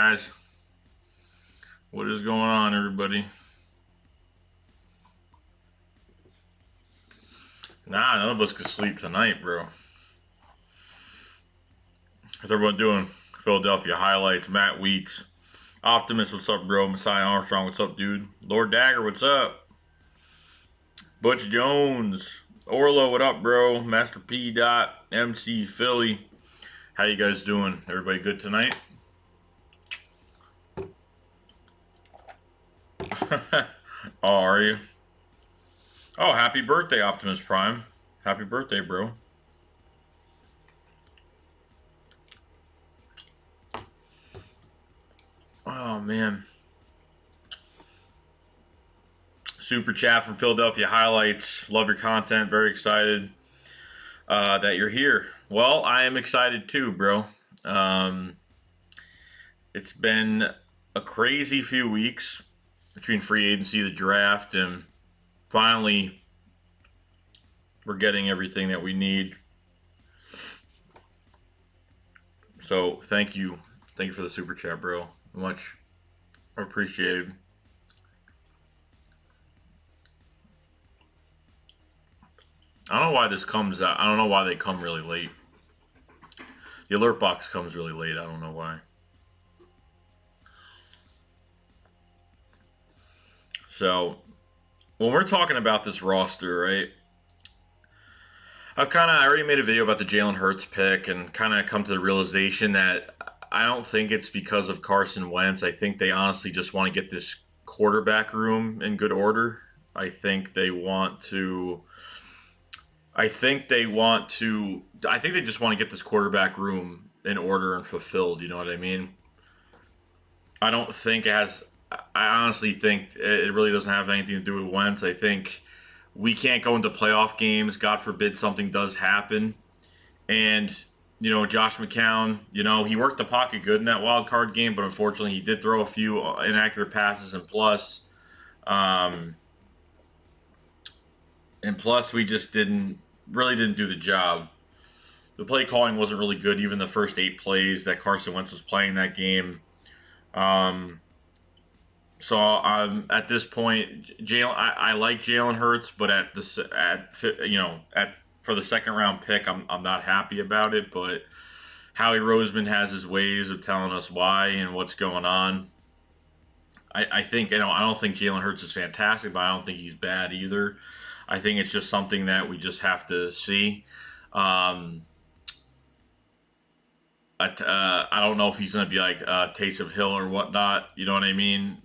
guys? What is going on, everybody? Nah, none of us could sleep tonight, bro. How's everyone doing? Philadelphia highlights. Matt Weeks. Optimus, what's up, bro? Messiah Armstrong, what's up, dude? Lord Dagger, what's up? Butch Jones. Orlo, what up, bro? Master P. MC Philly. How you guys doing? Everybody good tonight? Oh, are you? Oh, happy birthday, Optimus Prime. Happy birthday, bro. Oh, man. Super chat from Philadelphia highlights. Love your content. Very excited that you're here. Well, I am excited too, bro. It's been a crazy few weeks between free agency, the draft, and finally we're getting everything that we need. So thank you for the super chat, bro. Much appreciated. I don't know why this comes out. I don't know why they come really late. The alert box comes really late. I don't know why. So, when we're talking about this roster, right? I already made a video about the Jalen Hurts pick and kind of come to the realization that I don't think it's because of Carson Wentz. I think they honestly just want to get this quarterback room in good order. I think they just want to get this quarterback room in order and fulfilled. You know what I mean? I don't think it has. I honestly think it really doesn't have anything to do with Wentz. I think we can't go into playoff games. God forbid something does happen. And, Josh McCown, he worked the pocket good in that wild card game, but unfortunately he did throw a few inaccurate passes, and plus we just didn't do the job. The play calling wasn't really good, even the first 8 plays that Carson Wentz was playing that game. So at this point, I like Jalen Hurts, but for the second round pick, I'm not happy about it. But Howie Roseman has his ways of telling us why and what's going on. I think I don't think Jalen Hurts is fantastic, but I don't think he's bad either. I think it's just something that we just have to see. I don't know if he's going to be like Taysom Hill or whatnot. You know what I mean?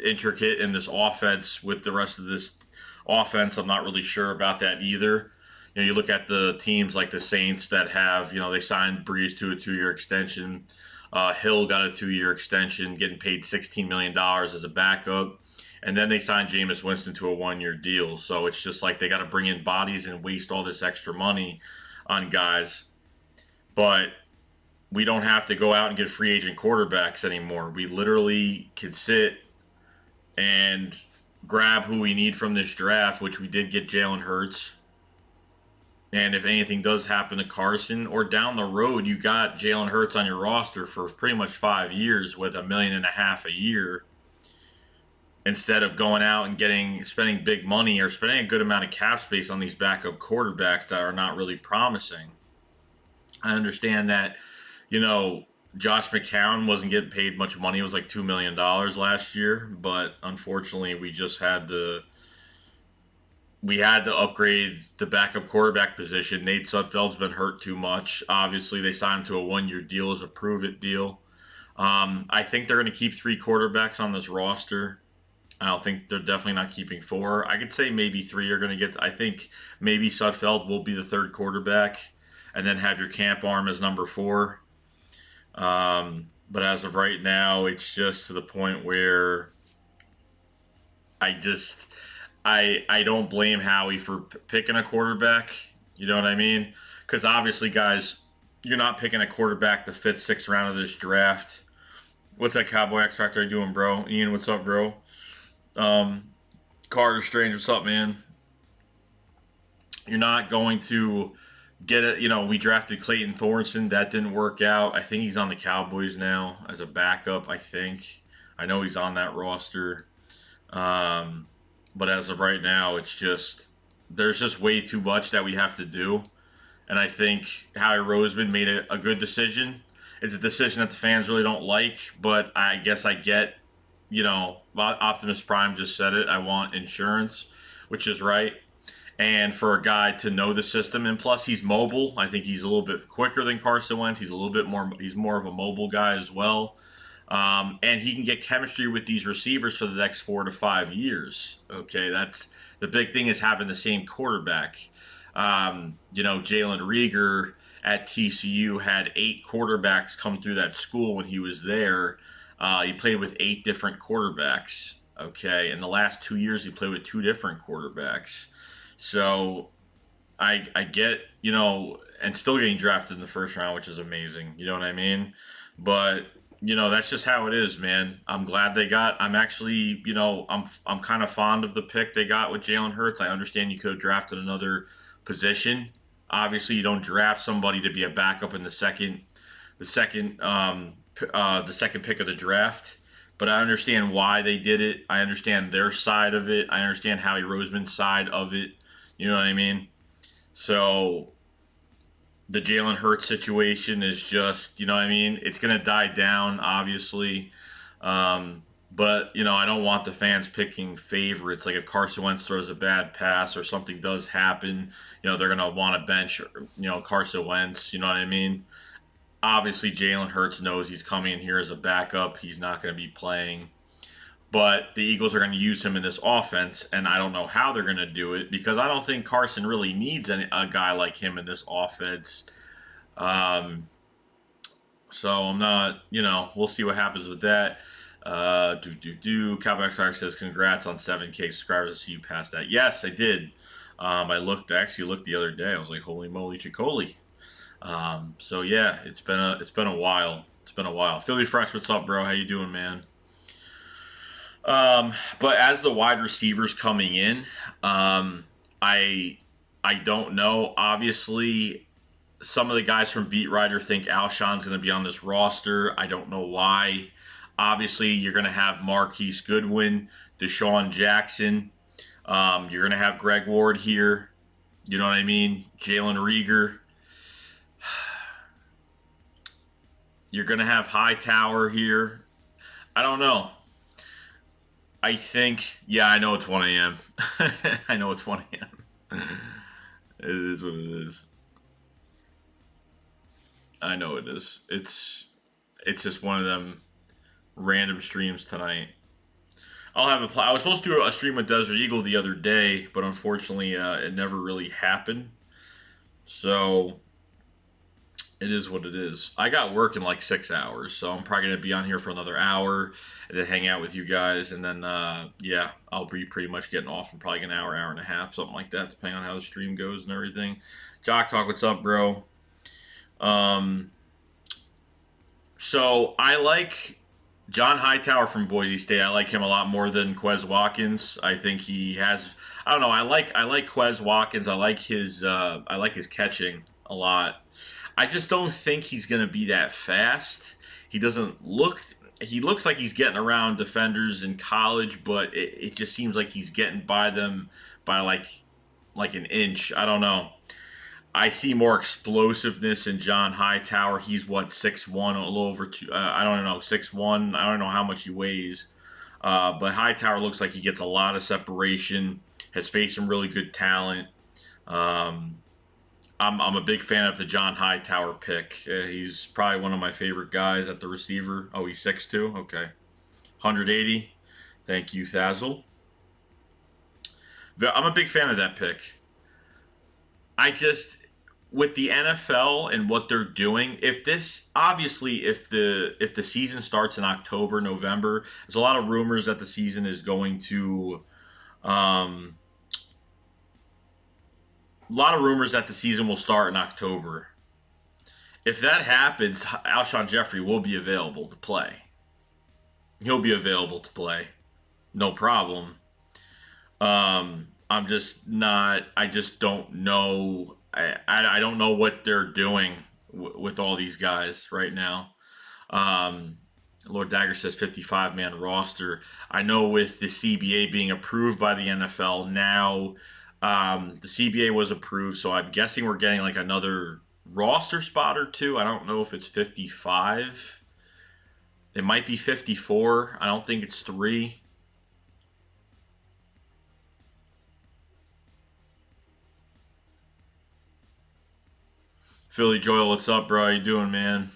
Intricate in this offense with the rest of this offense. I'm not really sure about that either. You look at the teams like the Saints that have, they signed Breeze to a 2-year extension. Hill got a 2-year extension, getting paid $16 million as a backup. And then they signed Jameis Winston to a 1-year deal. So it's just like they got to bring in bodies and waste all this extra money on guys. But we don't have to go out and get free agent quarterbacks anymore. We literally could sit and grab who we need from this draft, which we did get Jalen Hurts. And if anything does happen to Carson, or down the road, you got Jalen Hurts on your roster for pretty much 5 years with $1.5 million a year, instead of going out and spending big money or spending a good amount of cap space on these backup quarterbacks that are not really promising. I understand that, Josh McCown wasn't getting paid much money. It was like $2 million last year, but unfortunately we just had to upgrade the backup quarterback position. Nate Sudfeld's been hurt too much. Obviously, they signed him to a 1-year deal as a prove-it deal. I think they're going to keep 3 quarterbacks on this roster. I don't think they're definitely not keeping 4. I could say maybe 3 are going to get. I think maybe Sudfeld will be the 3rd quarterback, and then have your camp arm as number 4. But as of right now, it's just to the point where I don't blame Howie for picking a quarterback. You know what I mean? Because obviously, guys, you're not picking a quarterback the 5th, 6th round of this draft. What's that Cowboy X Factor doing, bro? Ian, what's up, bro? Carter Strange, what's up, man? You're not going to get it. We drafted Clayton Thornton. That didn't work out. I think he's on the Cowboys now as a backup. I know he's on that roster. Um, but as of right now, there's just way too much that we have to do. And I think Howie Roseman made a good decision. It's a decision that the fans really don't like, but I guess I get, Optimus Prime just said it. I want insurance, which is right. And for a guy to know the system, and plus he's mobile. I think he's a little bit quicker than Carson Wentz. He's more of a mobile guy as well. And he can get chemistry with these receivers for the next 4 to 5 years. Okay, that's the big thing, is having the same quarterback. Jalen Rieger at TCU had 8 quarterbacks come through that school when he was there. He played with 8 different quarterbacks. Okay, in the last 2 years, he played with 2 different quarterbacks. So I get, and still getting drafted in the first round, which is amazing. You know what I mean? But that's just how it is, man. I'm glad they got. I'm actually, I'm kind of fond of the pick they got with Jalen Hurts. I understand you could have drafted another position. Obviously, you don't draft somebody to be a backup in the second pick of the draft. But I understand why they did it. I understand their side of it. I understand Howie Roseman's side of it. You know what I mean? So the Jalen Hurts situation is just, you know what I mean? It's going to die down, obviously. But, I don't want the fans picking favorites. Like if Carson Wentz throws a bad pass or something does happen, they're going to want to bench, Carson Wentz. You know what I mean? Obviously, Jalen Hurts knows he's coming in here as a backup. He's not going to be playing. But the Eagles are going to use him in this offense, and I don't know how they're going to do it because I don't think Carson really needs a guy like him in this offense. So I'm not, we'll see what happens with that. Cowboy X says, congrats on 7K subscribers. I see you passed that. Yes, I did. I looked the other day. I was like, holy moly, Chicoli. So yeah, it's been a while. It's been a while. Philly Fresh, what's up, bro? How you doing, man? But as the wide receivers coming in, I don't know. Obviously, some of the guys from Beat Writer think Alshon's going to be on this roster. I don't know why. Obviously, you're going to have Marquise Goodwin, Deshaun Jackson. You're going to have Greg Ward here. You know what I mean? Jalen Rieger. You're going to have Hightower here. I don't know. I think, yeah, I know it's 1 a.m. I know it's 1 a.m. It is what it is. I know it is. It's just one of them random streams tonight. I was supposed to do a stream with Desert Eagle the other day, but unfortunately, it never really happened. So it is what it is. I got work in like 6 hours, so I'm probably going to be on here for another hour and then hang out with you guys. And then, I'll be pretty much getting off in probably an hour, hour and a half, something like that, depending on how the stream goes and everything. Jock Talk, what's up, bro? So I like John Hightower from Boise State. I like him a lot more than Quez Watkins. I think he has. I don't know. I like Quez Watkins. I like his catching a lot. I just don't think he's going to be that fast. He doesn't look. He looks like he's getting around defenders in college, but it just seems like he's getting by them by like an inch. I don't know. I see more explosiveness in John Hightower. He's 6'1", a little over 2. I don't know, 6'1". I don't know how much he weighs. But Hightower looks like he gets a lot of separation. Has faced some really good talent. I'm a big fan of the John Hightower pick. He's probably one of my favorite guys at the receiver. Oh, he's 6'2"? Okay. 180. Thank you, Thazel. I'm a big fan of that pick. With the NFL and what they're doing, if the season starts in October, November, there's a lot of rumors that the season is going to a lot of rumors that the season will start in October. If that happens, Alshon Jeffery will be available to play. He'll be available to play. No problem. I just don't know I don't know what they're doing with all these guys right now. Um, Lord Dagger says 55 man roster. I know with the CBA being approved by the NFL now, the CBA was approved, so I'm guessing we're getting like another roster spot or two. I don't know if it's 55. It might be 54. I don't think it's three. Philly Joel, what's up, bro? How you doing, man?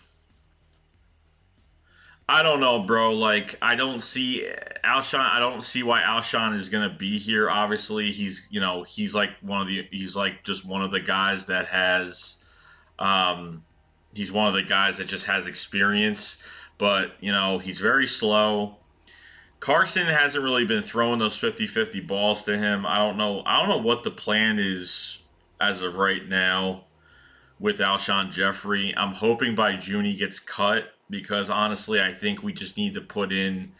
I don't know, bro. Like, I don't see Alshon. I don't see why Alshon is gonna be here. Obviously, he's like he's like just one of the guys that has, um, he's one of the guys that just has experience. But he's very slow. Carson hasn't really been throwing those 50-50 balls to him. I don't know. I don't know what the plan is as of right now with Alshon Jeffery. I'm hoping by June he gets cut because honestly, I think we just need to put in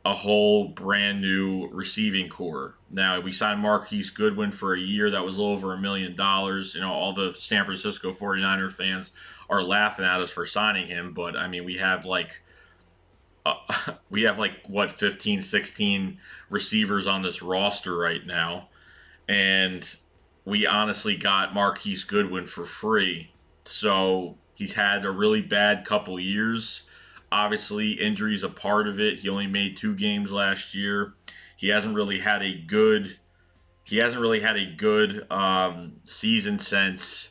a whole brand new receiving core. Now, we signed Marquise Goodwin for a year. That was a little over $1 million. All the San Francisco 49er fans are laughing at us for signing him, but I mean, uh, we have like what 15, 16 receivers on this roster right now, and we honestly got Marquise Goodwin for free. So he's had a really bad couple years. Obviously, injuries a part of it. He only made 2 games last year. He hasn't really had a good. He hasn't really had a good season since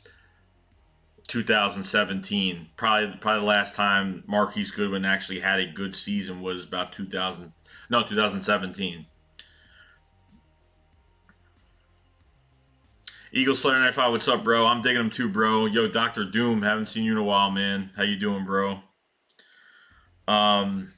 2017. Probably the last time Marquise Goodwin actually had a good season was about 2000. No, 2017. Eagle Slayer 95, what's up, bro? I'm digging him too, bro. Yo, Dr. Doom, haven't seen you in a while, man. How you doing, bro? Um,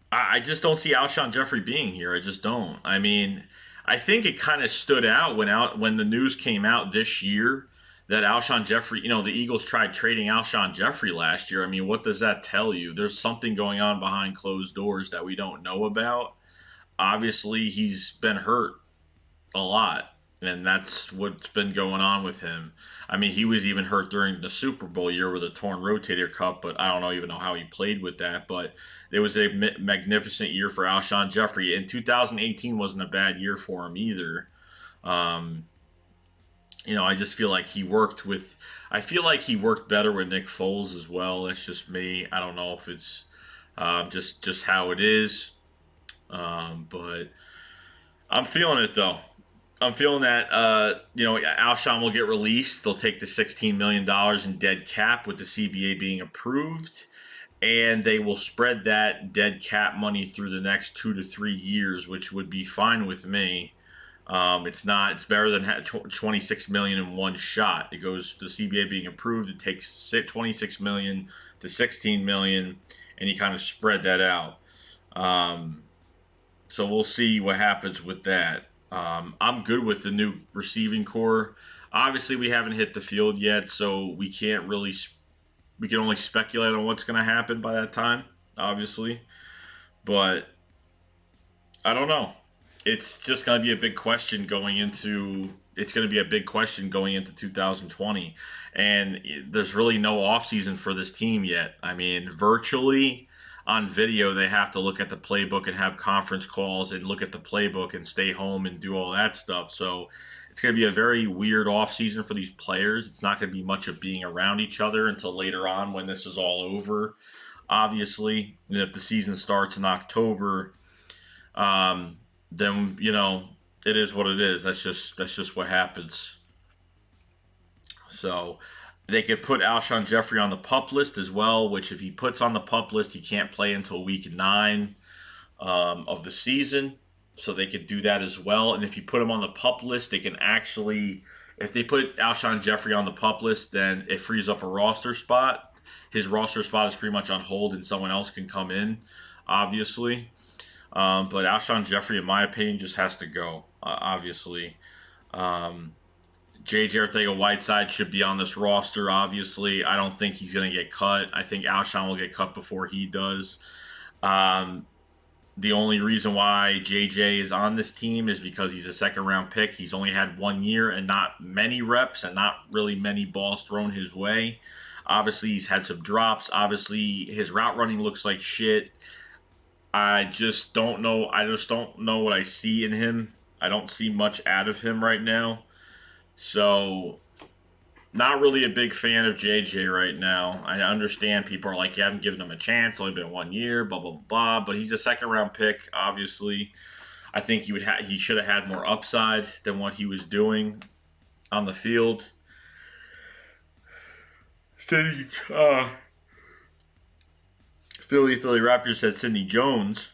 I just don't see Alshon Jeffery being here. I just don't. I mean, I think it kind of stood out when the news came out this year that Alshon Jeffery, the Eagles tried trading Alshon Jeffery last year. I mean, what does that tell you? There's something going on behind closed doors that we don't know about. Obviously, he's been hurt a lot. And that's what's been going on with him. I mean, he was even hurt during the Super Bowl year with a torn rotator cuff, but I don't even know how he played with that. But it was a magnificent year for Alshon Jeffery. And 2018 wasn't a bad year for him either. Um, I just feel like I feel like he worked better with Nick Foles as well. That's just me. I don't know if it's just how it is. But I'm feeling it though. I'm feeling that Alshon will get released. They'll take the $16 million in dead cap with the CBA being approved, and they will spread that dead cap money through the next 2 to 3 years, which would be fine with me. It's not. It's better than 26 million in one shot. It goes the CBA being approved. It takes 26 million to 16 million, and you kind of spread that out. So we'll see what happens with that. I'm good with the new receiving core. Obviously, we haven't hit the field yet, so we can't really. We can only speculate on what's going to happen by that time, obviously. But I don't know. It's just going to be a big question going into. It's going to be a big question going into 2020, and there's really no offseason for this team yet. I mean, virtually on video, they have to look at the playbook and have conference calls and look at the playbook and stay home and do all that stuff. So it's going to be a very weird offseason for these players. It's not going to be much of being around each other until later on when this is all over. Obviously, and if the season starts in October, then it is what it is. That's just what happens. So they could put Alshon Jeffery on the PUP list as well, which if he puts on the PUP list, he can't play until week 9 of the season. So they could do that as well. And if you put him on the PUP list, they can actually, if they put Alshon Jeffery on the PUP list, then it frees up a roster spot. His roster spot is pretty much on hold and someone else can come in, obviously. But Alshon Jeffery, in my opinion, just has to go, obviously. J.J. Arcega-Whiteside should be on this roster, obviously. I don't think he's going to get cut. I think Alshon will get cut before he does. The only reason why JJ is on this team is because he's a second round pick. He's only had 1 year and not many reps and not really many balls thrown his way. Obviously, he's had some drops. Obviously, his route running looks like shit. I just don't know. I just don't know what I see in him. I don't see much out of him right now. So, not really a big fan of JJ right now. I understand people are like, you haven't given him a chance. It's only been 1 year, blah blah blah. But he's a second round pick. Obviously, I think he should have had more upside than what he was doing on the field. Philly Raptors said Sidney Jones.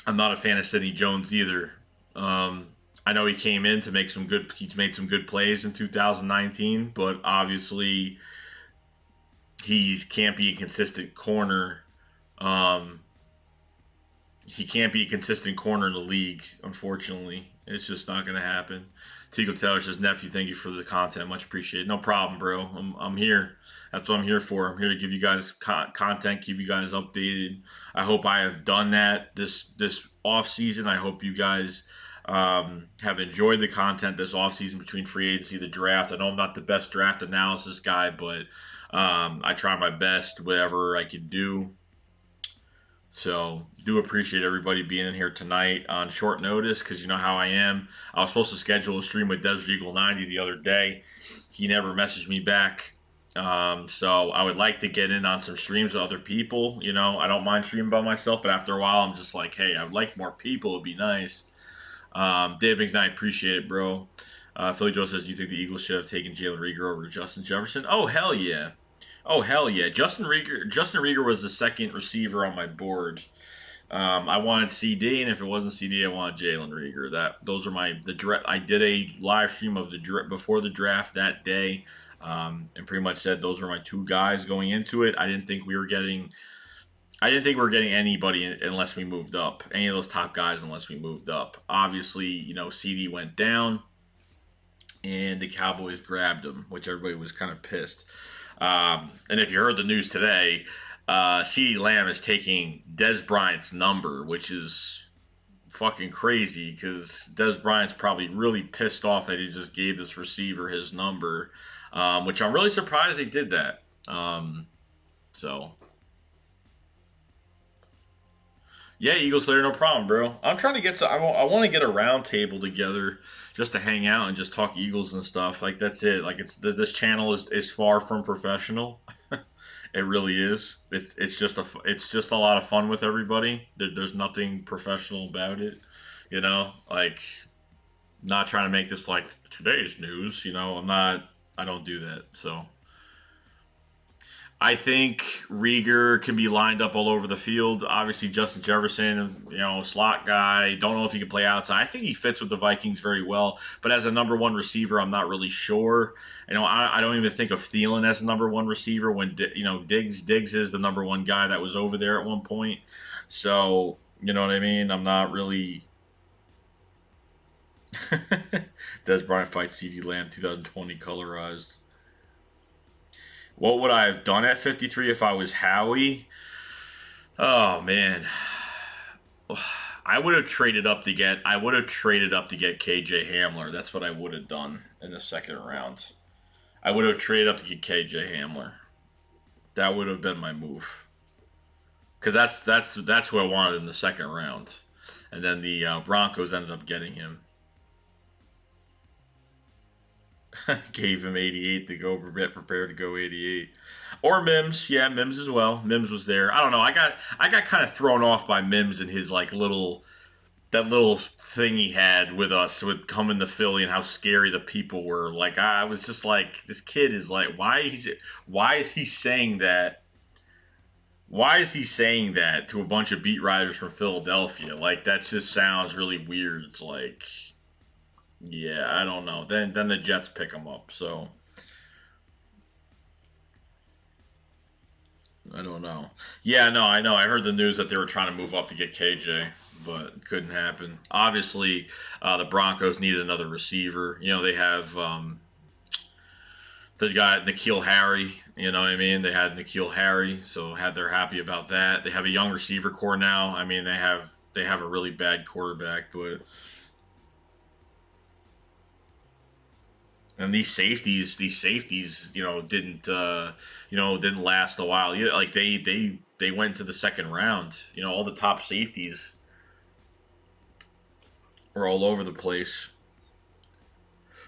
I'm not a fan of Sidney Jones either. I know he came in to make some good. He's made some good plays in 2019, but obviously he can't be a consistent corner. He can't be a consistent corner in the league. Unfortunately, it's just not going to happen. Tico Taylor says, "Nephew, thank you for the content. Much appreciated. No problem, bro. I'm here. That's what I'm here for. I'm here to give you guys content, keep you guys updated. I hope I have done that this off season. I hope you guys have enjoyed the content this off season between free agency, the draft. I know I'm not the best draft analysis guy, but I try my best, whatever I can do. So, do appreciate everybody being in here tonight on short notice because you know how I am. I was supposed to schedule a stream with Desert Eagle 90 the other day. He never messaged me back. So, I would like to get in on some streams with other people. You know, I don't mind streaming by myself, but after a while, I'm just like, hey, I would like more people. It would be nice. Dave McKnight, appreciate it, bro. Philly Joe says, do you think the Eagles should have taken Jalen Reagor over Justin Jefferson? Oh, hell yeah. Oh, hell yeah. Justin Reagor was the second receiver on my board. I wanted CD, and if it wasn't CD, I wanted Jalen Reagor. Those are I did a live stream of before the draft that day, and pretty much said those were my two guys going into it. I didn't think we were getting anybody unless we moved up. Any of those top guys unless we moved up. Obviously, you know, CD went down, and the Cowboys grabbed him, which everybody was kind of pissed. And if you heard the news today, CeeDee Lamb is taking Dez Bryant's number, which is fucking crazy because Dez Bryant's probably really pissed off that he just gave this receiver his number, which I'm really surprised they did that. Yeah, Eagle Slayer, no problem, bro. I'm trying to get I want to get a round table together just to hang out and just talk Eagles and stuff. Like that's it. Like this channel is far from professional. It really is. It's just a lot of fun with everybody. There's nothing professional about it. You know, like not trying to make this like today's news. You know, I don't do that. So I think Reagor can be lined up all over the field. Obviously, Justin Jefferson, you know, slot guy. Don't know if he can play outside. I think he fits with the Vikings very well. But as a number one receiver, I'm not really sure. You know, I don't even think of Thielen as a number one receiver when, you know, Diggs is the number one guy that was over there at one point. So, you know what I mean? I'm not really... Dez Bryant fights CeeDee Lamb 2020 colorized. What would I have done at 53 if I was Howie? Oh man, I would have traded up to get KJ Hamler. That's what I would have done in the second round. I would have traded up to get KJ Hamler. That would have been my move. Because that's who I wanted in the second round, and then the Broncos ended up getting him. Gave him 88 to go, prepared to go 88. Or Mims, yeah, Mims as well. Mims was there. I don't know. I got kind of thrown off by Mims and his like that little thing he had with us with coming to Philly and how scary the people were. Like I was just like, this kid is like, why is he saying that? Why is he saying that to a bunch of beat writers from Philadelphia? Like that just sounds really weird. It's like, yeah, I don't know. Then the Jets pick him up, so I don't know. Yeah, no, I know. I heard the news that they were trying to move up to get KJ, but it couldn't happen. Obviously, the Broncos needed another receiver. You know, they have the guy N'Keal Harry. You know what I mean? They had N'Keal Harry, so they're happy about that. They have a young receiver core now. I mean, they have they have a really bad quarterback, but and these safeties, didn't last a while. Yeah, like they went to the second round. All the top safeties were all over the place.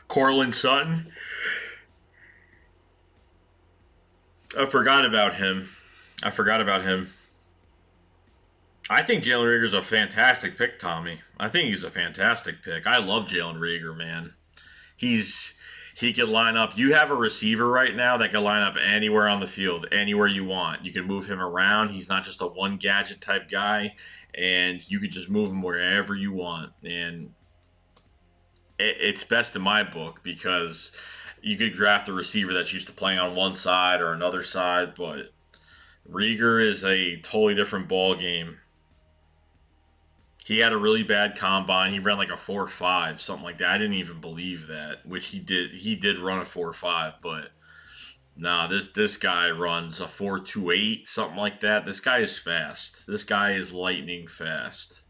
Cortland Sutton, I forgot about him. I forgot about him. I think Jalen Rieger's a fantastic pick, Tommy. I think he's a fantastic pick. I love Jalen Rieger, man. He's he could line up. You have a receiver right now that can line up anywhere on the field, anywhere you want. You can move him around. He's not just a one gadget type guy, and you could just move him wherever you want. And it's best in my book because you could draft a receiver that's used to playing on one side or another side, but Rieger is a totally different ball game. He had a really bad combine. He ran like a 4.5, something like that. I didn't even believe that, which he did. He did run a 4.5, but nah, this guy runs a 4.28, something like that. This guy is fast. This guy is lightning fast.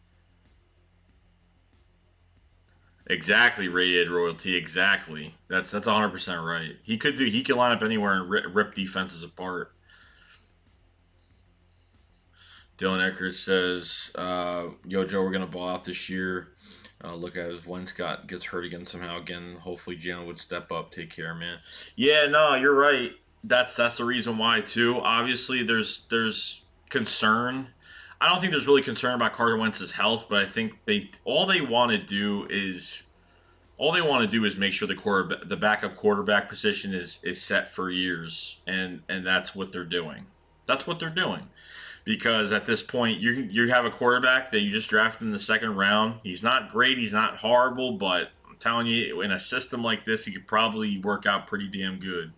Exactly, radiated royalty. Exactly. That's 100% right. He could line up anywhere and rip defenses apart. Dylan Eckert says, "Yo, Joe, we're gonna ball out this year. Look at if Wentz gets hurt again somehow again. Hopefully, Jalen would step up. Take care, man. Yeah, no, you're right. That's the reason why too. Obviously, there's concern. I don't think there's really concern about Carter Wentz's health, but I think they want to do is make sure the backup quarterback position is set for years, and that's what they're doing. That's what they're doing. Because at this point, you have a quarterback that you just drafted in the second round. He's not great, he's not horrible, but I'm telling you, in a system like this, he could probably work out pretty damn good.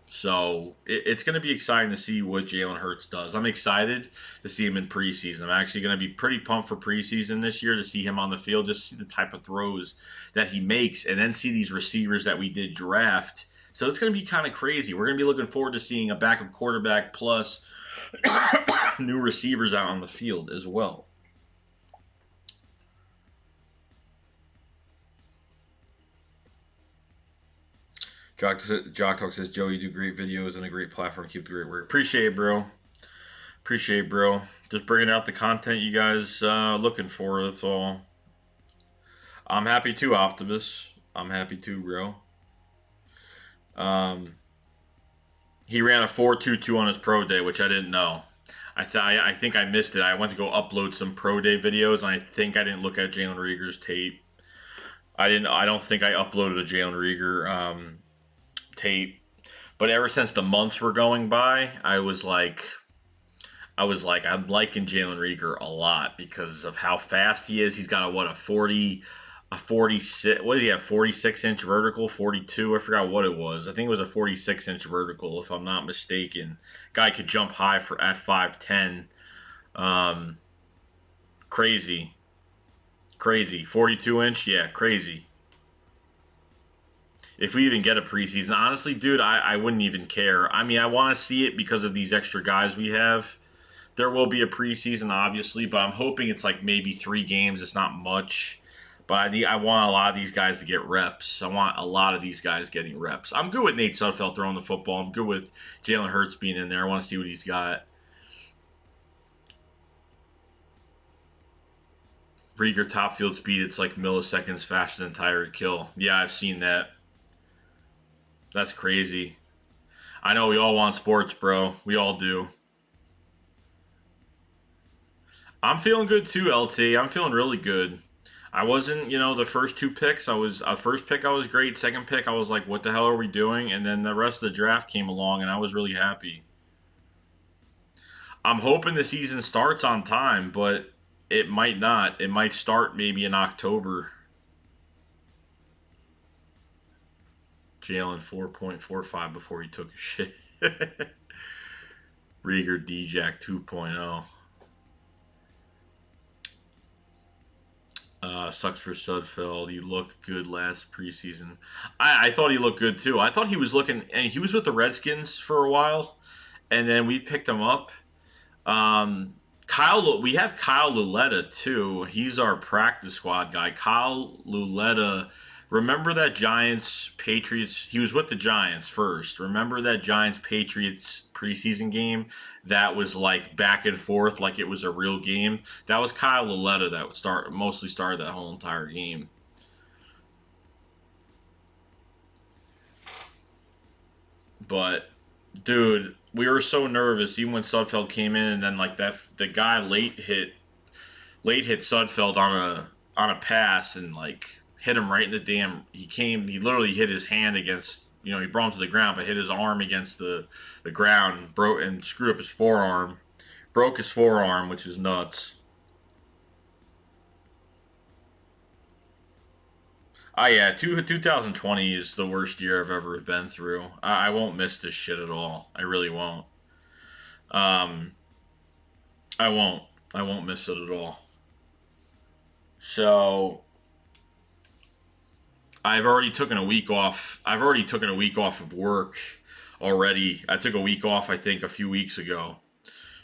So it's going to be exciting to see what Jalen Hurts does. I'm excited to see him in preseason. I'm actually going to be pretty pumped for preseason this year to see him on the field, just see the type of throws that he makes, and then see these receivers that we did draft. So it's going to be kind of crazy. We're going to be looking forward to seeing a backup quarterback plus new receivers out on the field as well. Jock Talk says, Joe, you do great videos and a great platform. Keep the great work. Appreciate it, bro. Appreciate it, bro. Just bringing out the content you guys looking for. That's all. I'm happy too, Optimus. I'm happy too, bro. He ran a 4.22 on his pro day, which I didn't know. I think I missed it. I went to go upload some pro day videos, and I think I didn't look at Jalen Rieger's tape. I don't think I uploaded a Jalen Rieger tape. But ever since the months were going by, I'm liking Jalen Rieger a lot because of how fast he is. He's got a 46, what did he have, 46-inch vertical, 42, I forgot what it was. I think it was a 46-inch vertical, if I'm not mistaken. Guy could jump high at 5'10". Crazy. 42-inch, yeah, crazy. If we even get a preseason, honestly, dude, I wouldn't even care. I mean, I want to see it because of these extra guys we have. There will be a preseason, obviously, but I'm hoping it's like maybe 3 games. It's not much. But I want a lot of these guys to get reps. I want a lot of these guys getting reps. I'm good with Nate Sudfeld throwing the football. I'm good with Jalen Hurts being in there. I want to see what he's got. Rieger top field speed, it's like milliseconds faster than Tyreek Hill. Yeah, I've seen that. That's crazy. I know we all want sports, bro. We all do. I'm feeling good too, LT. I'm feeling really good. I wasn't, the first 2 picks. First pick I was great. Second pick I was like, what the hell are we doing? And then the rest of the draft came along, and I was really happy. I'm hoping the season starts on time, but it might not. It might start maybe in October. Jalen 4.45 before he took a shit. Rieger D-Jack 2.0. Sucks for Sudfeld. He looked good last preseason. I thought he looked good too. I thought he was looking, and he was with the Redskins for a while, and then we picked him up. We have Kyle Luletta too. He's our practice squad guy. Kyle Luletta. Remember that Giants Patriots? He was with the Giants first. Remember that Giants Patriots preseason game that was like back and forth, like it was a real game. That was Kyle Luletta that mostly started that whole entire game. But dude, we were so nervous even when Sudfeld came in, and then like the guy late hit Sudfeld on a pass and like hit him right in the damn. He literally hit his hand against, he brought him to the ground, but hit his arm against the ground and broke and screwed up his forearm, broke his forearm, which is nuts. Yeah, 2020 is the worst year I've ever been through. I won't miss this shit at all. I really won't. Um, I won't. I won't miss it at all. So I've already taken a week off. I've already taken a week off of work already. I took a week off, I think, a few weeks ago.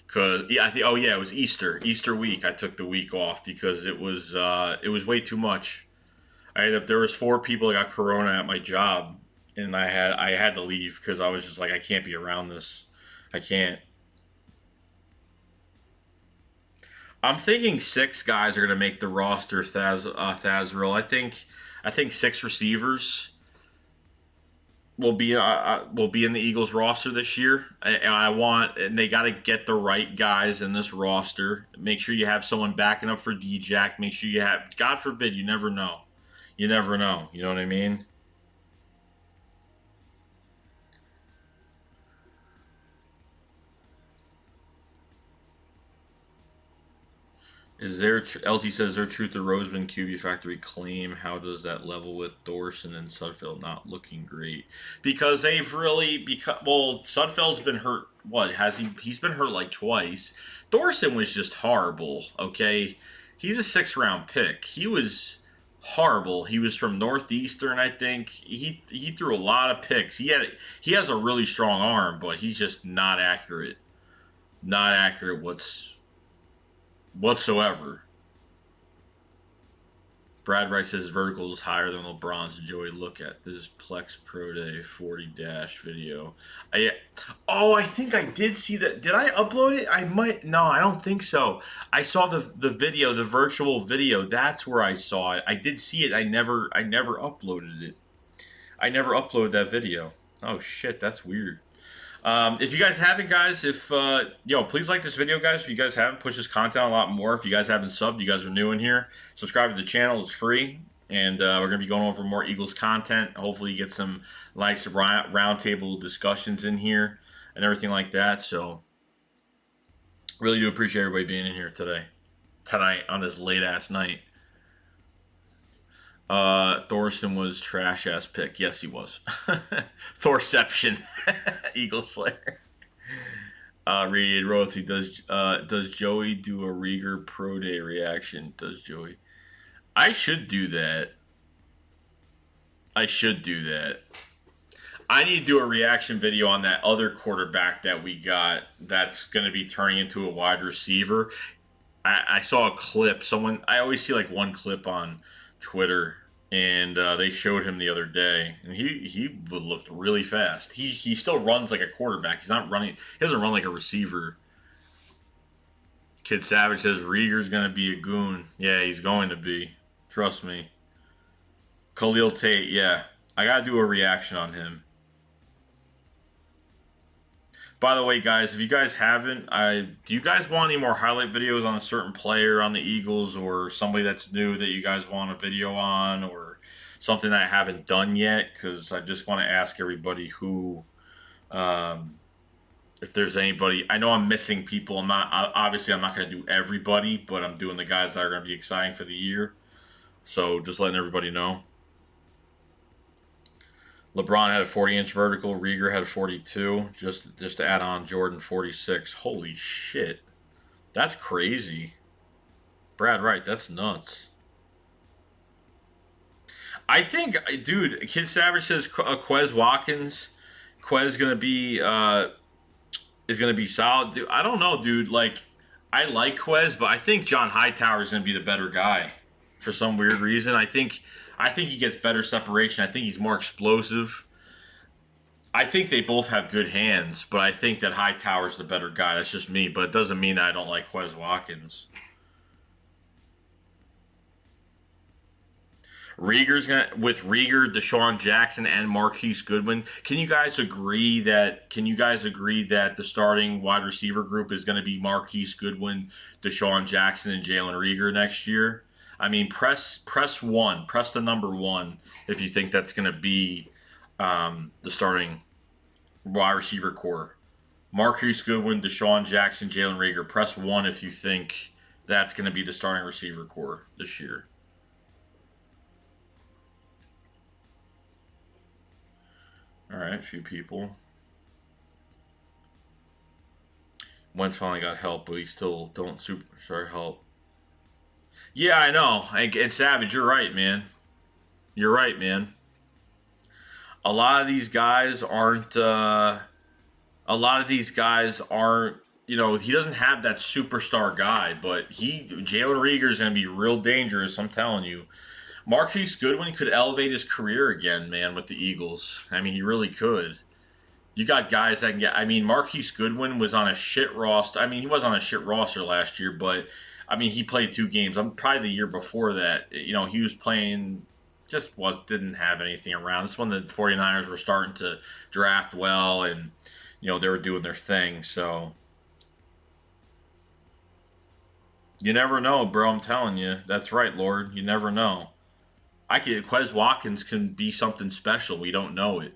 Cause yeah, I think. Oh yeah, it was Easter week. I took the week off because it was way too much. There was 4 people that got corona at my job, and I had to leave because I was just like, I can't be around this. I can't. I'm thinking 6 guys are gonna make the roster. Thazrill. I think 6 receivers will be in the Eagles roster this year. And they got to get the right guys in this roster. Make sure you have someone backing up for D-Jack. Make sure you have. God forbid, you never know. You never know. You know what I mean? LT says there truth to Roseman QB Factory claim? How does that level with Dorson and Sudfeld not looking great? Because Sudfeld's been hurt. What has he? He's been hurt like twice. Dorson was just horrible. Okay, he's a 6th round pick. He was horrible. He was from Northeastern, I think. He threw a lot of picks. He has a really strong arm, but he's just not accurate. Not accurate whatsoever. Brad Wright says his vertical is higher than LeBron's. Joey, look at this Plex Pro Day 40 dash video. I think I did see that. Did I upload it? I might. No, I don't think so. I saw the video, the virtual video. That's where I saw it. I did see it. I never uploaded it. I never uploaded that video. Oh shit, that's weird. If you guys haven't, guys, please like this video, guys. If you guys haven't, push this content a lot more. If you guys haven't subbed, you guys are new in here, subscribe to the channel. It's free. And we're going to be going over more Eagles content. Hopefully get some nice roundtable discussions in here and everything like that. So really do appreciate everybody being in here tonight on this late-ass night. Thorson was trash ass pick. Yes, he was. Thorception. Eagle Slayer. Radiated royalty. Does Joey do a Rieger Pro Day reaction? Does Joey? I should do that. I should do that. I need to do a reaction video on that other quarterback that we got that's going to be turning into a wide receiver. I saw a clip. I always see like one clip on Twitter, and they showed him the other day, and he looked really fast. He still runs like a quarterback. He's not running. He doesn't run like a receiver. Kid Savage says Rieger's gonna be a goon. Yeah, he's going to be. Trust me. Khalil Tate. Yeah, I gotta do a reaction on him. By the way, guys, if you guys haven't, do you guys want any more highlight videos on a certain player on the Eagles, or somebody that's new that you guys want a video on, or something that I haven't done yet? Because I just want to ask everybody if there's anybody. I know I'm missing people. I'm not going to do everybody, but I'm doing the guys that are going to be exciting for the year. So just letting everybody know. LeBron had a 40-inch vertical. Rieger had a 42. Just to add on, Jordan 46. Holy shit. That's crazy. Brad Wright, that's nuts. I think, dude, Kid Savage says Quez Watkins. Quez is gonna be solid, dude. I don't know, dude. Like, I like Quez, but I think John Hightower is going to be the better guy for some weird reason. I think he gets better separation. I think he's more explosive. I think they both have good hands, but I think that Hightower's the better guy. That's just me, but it doesn't mean that I don't like Quez Watkins. With Rieger, Deshaun Jackson, and Marquise Goodwin. Can you guys agree that the starting wide receiver group is going to be Marquise Goodwin, Deshaun Jackson, and Jalen Rieger next year? I mean, press the number one if you think that's going to be the starting wide receiver core. Marquise Goodwin, Deshaun Jackson, Jalen Rieger. Press one if you think that's going to be the starting receiver core this year. All right, a few people. Wentz finally got help, but he still don't superstar help. Yeah, I know. And Savage, you're right, man. You're right, man. A lot of these guys aren't. A lot of these guys aren't. He doesn't have that superstar guy, but Jalen Rieger is gonna be real dangerous. I'm telling you. Marquise Goodwin could elevate his career again, man, with the Eagles. I mean, he really could. You got guys that can get. I mean, Marquise Goodwin was on a shit roster. I mean, he was on a shit roster last year, but I mean, he played 2 games. I'm probably the year before that. He was playing. Didn't have anything around. This when the 49ers were starting to draft well, and they were doing their thing. So you never know, bro. I'm telling you, that's right, Lord. You never know. Quez Watkins can be something special. We don't know it.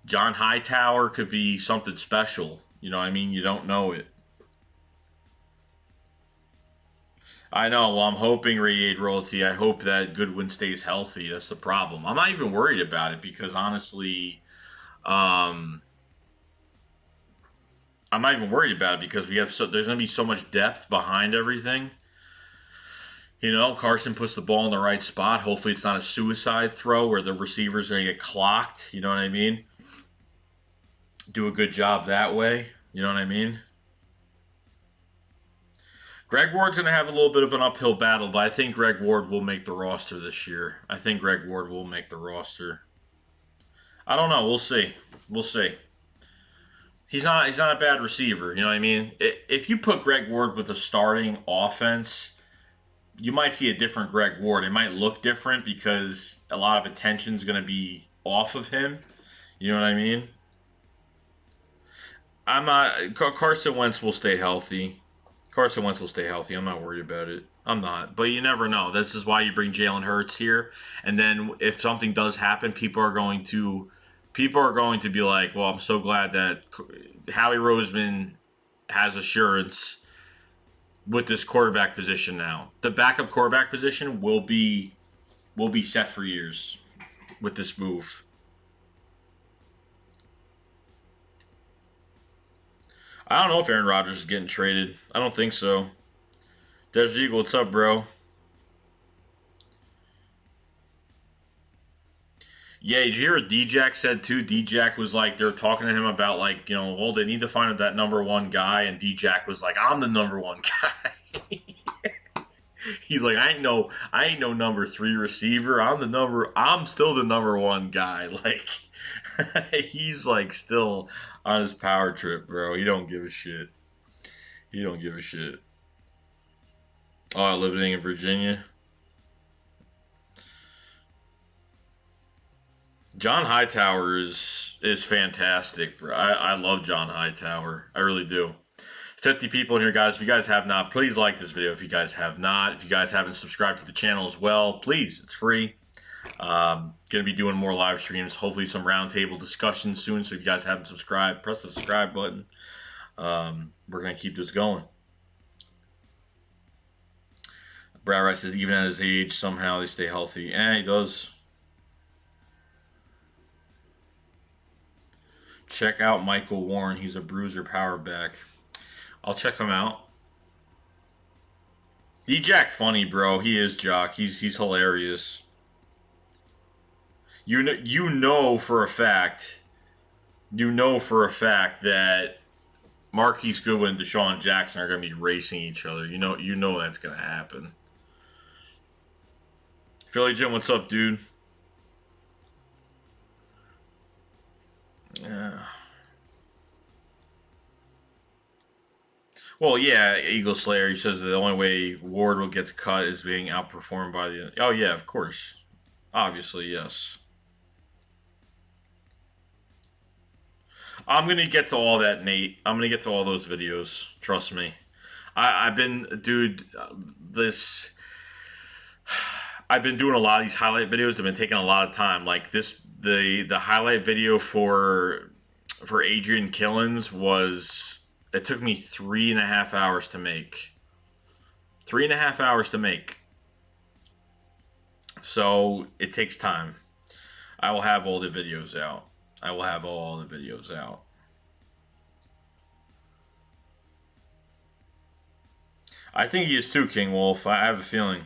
John Hightower could be something special. You know what I mean? You don't know it. I know. Well, I'm hoping Radiate Royalty. I hope that Goodwin stays healthy. That's the problem. I'm not even worried about it because honestly, I'm not even worried about it because there's going to be so much depth behind everything. Carson puts the ball in the right spot. Hopefully it's not a suicide throw where the receiver's going to get clocked. You know what I mean? Do a good job that way. You know what I mean? Greg Ward's going to have a little bit of an uphill battle, but I think Greg Ward will make the roster this year. I think Greg Ward will make the roster. I don't know. We'll see. We'll see. He's not a bad receiver. You know what I mean? If you put Greg Ward with a starting offense, you might see a different Greg Ward. It might look different because a lot of attention is going to be off of him. You know what I mean? Carson Wentz will stay healthy. I'm not worried about it. I'm not. But you never know. This is why you bring Jalen Hurts here. And then if something does happen, people are going to be like, well, I'm so glad that Howie Roseman has assurance with this quarterback position now. The backup quarterback position will be set for years with this move. I don't know if Aaron Rodgers is getting traded. I don't think so. There's Eagle. What's up, bro? Yeah, did you hear what D-Jack said too? D-Jack was like, they were talking to him about well, they need to find that number one guy, and D-Jack was like, I'm the number one guy. He's like, I ain't no number 3 receiver. I'm still the number one guy. Like, he's like still on his power trip, bro. He don't give a shit. Oh, living in Virginia. John Hightower is fantastic, bro. I love John Hightower. I really do. 50 people in here, guys. If you guys have not, please like this video. If you guys have not, if you guys haven't subscribed to the channel as well, please. It's free. Gonna be doing more live streams. Hopefully some roundtable discussions soon. So if you guys haven't subscribed, press the subscribe button. We're gonna keep this going. Brad Rice says even at his age, somehow they stay healthy. He does. Check out Michael Warren. He's a bruiser power back. I'll check him out. D-Jack funny, bro. He is, Jock. He's hilarious. You know for a fact that Marquise Goodwin and Deshaun Jackson are going to be racing each other. You know that's going to happen. Philly Jim, what's up, dude? Yeah. Well, yeah, Eagle Slayer. He says the only way Ward will get cut is being outperformed by the. Oh yeah, of course, obviously yes. I'm gonna get to all that, Nate. I'm gonna get to all those videos. Trust me. I've been, dude. This. I've been doing a lot of these highlight videos. They've been taking a lot of time. Like this, the highlight video for Adrian Killens was. It took me 3.5 hours to make. 3.5 hours to make. So it takes time. I will have all the videos out. I will have all the videos out. I think he is too, King Wolf. I have a feeling.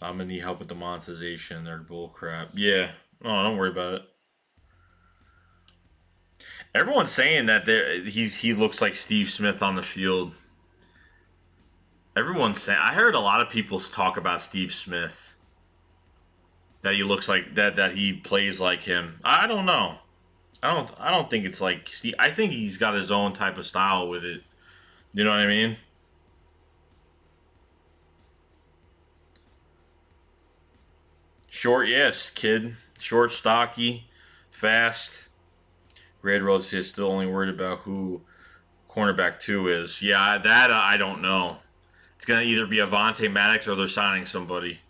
I'm gonna need help with the monetization. They're bullcrap. Yeah. No, don't worry about it. Everyone's saying that he looks like Steve Smith on the field. Everyone's saying. I heard a lot of people talk about Steve Smith. That he looks like that he plays like him. I don't know. I don't think it's like Steve. I think he's got his own type of style with it. You know what I mean? Short, yes, kid. Short, stocky, fast. Red Road's just still only worried about who cornerback 2 is. Yeah, that I don't know. It's going to either be Avonte Maddox or they're signing somebody.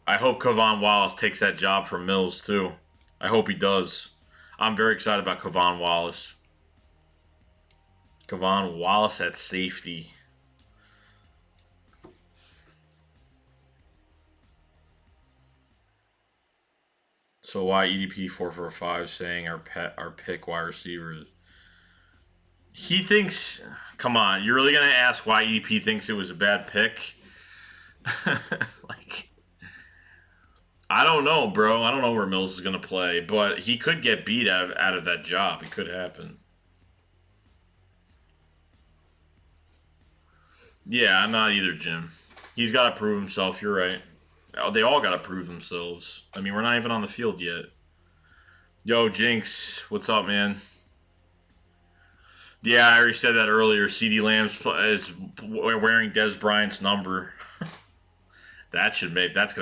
I hope Kavon Wallace takes that job from Mills, too. I hope he does. I'm very excited about Kavon Wallace. Kavon Wallace at safety. So why EDP 445 saying our pick wide receivers? He thinks. Come on, you're really gonna ask why EDP thinks it was a bad pick? Like, I don't know, bro. I don't know where Mills is gonna play, but he could get beat out of that job. It could happen. Yeah, I'm not either, Jim. He's got to prove himself. You're right. Oh, they all got to prove themselves. I mean, we're not even on the field yet. Yo, Jinx, what's up, man? Yeah, I already said that earlier. CD Lamb is wearing Des Bryant's number. That's gonna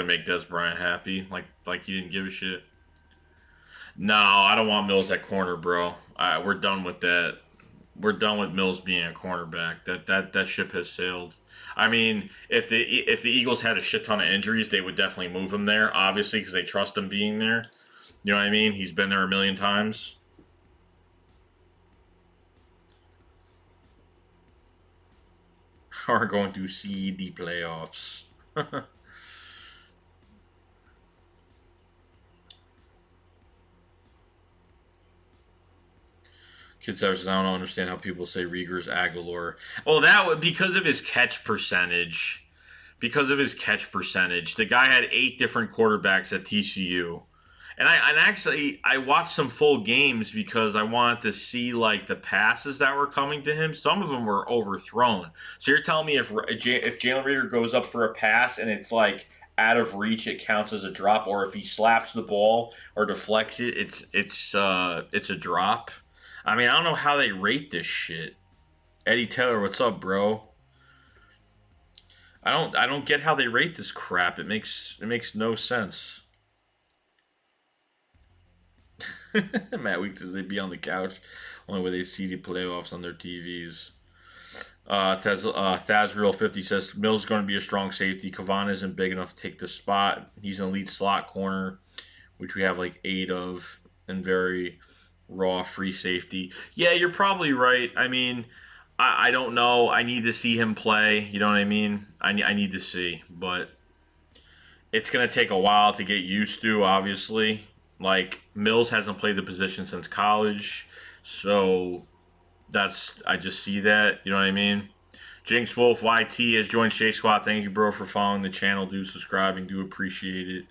make Des Bryant happy. Like he didn't give a shit. No, I don't want Mills at corner, bro. We're done with that. We're done with Mills being a cornerback. That ship has sailed. I mean, if the Eagles had a shit ton of injuries, they would definitely move him there, obviously, because they trust him being there. You know what I mean? He's been there a million times. Are going to see the playoffs. Kid says, I don't understand how people say Rieger's Aguilar. Well, that would because of his catch percentage. Because of his catch percentage, the guy had 8 different quarterbacks at TCU. And I watched some full games because I wanted to see like the passes that were coming to him. Some of them were overthrown. So you're telling me if Jalen Rieger goes up for a pass and it's like out of reach, it counts as a drop, or if he slaps the ball or deflects it, it's a drop. I mean, I don't know how they rate this shit. Eddie Taylor, what's up, bro? I don't get how they rate this crap. It makes no sense. Matt Weeks says they'd be on the couch. Only way they see the playoffs on their TVs. Thazreal 50 says Mills is going to be a strong safety. Kavon isn't big enough to take the spot. He's an elite slot corner, which we have like 8 of, and very raw free safety. Yeah, you're probably right. I mean, I don't know. I need to see him play. You know what I mean? I need to see. But it's going to take a while to get used to, obviously. Like, Mills hasn't played the position since college. So, I just see that. You know what I mean? Jinx Wolf YT has joined Shea Squad. Thank you, bro, for following the channel. Do subscribing. Do appreciate it.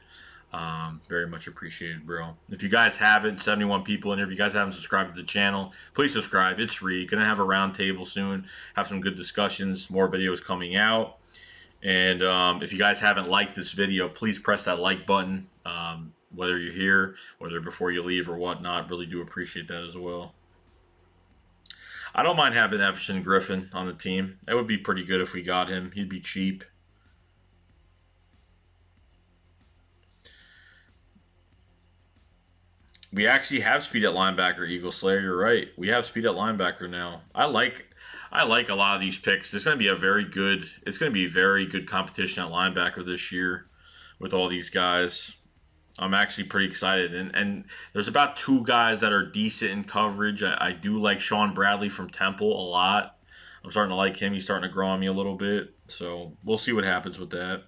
Very much appreciated, bro. If you guys haven't, 71 people in here. If you guys haven't subscribed to the channel, please subscribe. It's free. Gonna have a round table soon. Have some good discussions. More videos coming out. And if you guys haven't liked this video, please press that like button. Whether you're here, whether before you leave or whatnot, really do appreciate that as well. I don't mind having Everson Griffin on the team. That would be pretty good if we got him. He'd be cheap. We actually have speed at linebacker, Eagle Slayer. You're right. We have speed at linebacker now. I like a lot of these picks. It's going to be very good competition at linebacker this year with all these guys. I'm actually pretty excited. And there's about 2 guys that are decent in coverage. I do like Sean Bradley from Temple a lot. I'm starting to like him. He's starting to grow on me a little bit. So we'll see what happens with that.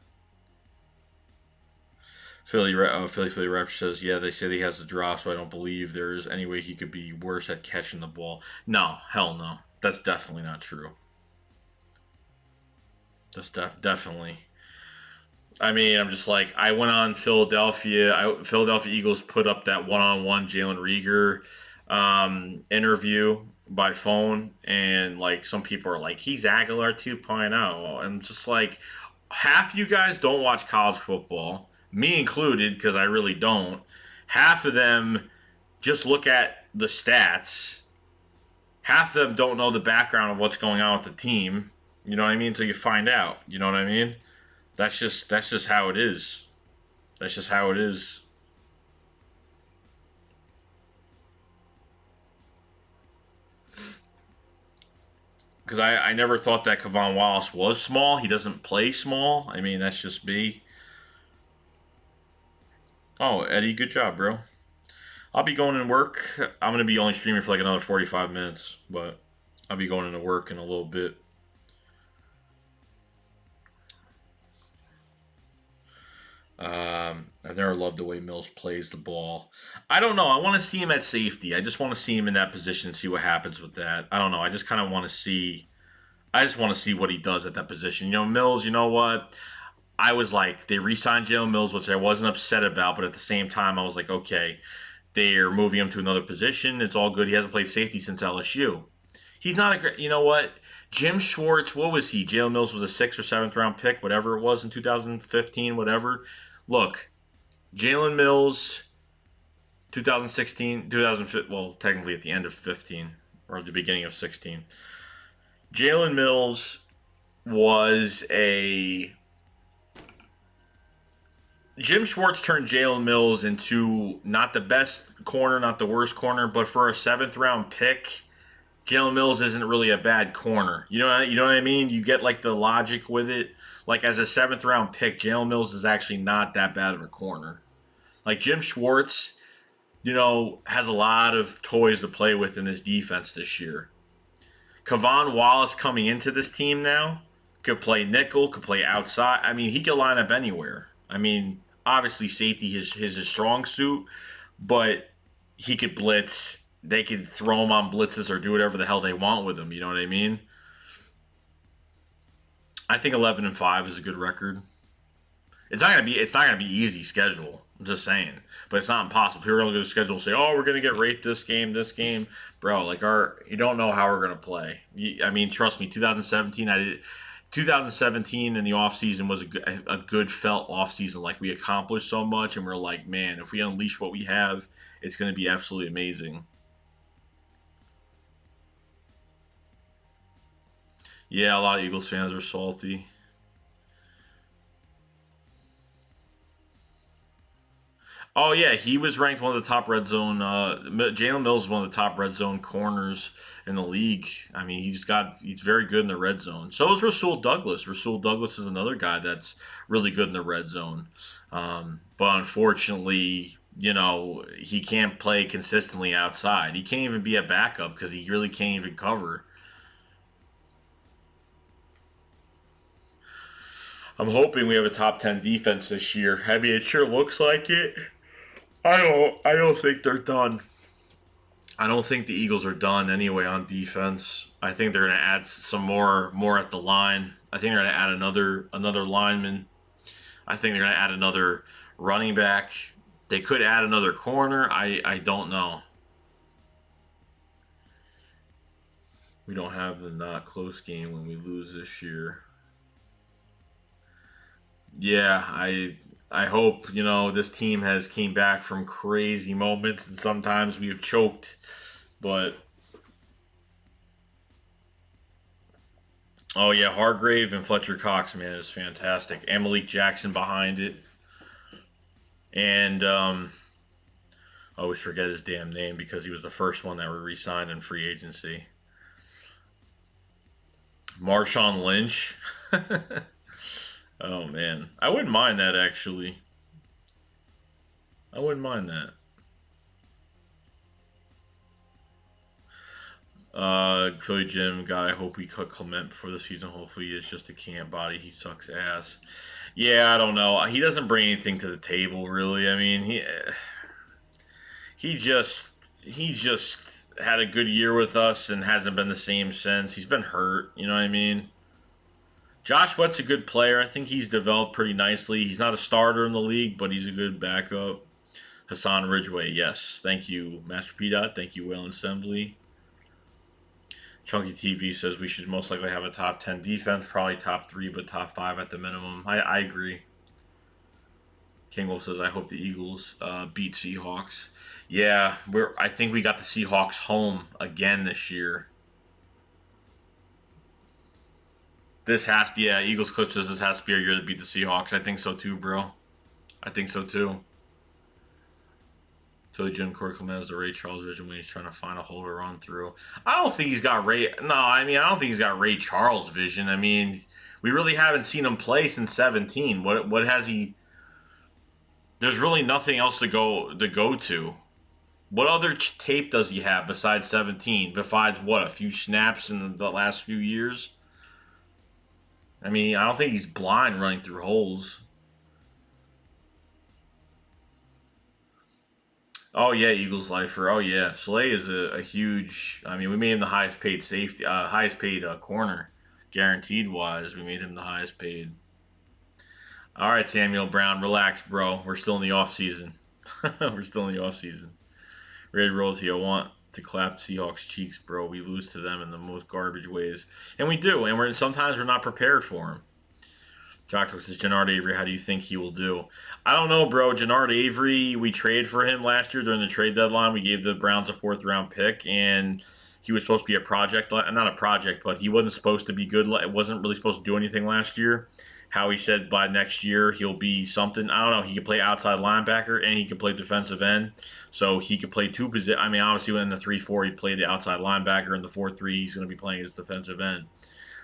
Philly Raptor says, yeah, they said he has the drop, so I don't believe there's any way he could be worse at catching the ball. No, hell no. That's definitely not true. That's definitely. I mean, I'm just like, I went on Philadelphia. Philadelphia Eagles put up that one-on-one Jalen Reagor interview by phone, and like some people are like, he's Aguilar 2.0. I'm just like, half you guys don't watch college football, me included, because I really don't. Half of them just look at the stats. Half of them don't know the background of what's going on with the team. You know what I mean? Until you find out. You know what I mean? That's just how it is. That's just how it is. Because I never thought that Kevon Wallace was small. He doesn't play small. I mean, that's just me. Oh, Eddie, good job, bro. I'll be going to work. I'm going to be only streaming for like another 45 minutes, but I'll be going into work in a little bit. I've never loved the way Mills plays the ball. I don't know. I want to see him at safety. I just want to see him in that position and see what happens with that. I don't know. I just kind of want to see. I just want to see what he does at that position. You know, Mills, you know what? I was like, they re-signed Jalen Mills, which I wasn't upset about, but at the same time, I was like, okay, they're moving him to another position. It's all good. He hasn't played safety since LSU. He's not a great, you know what? Jim Schwartz, what was he? Jalen Mills was a 6th or 7th round pick, whatever it was in 2015, whatever. Look, Jalen Mills, 2016, 2015, well, technically at the end of 15 or at the beginning of 16. Jalen Mills was a. Jim Schwartz turned Jalen Mills into not the best corner, not the worst corner, but for a 7th round pick, Jalen Mills isn't really a bad corner. You know what I mean? You get like the logic with it. Like as a 7th round pick, Jalen Mills is actually not that bad of a corner. Like Jim Schwartz, you know, has a lot of toys to play with in this defense this year. Kevon Wallace coming into this team now could play nickel, could play outside. I mean, he could line up anywhere. I mean, obviously safety is his strong suit, but he could blitz. They could throw him on blitzes or do whatever the hell they want with him. You know what I mean? I think 11-5 is a good record. It's not gonna be easy schedule. I'm just saying, but it's not impossible. People are gonna go to schedule and say, "Oh, we're gonna get raped this game, bro." Like you don't know how we're gonna play. I mean, trust me. 2017 in the offseason was a good felt offseason. Like we accomplished so much, and we're like, man, if we unleash what we have, it's gonna be absolutely amazing. Yeah, a lot of Eagles fans are salty. Oh yeah, he was ranked one of the top red zone. Jalen Mills is one of the top red zone corners in the league. I mean, he's very good in the red zone. So is Rasul Douglas. Rasul Douglas is another guy that's really good in the red zone. But unfortunately, you know, he can't play consistently outside. He can't even be a backup because he really can't even cover. I'm hoping we have a top 10 defense this year. I mean, it sure looks like it. I don't think they're done. I don't think the Eagles are done anyway on defense. I think they're going to add some more at the line. I think they're going to add another lineman. I think they're going to add another running back. They could add another corner. I don't know. We don't have the not close game when we lose this year. Yeah, I hope, this team has came back from crazy moments and sometimes we've choked, but oh yeah, Hargrave and Fletcher Cox, man, is fantastic. And Malik Jackson behind it. And I always forget his damn name because he was the first one that were re-signed in free agency. Marshawn Lynch. Oh man, I wouldn't mind that actually. I wouldn't mind that. Philly Jim, God, I hope we cut Clement before the season. Hopefully, it's just a camp body. He sucks ass. Yeah, I don't know. He doesn't bring anything to the table, really. I mean, he just he just had a good year with us and hasn't been the same since. He's been hurt. You know what I mean? Josh Sweat's a good player. I think he's developed pretty nicely. He's not a starter in the league, but he's a good backup. Hassan Ridgeway, yes. Thank you, Master P. Dot. Thank you, Whalen Assembly. Chunky TV says we should most likely have a top 10 defense, probably top 3, but top 5 at the minimum. I agree. King Wolf says, I hope the Eagles beat Seahawks. Yeah, I think we got the Seahawks home again this year. Eagles Clips says this has to be our year to beat the Seahawks. I think so too, bro. I think so too. Philly Jim Corey Clement has the Ray Charles vision when he's trying to find a hole to run through. I don't think he's got Ray. No, I don't think he's got Ray Charles vision. I mean, we really haven't seen him play since 17. What has he? There's really nothing else to go to. What other tape does he have besides 17? Besides what, a few snaps in the last few years? I mean, I don't think he's blind running through holes. Oh yeah, Eagles lifer. Oh yeah, Slay is a huge. I mean, we made him the highest paid safety, highest paid corner, guaranteed wise. We made him the highest paid. All right, Samuel Brown, relax, bro. We're still in the off season. We're still in the off season. Red Rosie, I want to clap Seahawks cheeks, bro. We lose to them in the most garbage ways, and we do. And sometimes we're not prepared for them. Jock says, Jannard Avery, how do you think he will do? I don't know, bro. Jannard Avery, we traded for him last year during the trade deadline. We gave the Browns a 4th-round pick, and he was supposed to be a project. Not a project, but he wasn't supposed to be good. It wasn't really supposed to do anything last year. How he said by next year he'll be something. I don't know. He could play outside linebacker, and he could play defensive end. So he could play 2 positions. I mean, obviously, in the 3-4, he'd play the outside linebacker. In the 4-3, he's going to be playing as defensive end.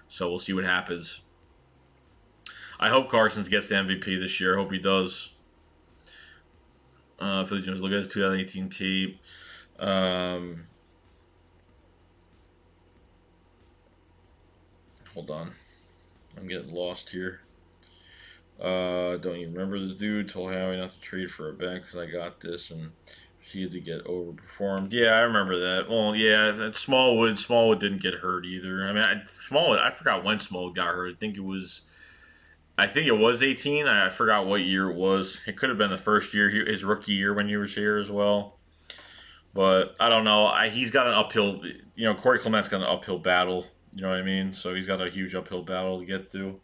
So we'll see what happens. I hope Carsons gets the MVP this year. I hope he does. For the James, look at his 2018 tape. Hold on. I'm getting lost here. Don't even remember the dude. Told Howie not to trade for a bank because I got this and she had to get overperformed. Yeah, I remember that. Well, yeah, that Smallwood didn't get hurt either. I mean, Smallwood, I forgot when Smallwood got hurt. I think it was 18. I forgot what year it was. It could have been the first year, his rookie year when he was here as well. But I don't know. He's got an uphill. Corey Clement's got an uphill battle. You know what I mean? So he's got a huge uphill battle to get through.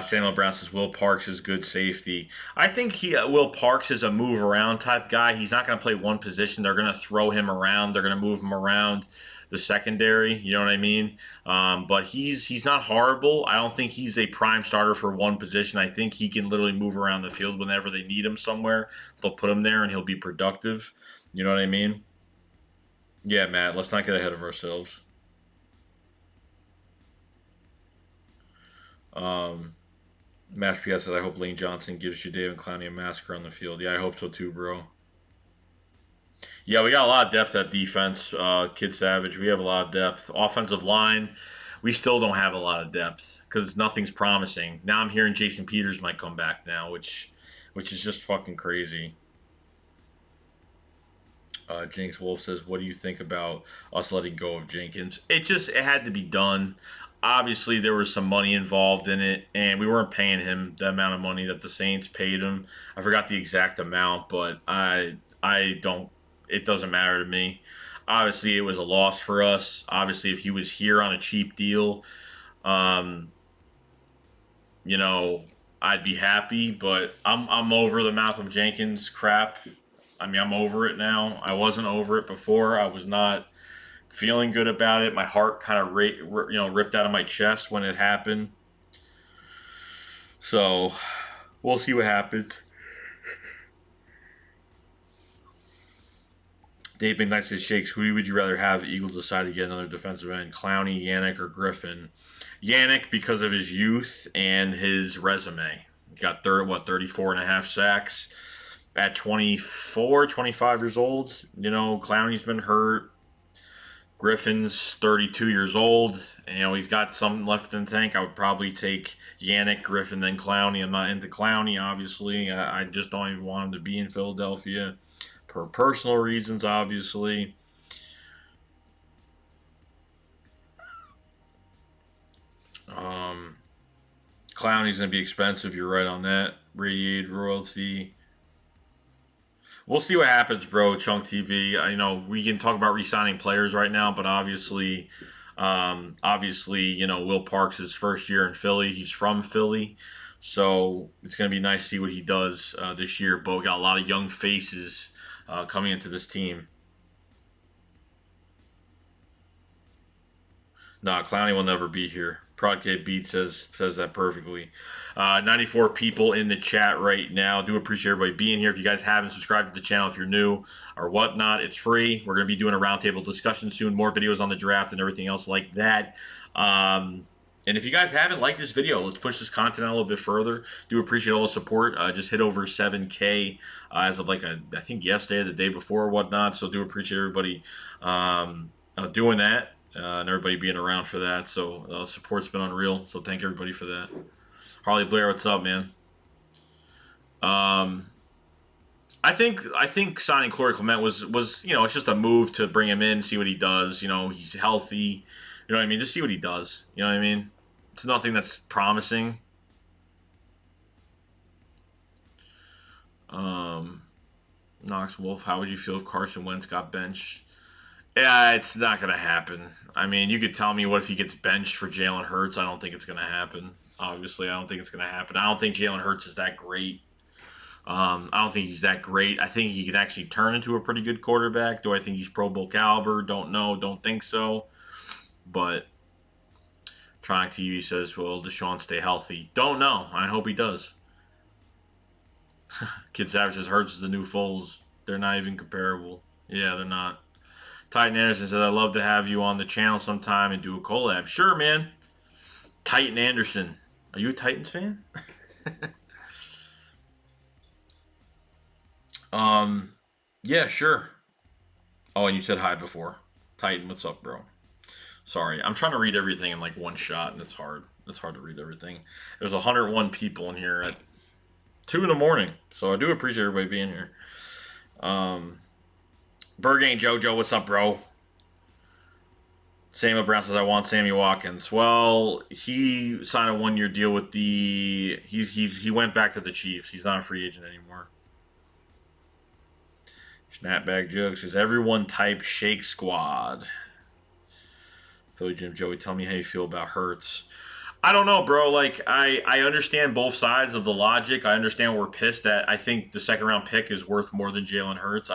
Samuel Brown says Will Parks is good safety. I think Will Parks is a move around type guy. He's not going to play one position. They're going to throw him around. They're going to move him around the secondary. You know what I mean? But he's not horrible. I don't think he's a prime starter for one position. I think he can literally move around the field whenever they need him somewhere. They'll put him there and he'll be productive. You know what I mean? Yeah, Matt, let's not get ahead of ourselves. Mash PS says, I hope Lane Johnson gives Jadavion and Clowney a massacre on the field. Yeah, I hope so too, bro. Yeah, we got a lot of depth at defense, Kid Savage. We have a lot of depth. Offensive line, we still don't have a lot of depth because nothing's promising. Now I'm hearing Jason Peters might come back now, which is just fucking crazy. Jinx Wolf says, "What do you think about us letting go of Jenkins?" It had to be done. Obviously, there was some money involved in it, and we weren't paying him the amount of money that the Saints paid him. I forgot the exact amount, but I don't. It doesn't matter to me. Obviously, it was a loss for us. Obviously, if he was here on a cheap deal, um, you know, I'd be happy. But I'm over the Malcolm Jenkins crap. I mean, I'm over it now. I wasn't over it before. I was not feeling good about it. My heart kind of ripped out of my chest when it happened. So we'll see what happens. Dave McKnight shakes. Who would you rather have? The Eagles decide to get another defensive end, Clowney, Yannick, or Griffin? Yannick, because of his youth and his resume. Got 34 and a half sacks at 24, 25 years old. You know, Clowney's been hurt. Griffin's 32 years old. You know, he's got some left in the tank. I would probably take Yannick, Griffin, then Clowney. I'm not into Clowney, obviously. I just don't even want him to be in Philadelphia for personal reasons, obviously. Clowney's going to be expensive. You're right on that. Radiated royalty. We'll see what happens, bro. Chunk TV. You know, we can talk about re-signing players right now, but obviously, you know, Will Parks' his first year in Philly. He's from Philly, so it's going to be nice to see what he does this year. Bo got a lot of young faces coming into this team. Nah, Clowney will never be here. Prodk Beat says that perfectly. 94 people in the chat right now. Do appreciate everybody being here. If you guys haven't subscribed to the channel, if you're new or whatnot, it's free. We're going to be doing a roundtable discussion soon. More videos on the draft and everything else like that. And if you guys haven't liked this video, let's push this content out a little bit further. Do appreciate all the support. Just hit over 7K as of I think yesterday, the day before, or whatnot. So do appreciate everybody doing that. And everybody being around for that. So support's been unreal. So thank everybody for that. Harley Blair, what's up, man? I think signing Corey Clement was it's just a move to bring him in, see what he does. You know, he's healthy. You know what I mean? Just see what he does. You know what I mean? It's nothing that's promising. Knox Wolf, how would you feel if Carson Wentz got benched? Yeah, it's not going to happen. I mean, you could tell me what if he gets benched for Jalen Hurts. I don't think it's going to happen. Obviously, I don't think it's going to happen. I don't think Jalen Hurts is that great. I don't think he's that great. I think he can actually turn into a pretty good quarterback. Do I think he's Pro Bowl caliber? Don't know. Don't think so. But Tronic TV says, will Deshaun stay healthy? Don't know. I hope he does. Kid Savage says Hurts is the new Foles. They're not even comparable. Yeah, they're not. Titan Anderson says, I'd love to have you on the channel sometime and do a collab. Sure, man. Titan Anderson. Are you a Titans fan? Yeah, sure. Oh, and you said hi before. Titan, what's up, bro? Sorry, I'm trying to read everything in one shot, and it's hard. It's hard to read everything. There's 101 people in here at 2 in the morning, so I do appreciate everybody being here. Burgain Jojo, what's up, bro? Samuel Brown says, I want Sammy Watkins. Well, he signed a 1-year deal with the... He went back to the Chiefs. He's not a free agent anymore. Snapback Jug says, everyone type Shake Squad. Philly Jim Joey, tell me how you feel about Hurts. I don't know, bro. I understand both sides of the logic. I understand we're pissed at. I think the second-round pick is worth more than Jalen Hurts.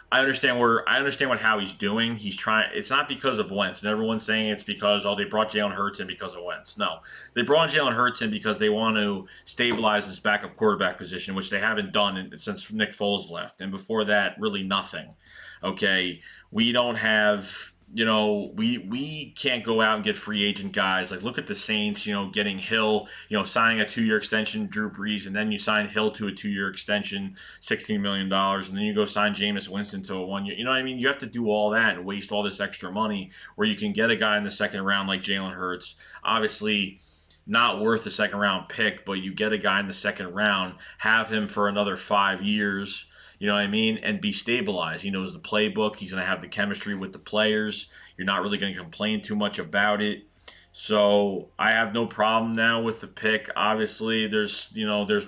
I understand what Howie's doing. He's trying. It's not because of Wentz. And everyone's saying it's because they brought Jalen Hurts in because of Wentz. No, they brought Jalen Hurts in because they want to stabilize his backup quarterback position, which they haven't done since Nick Foles left, and before that, really nothing. Okay, we don't have. We can't go out and get free agent guys. Look at the Saints, getting Hill, signing a 2-year extension, Drew Brees, and then you sign Hill to a 2-year extension, $16 million, and then you go sign Jameis Winston to a 1-year. You know what I mean? You have to do all that and waste all this extra money where you can get a guy in the second round like Jalen Hurts. Obviously, not worth a second-round pick, but you get a guy in the second round, have him for another 5 years. you know what I mean, and be stabilized. He knows the playbook. He's going to have the chemistry with the players. You're not really going to complain too much about it. So I have no problem now with the pick. Obviously, there's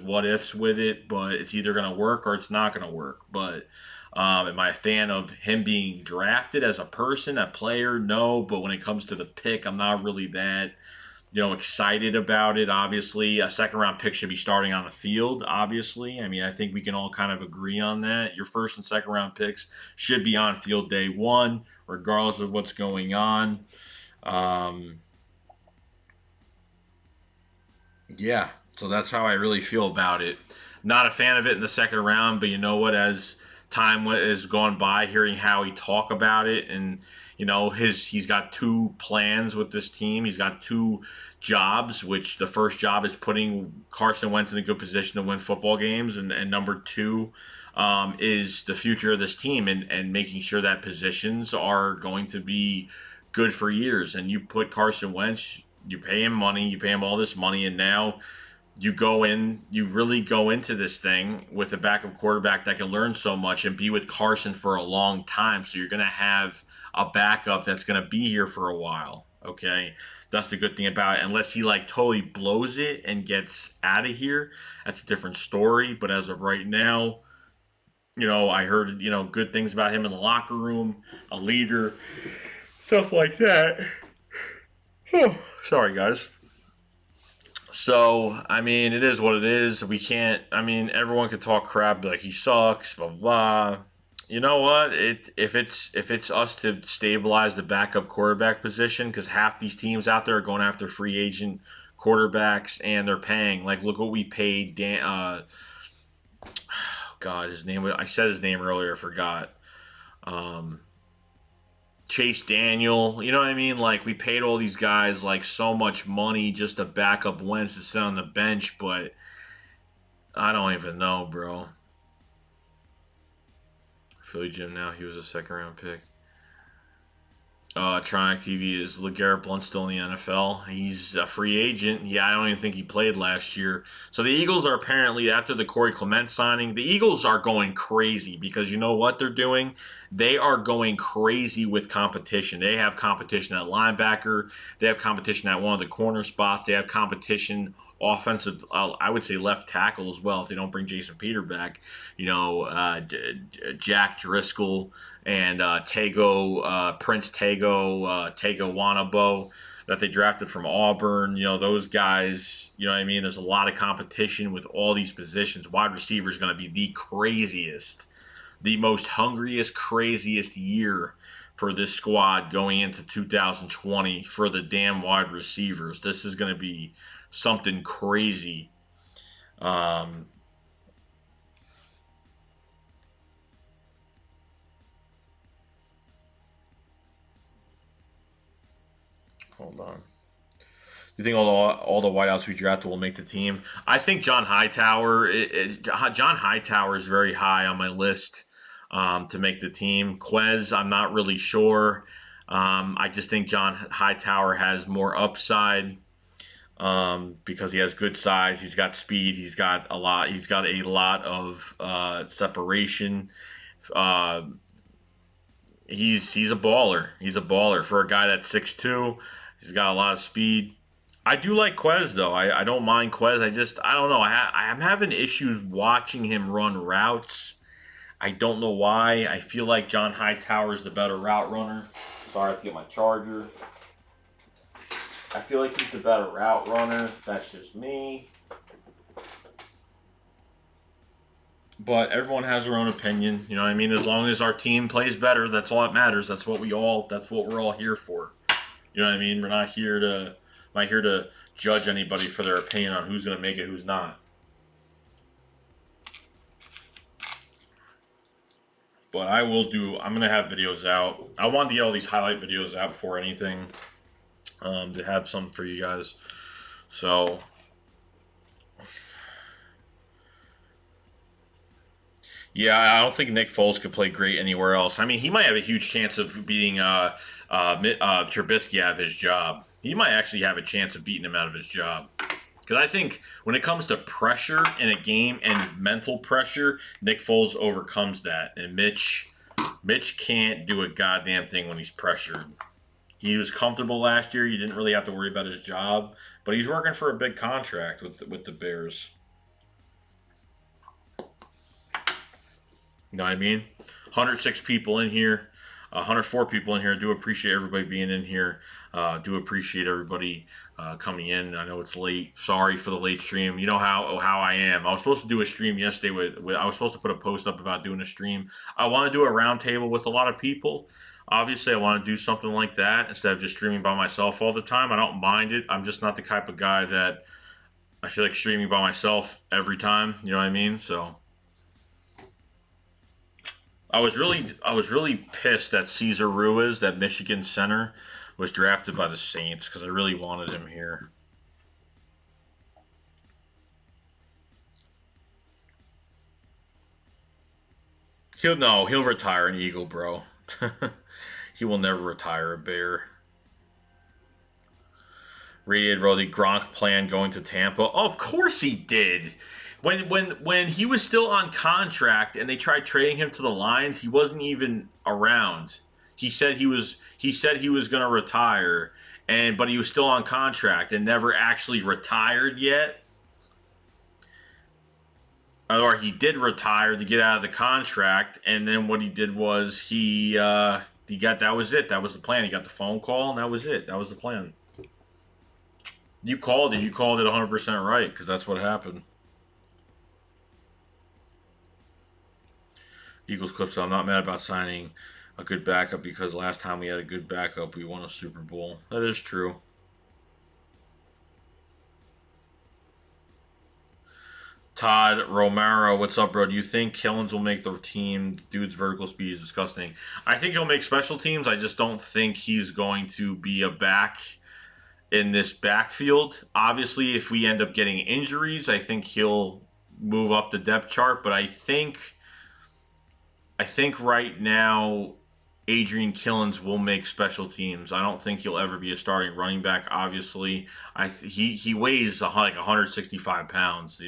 what ifs with it, but it's either going to work or it's not going to work. But am I a fan of him being drafted as a person, a player? No. But when it comes to the pick, I'm not really that excited about it. Obviously, a second round pick should be starting on the field. Obviously, I mean, I think we can all kind of agree on that. Your first and second round picks should be on field day one, regardless of what's going on. Um, yeah, so that's how I really feel about it. Not a fan of it in the second round, but you know what? As time has gone by, hearing Howie talk about it, and he's got two plans with this team. He's got two jobs, which the first job is putting Carson Wentz in a good position to win football games, and number two is the future of this team and making sure that positions are going to be good for years. And you put Carson Wentz, you pay him money, you pay him all this money, and now you really go into this thing with a backup quarterback that can learn so much and be with Carson for a long time. So you're going to have a backup that's going to be here for a while. Okay. That's the good thing about it. Unless he totally blows it and gets out of here, that's a different story. But as of right now, I heard, good things about him in the locker room, a leader, stuff like that. Sorry, guys. So, I mean, it is what it is. We can't, I mean, everyone could talk crap, be like, he sucks, blah, blah, blah. You know what? If it's us to stabilize the backup quarterback position, because half these teams out there are going after free agent quarterbacks and they're paying. Like, look what we paid Dan, God, his name, I said his name earlier, I forgot. Um, Chase Daniel, you know what I mean? Like, we paid all these guys so much money just to back up Wentz to sit on the bench, but I don't even know, bro. Philly Jim now, he was a second round pick. Tronic TV is LeGarrette Blount still in the NFL. He's a free agent. Yeah, I don't even think he played last year. So the Eagles are apparently, after the Corey Clement signing, the Eagles are going crazy because you know what they're doing? They are going crazy with competition. They have competition at linebacker. They have competition at one of the corner spots. They have competition offensive, I would say left tackle as well if they don't bring Jason Peter back. Jack Driscoll and Prince Tego Wanabo that they drafted from Auburn. Those guys, you know what I mean? There's a lot of competition with all these positions. Wide receiver is going to be the craziest, the most hungriest, craziest year for this squad going into 2020 for the damn wide receivers. This is going to be something crazy. Hold on. You think all the wideouts we drafted will make the team? I think John Hightower. John Hightower is very high on my list to make the team. Quez, I'm not really sure. I just think John Hightower has more upside because he has good size. He's got speed. He's got a lot. He's got a lot of separation. Uh, he's a baller. He's a baller for a guy that's 6'2". He's got a lot of speed. I do like Quez though. I don't mind Quez. I don't know. I'm having issues watching him run routes. I don't know why. I feel like John Hightower is the better route runner. Sorry, I have to get my charger. I feel like he's the better route runner. That's just me. But everyone has their own opinion. You know what I mean? As long as our team plays better, that's all that matters. That's what we're all here for. You know what I mean? We're not here to judge anybody for their opinion on who's going to make it, who's not. But I'm going to have videos out. I wanted to get all these highlight videos out before anything to have some for you guys. So, yeah, I don't think Nick Foles could play great anywhere else. I mean, he might have a huge chance of beating Trubisky out of his job. He might actually have a chance of beating him out of his job Because I think when it comes to pressure in a game and mental pressure, Nick Foles overcomes that. And Mitch can't do a goddamn thing when he's pressured. He was comfortable last year. You didn't really have to worry about his job, but he's working for a big contract with the Bears. You know what I mean? 106 people in here, 104 people in here. I do appreciate everybody being in here. Do appreciate everybody coming in. I know it's late. Sorry for the late stream. You know how I am. I was supposed to do a stream yesterday. I was supposed to put a post up about doing a stream. I want to do a roundtable with a lot of people. Obviously, I want to do something like that instead of just streaming by myself all the time. I don't mind it. I'm just not the type of guy that I feel like streaming by myself every time. You know what I mean? So I was really pissed that Cesar Ruiz, that Michigan center, was drafted by the Saints because I really wanted him here. He'll retire an Eagle, bro. He will never retire a Bear. Radiated Roddy Gronk plan going to Tampa. Of course he did. When he was still on contract and they tried trading him to the Lions, he wasn't even around. He said he was going to retire, but he was still on contract and never actually retired yet. Or he did retire to get out of the contract, and then what he did was he got, that was it. That was the plan. He got the phone call, and that was it. That was the plan. You called it. You called it 100% right, because that's what happened. Eagles clip, so I'm not mad about signing a good backup because last time we had a good backup, we won a Super Bowl. That is true. Todd Romero, what's up, bro? Do you think Killens will make the team? Dude's vertical speed is disgusting. I think he'll make special teams. I just don't think he's going to be a back in this backfield. Obviously, if we end up getting injuries, I think he'll move up the depth chart. But I think right now, Adrian Killens will make special teams. I don't think he'll ever be a starting running back. Obviously, he weighs like 165 pounds.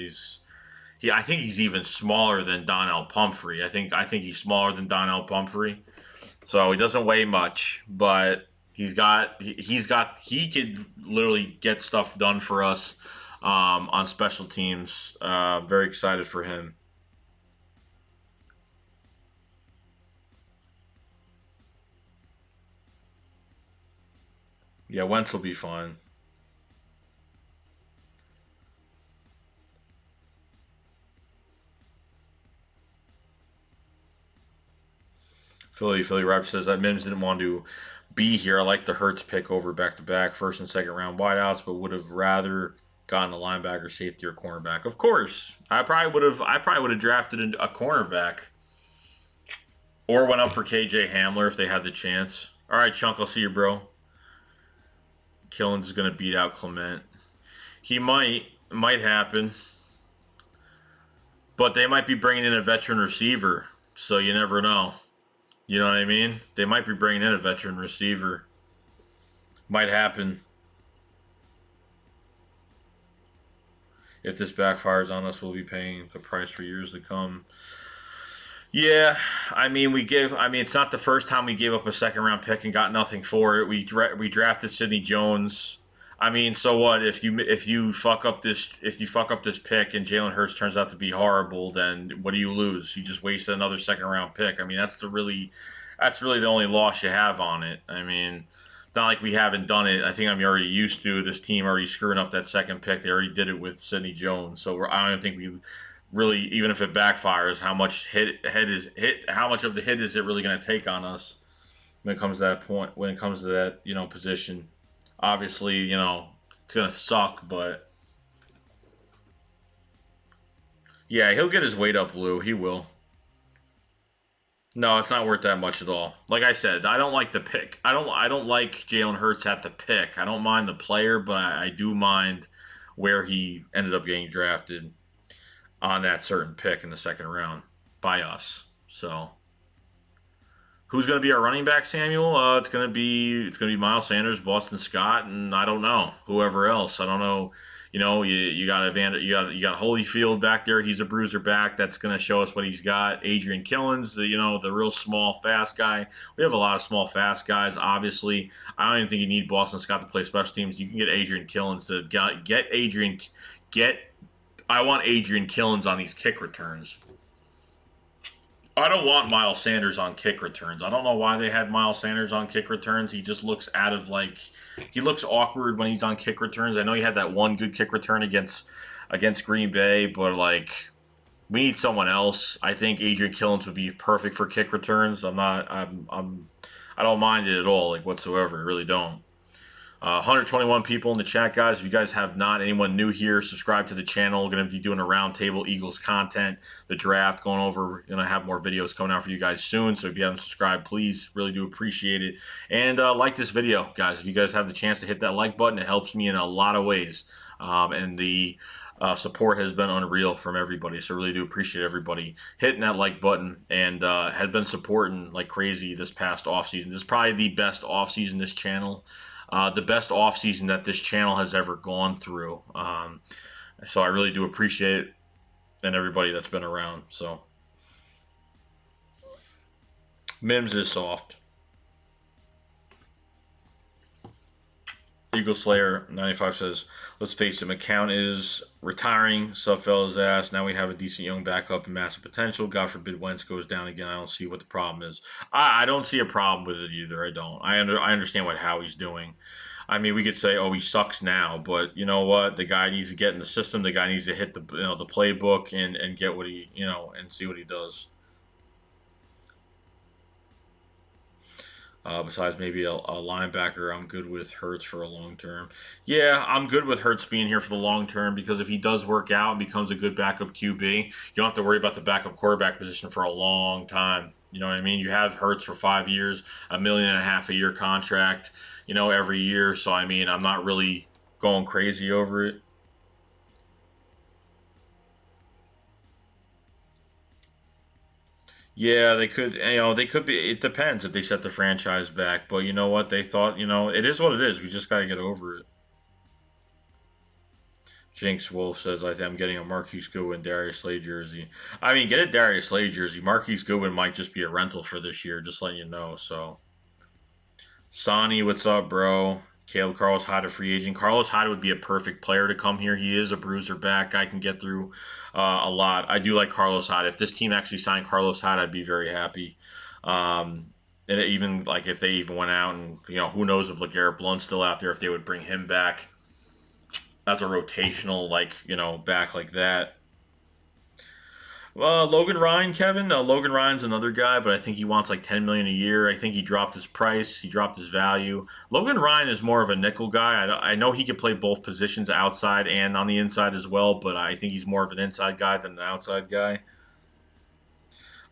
I think he's even smaller than Donnell Pumphrey. I think he's smaller than Donnell Pumphrey. So he doesn't weigh much, but he could literally get stuff done for us on special teams. Very excited for him. Yeah, Wentz will be fine. Philly Rep says that Mims didn't want to be here. I like the Hurts pick over back-to-back first and second round wideouts, but would have rather gotten a linebacker, safety, or cornerback. Of course, I probably would have drafted a cornerback, or went up for KJ Hamler if they had the chance. All right, Chunk, I'll see you, bro. Killens is gonna beat out Clement. He might happen, but they might be bringing in a veteran receiver, so you never know. You know what I mean? They might be bringing in a veteran receiver. Might happen. If this backfires on us, we'll be paying the price for years to come. Yeah, I mean, it's not the first time we gave up a second round pick and got nothing for it. We drafted Sidney Jones. I mean, so what if you fuck up this pick and Jalen Hurts turns out to be horrible? Then what do you lose? You just wasted another second round pick. I mean, that's really the only loss you have on it. I mean, it's not like we haven't done it. I think I'm already used to this team already screwing up that second pick. They already did it with Sidney Jones, so I don't think we really, even if it backfires, how much of the hit is it really going to take on us when it comes to that point? When it comes to that position. Obviously, it's going to suck, but yeah, he'll get his weight up, Lou. He will. No, it's not worth that much at all. Like I said, I don't like the pick. I don't like Jalen Hurts at the pick. I don't mind the player, but I do mind where he ended up getting drafted on that certain pick in the second round by us. So who's going to be our running back, Samuel? It's going to be Miles Sanders, Boston Scott, and I don't know, whoever else. I don't know. You know, you got Evander, you got Holyfield back there. He's a bruiser back. That's going to show us what he's got. Adrian Killens, the real small fast guy. We have a lot of small fast guys. Obviously, I don't even think you need Boston Scott to play special teams. You can get Adrian Killens to get Adrian get. I want Adrian Killens on these kick returns. I don't want Miles Sanders on kick returns. I don't know why they had Miles Sanders on kick returns. He just looks he looks awkward when he's on kick returns. I know he had that one good kick return against Green Bay, but we need someone else. I think Adrian Killens would be perfect for kick returns. I don't mind it at all, whatsoever. I really don't. 121 people in the chat, guys. If you guys have not, anyone new here, subscribe to the channel. We're going to be doing a roundtable Eagles content, the draft going over. We're going to have more videos coming out for you guys soon. So if you haven't subscribed, please, really do appreciate it. And like this video, guys. If you guys have the chance to hit that like button, it helps me in a lot of ways. And the support has been unreal from everybody. So really do appreciate everybody hitting that like button and has been supporting like crazy this past offseason. This is probably the best offseason this channel. The best offseason that this channel has ever gone through. So I really do appreciate it and everybody that's been around. So Mims is soft. Eagle Slayer 95 says, let's face it, McCown is retiring. Suffel's ass. Now we have a decent young backup and massive potential. God forbid Wentz goes down again. I don't see what the problem is. I don't see a problem with it either. I don't. I understand what Howie's doing. I mean, we could say, oh, he sucks now, but you know what? The guy needs to get in the system. The guy needs to hit the playbook and get what he and see what he does. Besides maybe a linebacker, I'm good with Hurts for a long term. Yeah, I'm good with Hurts being here for the long term because if he does work out and becomes a good backup QB, you don't have to worry about the backup quarterback position for a long time. You know what I mean? You have Hurts for 5 years, $1.5 million a year contract, every year. So, I mean, I'm not really going crazy over it. Yeah, they could. They could be. It depends if they set the franchise back. But you know what? They thought. It is what it is. We just got to get over it. Jinx Wolf says, I think I'm getting a Marquise Goodwin Darius Slay jersey. I mean, get a Darius Slay jersey. Marquise Goodwin might just be a rental for this year. Just letting you know. So, Sonny, what's up, bro? Caleb Carlos Hyde, a free agent. Carlos Hyde would be a perfect player to come here. He is a bruiser back. I can get through a lot. I do like Carlos Hyde. If this team actually signed Carlos Hyde, I'd be very happy. And even if they even went out and who knows if LeGarrette Blount's still out there, if they would bring him back as a rotational back like that. Logan Ryan, Kevin. Logan Ryan's another guy, but I think he wants $10 million a year. I think he dropped his price. He dropped his value. Logan Ryan is more of a nickel guy. I know he can play both positions, outside and on the inside as well, but I think he's more of an inside guy than an outside guy.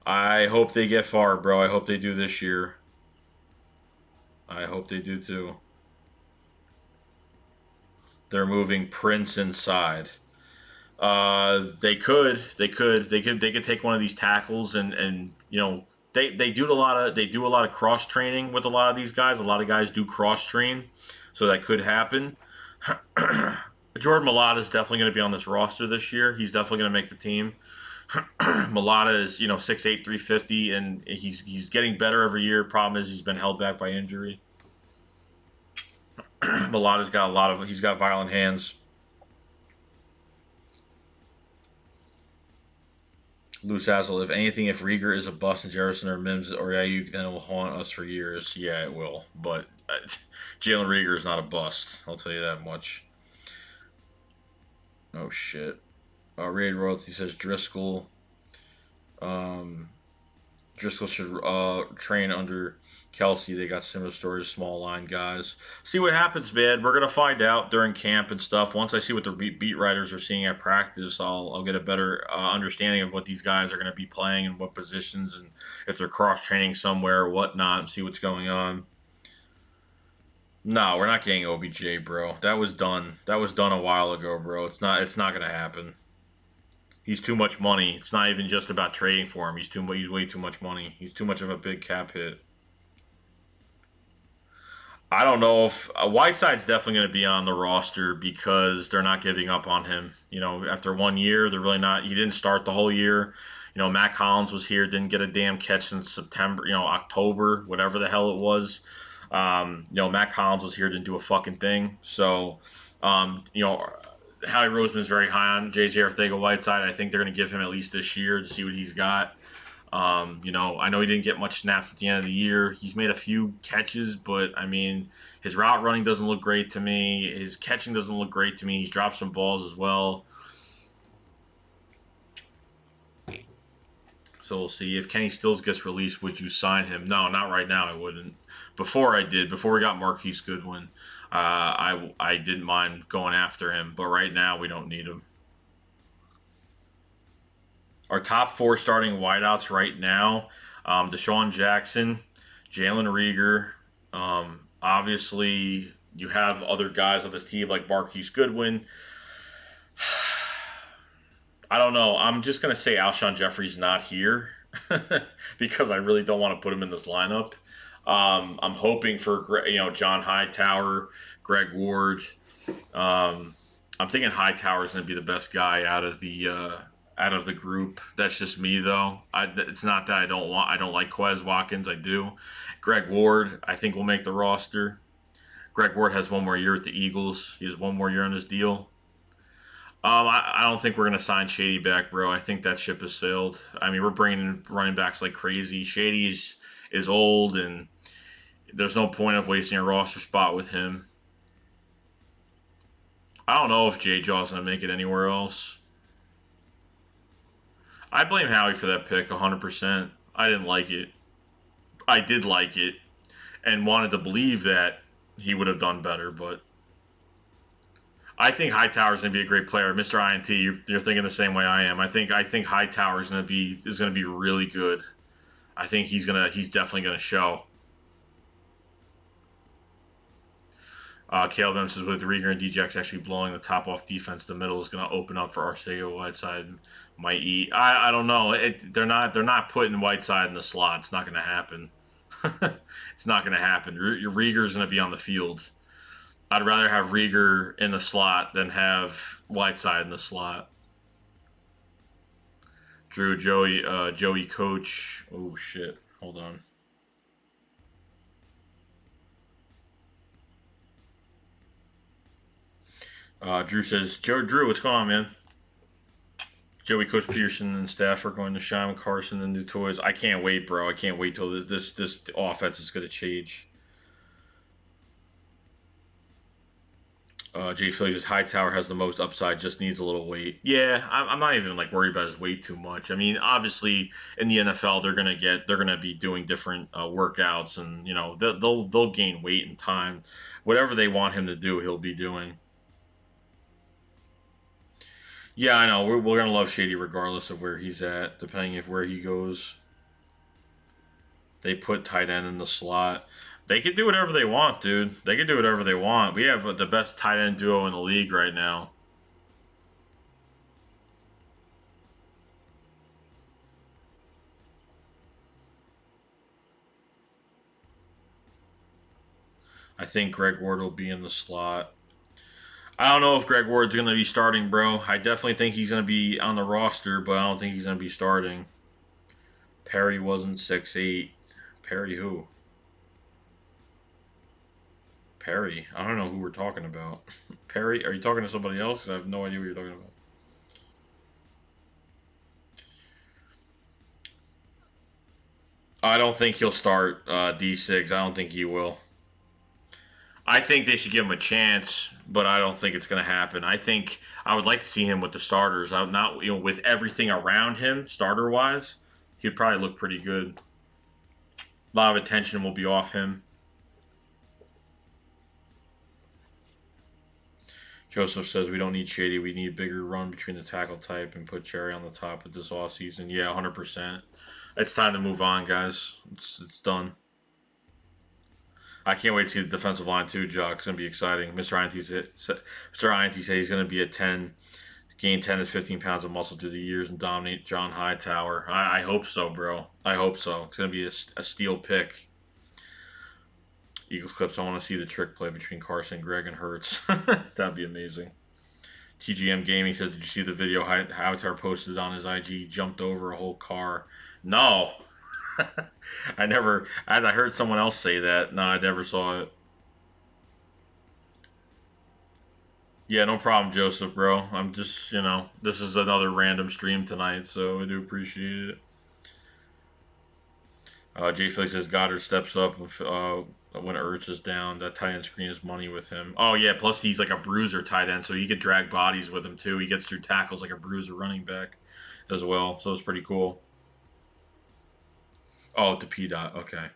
I hope they get far, bro. I hope they do this year. I hope they do too. They're moving Prince inside. They could take one of these tackles and they do a lot of cross training with a lot of these guys. A lot of guys do cross train, so that could happen. Jordan Mailata is definitely going to be on this roster this year. He's definitely going to make the team. Mailata is 6'8", 350, and he's getting better every year. Problem is he's been held back by injury. Mailata's got he's got violent hands. Loose Hassel, if Rieger is a bust and Jefferson or Mims or Ayuk, then it will haunt us for years. Yeah, it will. But Jalen Rieger is not a bust. I'll tell you that much. Oh, shit. Raid Royalty says Driscoll. Driscoll should train under Kelsey. They got similar stories, small line guys. See what happens, man. We're gonna find out during camp and stuff. Once I see what the beat writers are seeing at practice, I'll get a better understanding of what these guys are gonna be playing and what positions, and if they're cross training somewhere or whatnot, and see what's going on. No, we're not getting OBJ, bro. That was done. That was done a while ago, bro. It's not gonna happen. He's too much money. It's not even just about trading for him. He's way too much money. He's too much of a big cap hit. I don't know if Whiteside's definitely going to be on the roster because they're not giving up on him. After 1 year, they're really not. He didn't start the whole year. Matt Collins was here, didn't get a damn catch since September, October, whatever the hell it was. Matt Collins was here, didn't do a fucking thing. So, Howie Roseman's very high on JJ Arcega-Whiteside. I think they're going to give him at least this year to see what he's got. I know he didn't get much snaps at the end of the year. He's made a few catches, but I mean, his route running doesn't look great to me. His catching doesn't look great to me. He's dropped some balls as well. So we'll see. If Kenny Stills gets released, would you sign him? No, not right now. I wouldn't. Before I did. Before we got Marquise Goodwin, I didn't mind going after him. But right now, we don't need him. Our top four starting wideouts right now: Deshaun Jackson, Jalen Reagor. Obviously, you have other guys on this team like Marquise Goodwin. I don't know. I'm just gonna say Alshon Jeffery's not here because I really don't want to put him in this lineup. I'm hoping for John Hightower, Greg Ward. I'm thinking Hightower's gonna be the best guy out of the group. That's just me though. It's not that I don't like Quez Watkins. I do. Greg Ward, I think will make the roster. Greg Ward has one more year at the Eagles. He has one more year on his deal. I don't think we're gonna sign Shady back, bro. I think that ship has sailed. I mean, we're bringing in running backs like crazy. Shady is old, and there's no point of wasting a roster spot with him. I don't know if J Jaw's gonna make it anywhere else. I blame Howie for that pick 100%. I didn't like it. I did like it and wanted to believe that he would have done better, but I think Hightower's going to be a great player. Mr. INT, you're thinking the same way I am. I think Hightower's going to be really good. I think he's definitely going to show. Caleb M says with Rieger and Djax actually blowing the top off defense, the middle is going to open up for Arcega Whiteside. Might eat. I don't know. They're not putting Whiteside in the slot. It's not going to happen. It's not going to happen. Rieger's going to be on the field. I'd rather have Rieger in the slot than have Whiteside in the slot. Drew, Joey, Coach. Oh shit! Hold on. Drew says, Drew, what's going on, man? Joey, Coach Peterson, and staff are going to shine with Carson and new toys. I can't wait, bro. I can't wait till this offense is going to change. Jay Philly says Hightower has the most upside, just needs a little weight. Yeah, I'm not even worried about his weight too much. I mean, obviously in the NFL they're gonna be doing different workouts, and they'll gain weight in time. Whatever they want him to do, he'll be doing. Yeah, I know. We're gonna love Shady regardless of where he's at, depending if where he goes. They put tight end in the slot. They can do whatever they want, dude. They can do whatever they want. We have the best tight end duo in the league right now. I think Greg Ward will be in the slot. I don't know if Greg Ward's going to be starting, bro. I definitely think he's going to be on the roster, but I don't think he's going to be starting. Perry wasn't 6'8". Perry who? Perry? I don't know who we're talking about. Perry? Are you talking to somebody else? I have no idea what you're talking about. I don't think he'll start D6. I don't think he will. I think they should give him a chance, but I don't think it's going to happen. I think I would like to see him with the starters. I would not, with everything around him, starter wise, he'd probably look pretty good. A lot of attention will be off him. Joseph says we don't need Shady. We need a bigger run between the tackle type and put Cherry on the top of this off season. Yeah, 100%. It's time to move on, guys. It's done. I can't wait to see the defensive line too, Jock. It's going to be exciting. Mr. INT said he's going to be a 10, gain 10 to 15 pounds of muscle through the years and dominate John Hightower. I hope so, bro. I hope so. It's going to be a steal pick. Eagles clips. I want to see the trick play between Carson, Greg, and Hurts. That'd be amazing. TGM Gaming says, "Did you see the video Avatar posted on his IG? Jumped over a whole car." No, I never. As I heard someone else say that. No, I never saw it. Yeah, no problem, Joseph, bro. I'm just, this is another random stream tonight, so I do appreciate it. Jay Felix says Goddard steps up when Ertz is down. That tight end screen is money with him. Oh, yeah, plus he's like a bruiser tight end, so he could drag bodies with him, too. He gets through tackles like a bruiser running back as well, so it's pretty cool. Oh, to P-Dot, okay.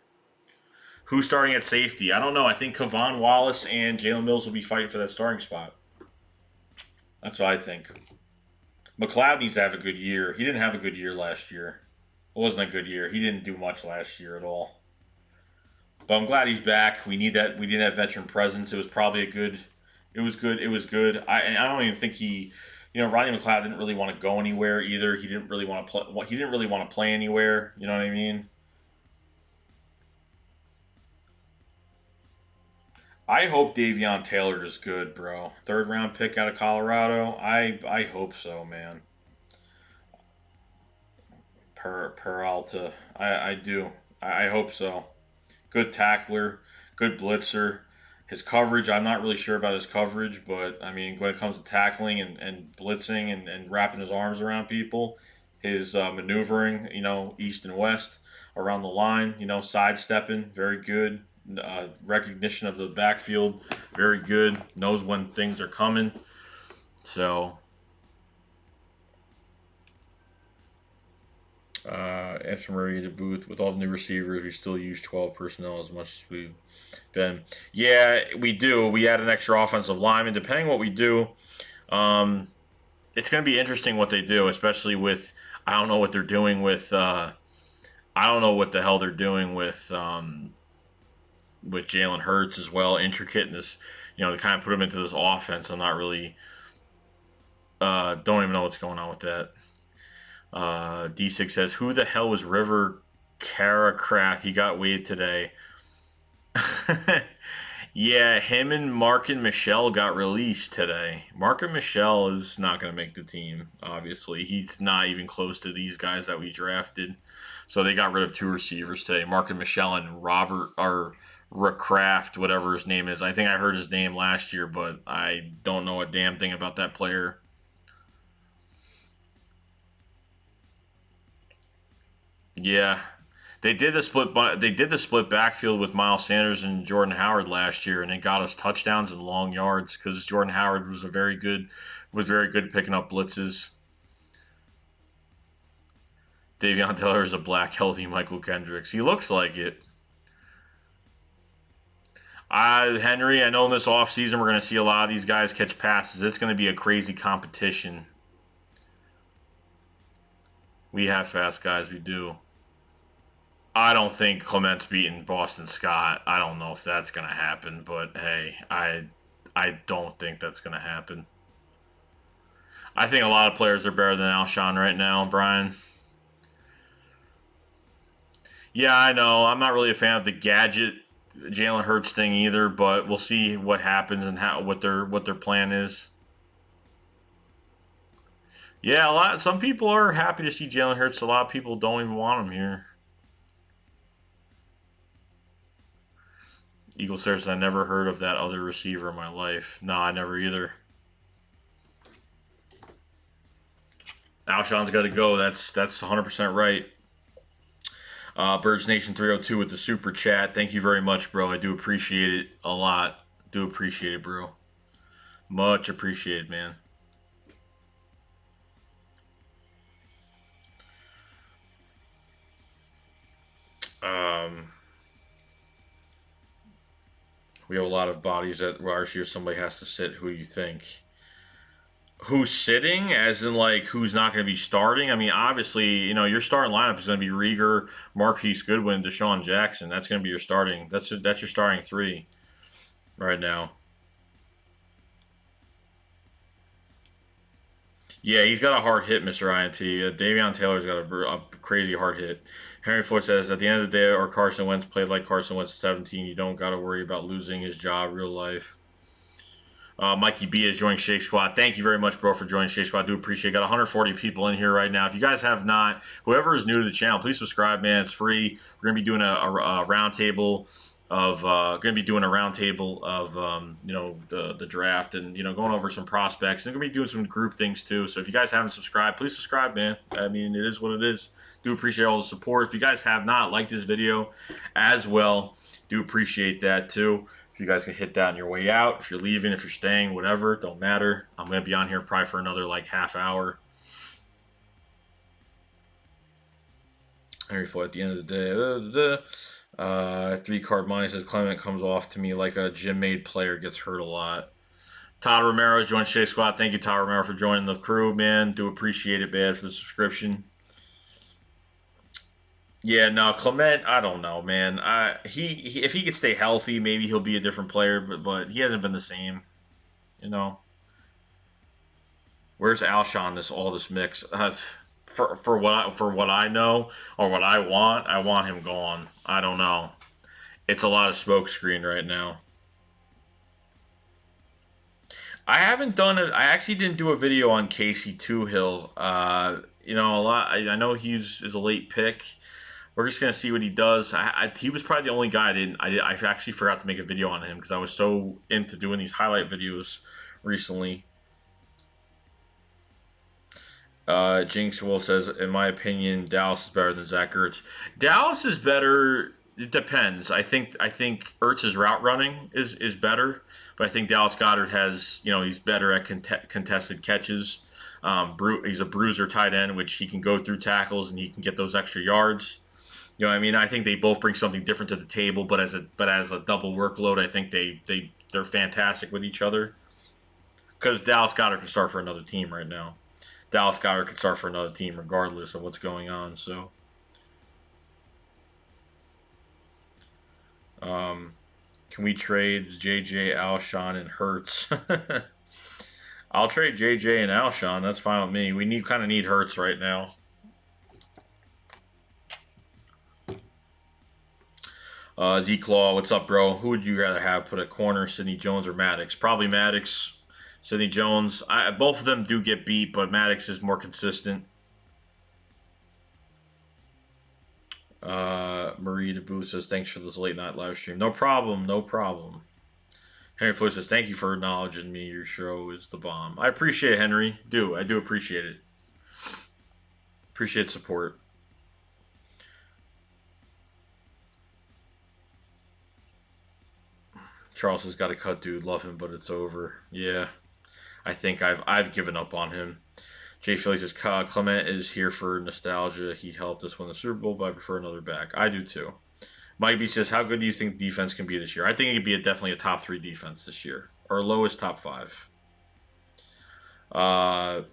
Who's starting at safety? I don't know. I think Kavon Wallace and Jalen Mills will be fighting for that starting spot. That's what I think. McLeod needs to have a good year. He didn't have a good year last year. It wasn't a good year. He didn't do much last year at all. But I'm glad he's back. We need that. We need that veteran presence. It was probably a good. It was good. It was good. I don't even think he. Rodney McLeod didn't really want to go anywhere either. He didn't really want to play. He didn't really want to play anywhere. You know what I mean? I hope Davion Taylor is good, bro. 3rd round pick out of Colorado. I hope so, man. Peralta. I do. I hope so. Good tackler, good blitzer. His coverage, I'm not really sure about his coverage, but I mean, when it comes to tackling and blitzing and wrapping his arms around people, his maneuvering, east and west around the line, sidestepping, very good. Recognition of the backfield, very good. Knows when things are coming. So, after Murray to Booth, with all the new receivers, we still use 12 personnel as much as we've been. Yeah, we do. We add an extra offensive lineman. Depending what we do, it's going to be interesting what they do, especially with, I don't know what they're doing with, I don't know what the hell they're doing with Jalen Hurts as well. Intricate in this, to kind of put him into this offense. I'm not really, don't even know what's going on with that. D6 says, who the hell was River Caracraft? He got waived today. Yeah, him and Mark and Michelle got released today. Mark and Michelle is not going to make the team, obviously. He's not even close to these guys that we drafted. So they got rid of 2 receivers today. Mark and Michelle and Robert, or Craft, whatever his name is. I think I heard his name last year, but I don't know a damn thing about that player. Yeah, they did the split. They did the split backfield with Miles Sanders and Jordan Howard last year, and it got us touchdowns and long yards because Jordan Howard was very good picking up blitzes. Davion Taylor is a black, healthy Michael Kendricks. He looks like it. Henry, I know in this offseason we're going to see a lot of these guys catch passes. It's going to be a crazy competition. We have fast guys, we do. I don't think Clement's beating Boston Scott. I don't know if that's going to happen, but hey, I don't think that's going to happen. I think a lot of players are better than Alshon right now, Brian. Yeah, I know. I'm not really a fan of the gadget Jalen Hurts thing either, but we'll see what happens and what their plan is. Yeah, some people are happy to see Jalen Hurts. A lot of people don't even want him here. Eagle says, I never heard of that other receiver in my life. No, I never either. Alshon's got to go. That's 100% right. Birds Nation 302 with the super chat. Thank you very much, bro. I do appreciate it a lot. Do appreciate it, bro. Much appreciated, man. We have a lot of bodies at RSU. Somebody has to sit. Who do you think? Who's sitting, as in like who's not going to be starting? I mean, obviously, your starting lineup is going to be Rieger, Marquise Goodwin, Deshaun Jackson. That's going to be your starting. That's your starting 3 right now. Yeah, he's got a hard hit, Mr. INT. Davion Taylor's got a crazy hard hit. Henry Ford says, at the end of the day, or Carson Wentz played like Carson Wentz at 17. You don't got to worry about losing his job real life. Mikey B is joining Shake Squad. Thank you very much, bro, for joining Shake Squad. I do appreciate it. Got 140 people in here right now. If you guys have not, whoever is new to the channel, please subscribe, man. It's free. We're gonna be doing a roundtable of the draft and going over some prospects. And we're gonna be doing some group things too. So if you guys haven't subscribed, please subscribe, man. I mean, it is what it is. Do appreciate all the support. If you guys have not liked this video as well, do appreciate that too. If you guys can hit that on your way out, if you're leaving, if you're staying, whatever, don't matter. I'm going to be on here probably for another like half hour. Henry Floyd at the end of the day. 3-card money says Clement comes off to me like a gym-made player gets hurt a lot. Todd Romero joined Shea Squad. Thank you, Todd Romero, for joining the crew, man. Do appreciate it, man, for the subscription. Yeah, no, Clement, I don't know, man. He if he could stay healthy, maybe he'll be a different player, but he hasn't been the same. You know, where's Alshon? This mix. For what I know or what I want him gone. I don't know. It's a lot of smokescreen right now. I haven't done it. I actually didn't do a video on Casey Toohill. A lot. I know he's is a late pick. We're just gonna see what he does. He was probably the only guy I actually forgot to make a video on him because I was so into doing these highlight videos recently. Jinx Wolf says, in my opinion, Dallas is better than Zach Ertz. Dallas is better. It depends. I think Ertz's route running is better, but I think Dallas Goedert has he's better at contested catches. He's a bruiser tight end, which he can go through tackles and he can get those extra yards. You know what I mean? I think they both bring something different to the table, but as a double workload, I think they're fantastic with each other. Because Dallas Goedert can start for another team right now. Dallas Goedert could start for another team regardless of what's going on. So, can we trade JJ, Alshon, and Hurts? I'll trade JJ and Alshon. That's fine with me. We kind of need Hurts right now. Z-Claw, what's up, bro? Who would you rather have put a corner, Sidney Jones or Maddox? Probably Maddox. Sidney Jones, both of them do get beat, but Maddox is more consistent. Marie DeBoo says, thanks for this late night live stream. No problem, no problem. Henry Floyd says, thank you for acknowledging me. Your show is the bomb. I appreciate it, Henry. I do appreciate it. Appreciate support. Charles has got a cut, dude. Love him, but it's over. Yeah, I think I've given up on him. Jay Philly says, Clement is here for nostalgia. He helped us win the Super Bowl, but I prefer another back. I do too. Mike B says, how good do you think defense can be this year? I think it could be definitely a top 3 defense this year. Or lowest top 5. Mr.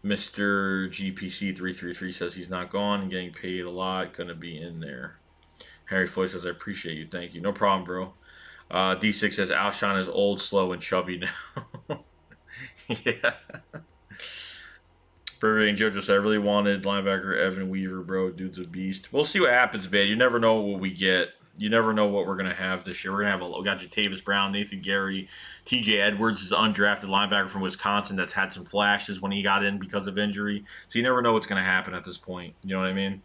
GPC333 says he's not gone and getting paid a lot. Gonna be in there. Harry Floyd says, I appreciate you. Thank you. No problem, bro. D6 says Alshon is old, slow, and chubby now. Yeah. Perfect. Jojo said, I really wanted linebacker Evan Weaver, bro. Dude's a beast. We'll see what happens, man. You never know what we get. You never know what we're going to have this year. We got Jatavis Brown, Nathan Gary, TJ Edwards is an undrafted linebacker from Wisconsin that's had some flashes when he got in because of injury. So you never know what's going to happen at this point. You know what I mean?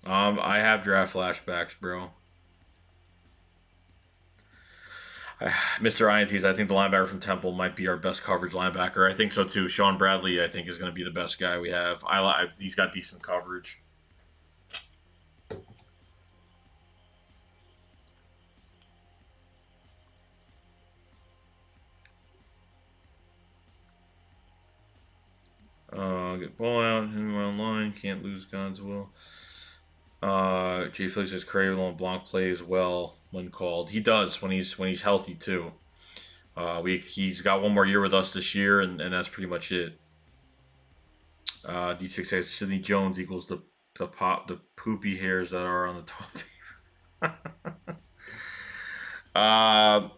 I have draft flashbacks, bro. Mr. INTs, I think the linebacker from Temple might be our best coverage linebacker. I think so too. Sean Bradley, I think, is going to be the best guy we have. He's got decent coverage. Get ball out, hit him online, can't lose guns will. Jay Felix says Craven and Blanc plays well when called. He does when he's healthy too. He's got one more year with us this year, and that's pretty much it. D6 says Sidney Jones equals the poopy hairs that are on the top.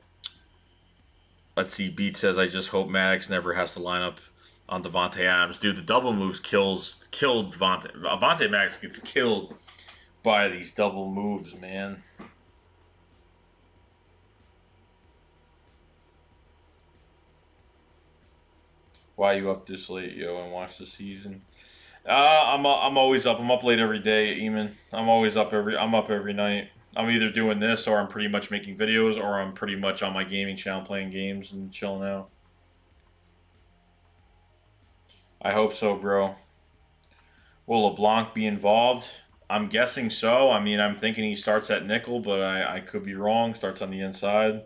Let's see. Beat says, I just hope Maddox never has to line up on Devontae Adams. Dude, the double moves killed Devontae. Devontae Maddox gets killed by these double moves, man. Why are you up this late, yo, and watch the season? I'm always up. I'm up late every day, Eamon. I'm up every night. I'm either doing this or I'm pretty much making videos or I'm pretty much on my gaming channel playing games and chilling out. I hope so, bro. Will LeBlanc be involved? I'm guessing so. I mean, I'm thinking he starts at nickel, but I could be wrong. Starts on the inside.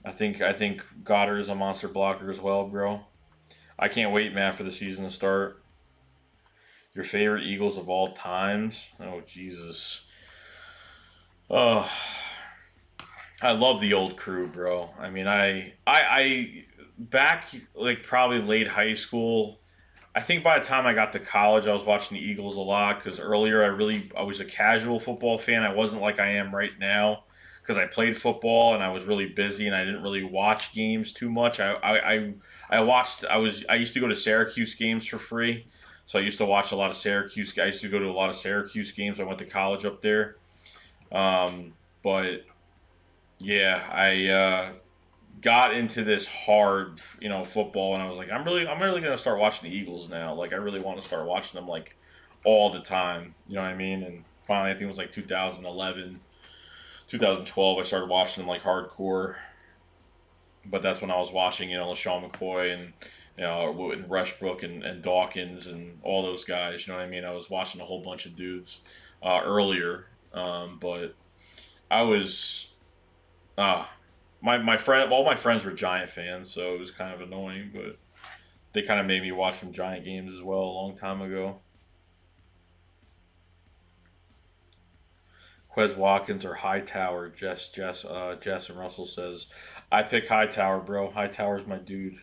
I think Goddard is a monster blocker as well, bro. I can't wait, man, for the season to start. Your favorite Eagles of all times? Oh, Jesus. Oh, I love the old crew, bro. I mean, I back like probably late high school. I think by the time I got to college, I was watching the Eagles a lot because earlier I was a casual football fan. I wasn't like I am right now because I played football and I was really busy and I didn't really watch games too much. I used to go to Syracuse games for free, so I used to watch a lot of Syracuse. I used to go to a lot of Syracuse games. I went to college up there, but yeah, I got into this hard, football, and I was like, I'm really gonna start watching the Eagles now. Like, I really want to start watching them like all the time. You know what I mean? And finally, I think it was like 2011, 2012. I started watching them like hardcore. But that's when I was watching, LaShawn McCoy and and Rushbrook and Dawkins and all those guys. You know what I mean? I was watching a whole bunch of dudes earlier, but I was all my friends were Giant fans, so it was kind of annoying, but they kind of made me watch some Giant games as well a long time ago. Quez Watkins or Hightower, Jess and Russell says, I pick Hightower, bro. Hightower's my dude.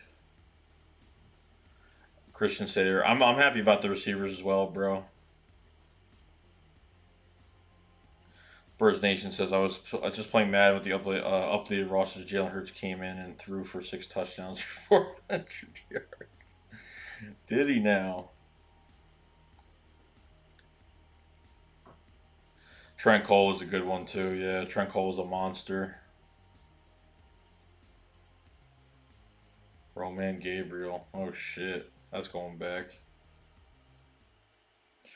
Christian Sater, I'm happy about the receivers as well, bro. Birds Nation says I was just playing Madden with the updated rosters. Jalen Hurts came in and threw for 6 touchdowns for 400 yards. Did he now? Trent Cole was a good one too. Yeah, Trent Cole was a monster. Roman Gabriel. Oh shit, that's going back.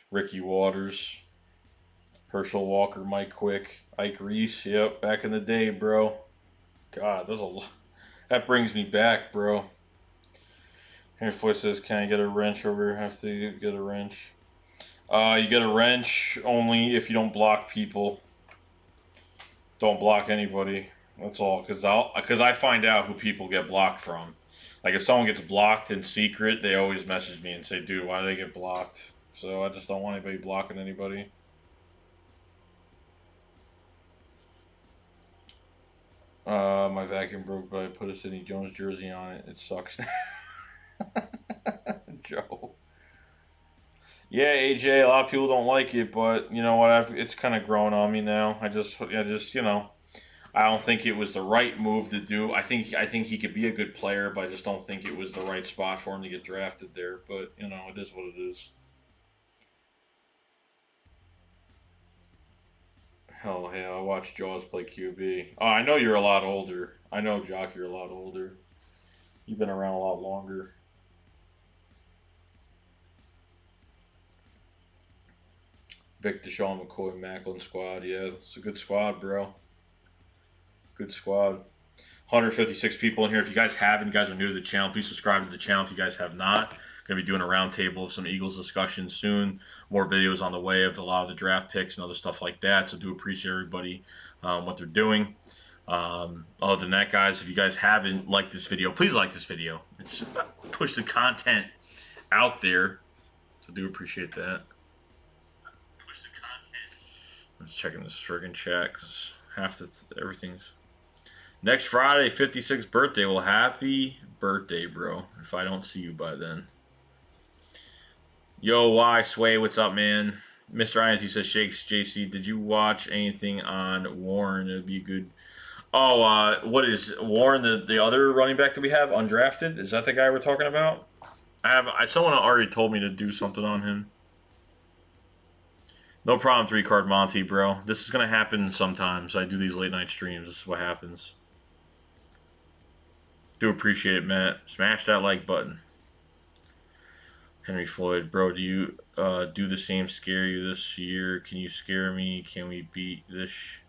Ricky Waters. Herschel Walker, Mike Quick, Ike Reese. Yep, back in the day, bro. God, there's a lot. That brings me back, bro. Henry Floyd says, "Can I get a wrench over? Have to get a wrench." You get a wrench only if you don't block people. Don't block anybody. That's all. Because I find out who people get blocked from. Like if someone gets blocked in secret, they always message me and say, "Dude, why do they get blocked?" So I just don't want anybody blocking anybody. My vacuum broke, but I put a Sidney Jones jersey on it. It sucks now. Joe. Yeah, AJ. A lot of people don't like it, but you know what? It's kind of growing on me now. I just, I don't think it was the right move to do. I think he could be a good player, but I just don't think it was the right spot for him to get drafted there. But it is what it is. Hell yeah, I watched Jaws play QB. Oh, I know you're a lot older. I know, Jock, you're a lot older. You've been around a lot longer. Vic Deshaun McCoy Macklin squad. Yeah, it's a good squad, bro. Good squad. 156 people in here. If you guys haven't, you guys are new to the channel, please subscribe to the channel if you guys have not. Going to be doing a roundtable of some Eagles discussion soon. More videos on the way of a lot of the draft picks and other stuff like that. So do appreciate everybody what they're doing. Other than that, guys, if you guys haven't liked this video, please like this video. It's push the content out there. So do appreciate that. Push the content. I'm just checking this friggin' chat because everything's. Next Friday, 56th birthday. Well, happy birthday, bro. If I don't see you by then. Yo, why Sway? What's up, man? Mr. Irons, he says, Shakes, JC, did you watch anything on Warren? It'd be good. Oh, what is Warren, the other running back that we have, undrafted? Is that the guy we're talking about? Someone already told me to do something on him. No problem, 3 card Monty, bro. This is gonna happen sometimes. I do these late night streams. This is what happens. Do appreciate it, Matt. Smash that like button. Henry Floyd, bro, do you do the same scare you this year? Can you scare me? Can we beat this?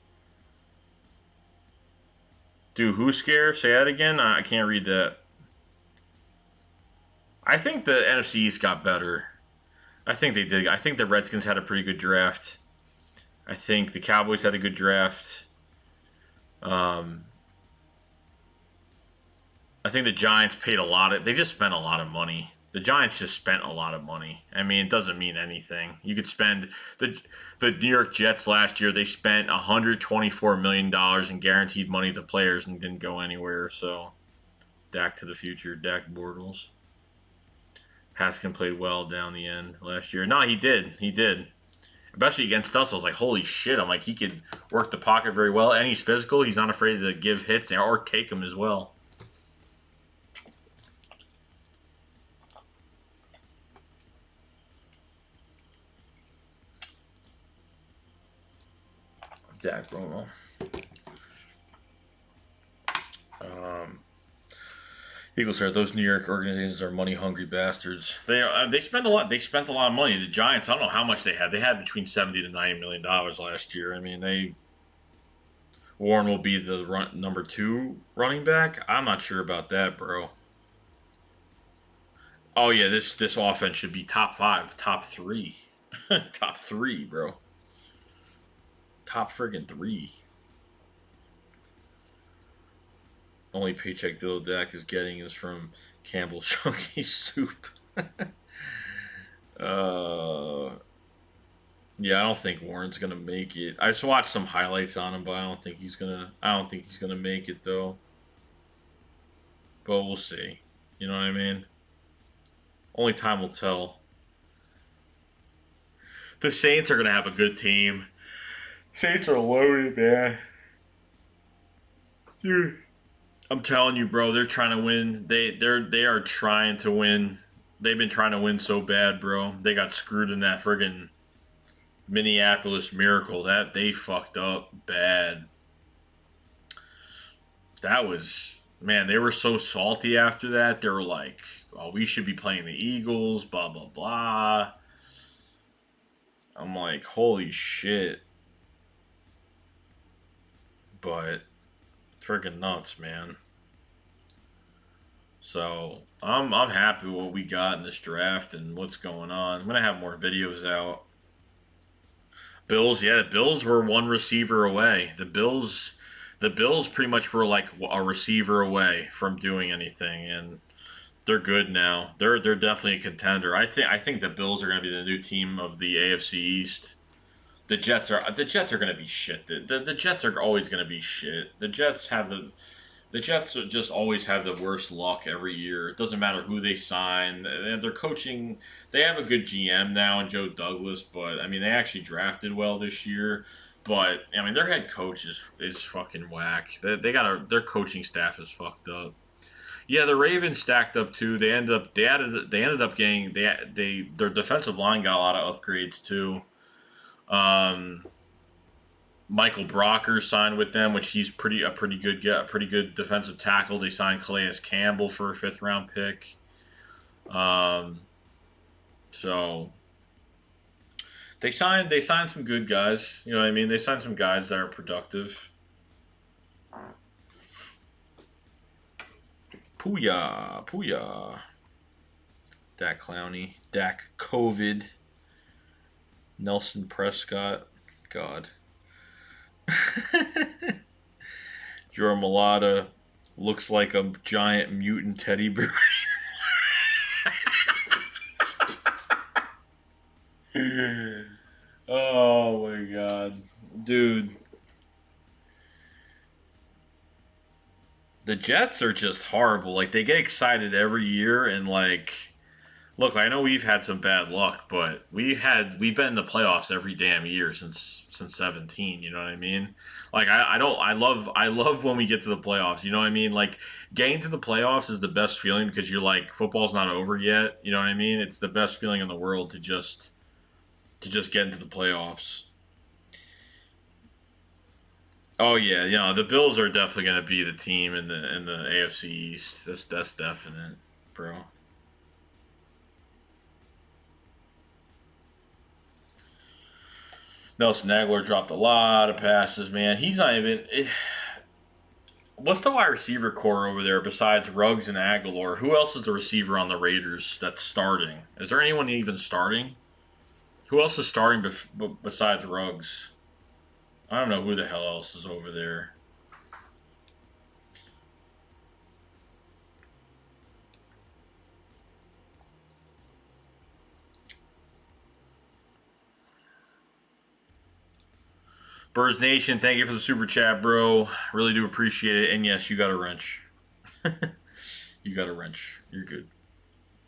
Do who scare? Say that again. I can't read that. I think the NFC East got better. I think they did. I think the Redskins had a pretty good draft. I think the Cowboys had a good draft. Um, I think the Giants paid a lot of. They just spent a lot of money. The Giants just spent a lot of money. I mean, it doesn't mean anything. You could spend the New York Jets last year. They spent $124 million in guaranteed money to players and didn't go anywhere. So, Dak to the future, Dak Bortles. Haskin played well down the end last year. No, he did. He did. Especially against us, I was like, holy shit. I'm like, he could work the pocket very well, and he's physical. He's not afraid to give hits or take them as well. Dak Romo. Eagles are those New York organizations are money hungry bastards. They spend a lot. They spent a lot of money. The Giants, I don't know how much they had. They had between $70 to $90 million last year. I mean, Warren will be the number 2 running back. I'm not sure about that, bro. Oh yeah, this offense should be top 5, top 3, top 3, bro. Top friggin' 3. Only paycheck Dill Dak is getting is from Campbell's Chunky Soup. Yeah, I don't think Warren's gonna make it. I just watched some highlights on him, but I don't think he's gonna. I don't think he's gonna make it though. But we'll see. You know what I mean? Only time will tell. The Saints are gonna have a good team. Saints are loaded, man. Dude, I'm telling you, bro. They're trying to win. They are trying to win. They've been trying to win so bad, bro. They got screwed in that friggin' Minneapolis Miracle. That they fucked up bad. That was, man, they were so salty after that. They were like, "Oh, we should be playing the Eagles." Blah blah blah. I'm like, holy shit. But freaking nuts, man. So I'm happy with what we got in this draft and what's going on. I'm gonna have more videos out. Bills, yeah, the Bills were one receiver away. The Bills pretty much were like a receiver away from doing anything, and they're good now. They're definitely a contender. I think the Bills are going to be the new team of the AFC East. The Jets are going to be shit. The Jets are always going to be shit. The Jets just always have the worst luck every year. It doesn't matter who they sign. They're coaching. They have a good GM now in Joe Douglas, but I mean they actually drafted well this year. But I mean their head coach is fucking whack. Their coaching staff is fucked up. Yeah, the Ravens stacked up too. They ended up getting their defensive line got a lot of upgrades too. Um, Michael Brocker signed with them, which he's a pretty good defensive tackle. They signed Calais Campbell for a 5th round pick. Um, so they signed some good guys. You know what I mean? They signed some guys that are productive. Pooyah, pooyah. Dak Clowney, Dak COVID, Nelson Prescott. God. Jorah Malata looks like a giant mutant teddy bear. Oh my god. Dude. The Jets are just horrible. Like, they get excited every year, and, like, Look, I know we've had some bad luck, but we've been in the playoffs every damn year since 17. You know what I mean? Like I don't I love when we get to the playoffs. You know what I mean? Like getting to the playoffs is the best feeling because you're like football's not over yet. You know what I mean? It's the best feeling in the world to just get into the playoffs. Oh yeah, you know the Bills are definitely going to be the team in the AFC East. That's definite, bro. Nelson Aguilar dropped a lot of passes, man. He's not even. What's the wide receiver core over there besides Ruggs and Aguilar? Who else is the receiver on the Raiders that's starting? Is there anyone even starting? Who else is starting besides Ruggs? I don't know who the hell else is over there. Birds Nation, thank you for the super chat, bro. Really do appreciate it. And yes, you got a wrench. You got a wrench. You're good.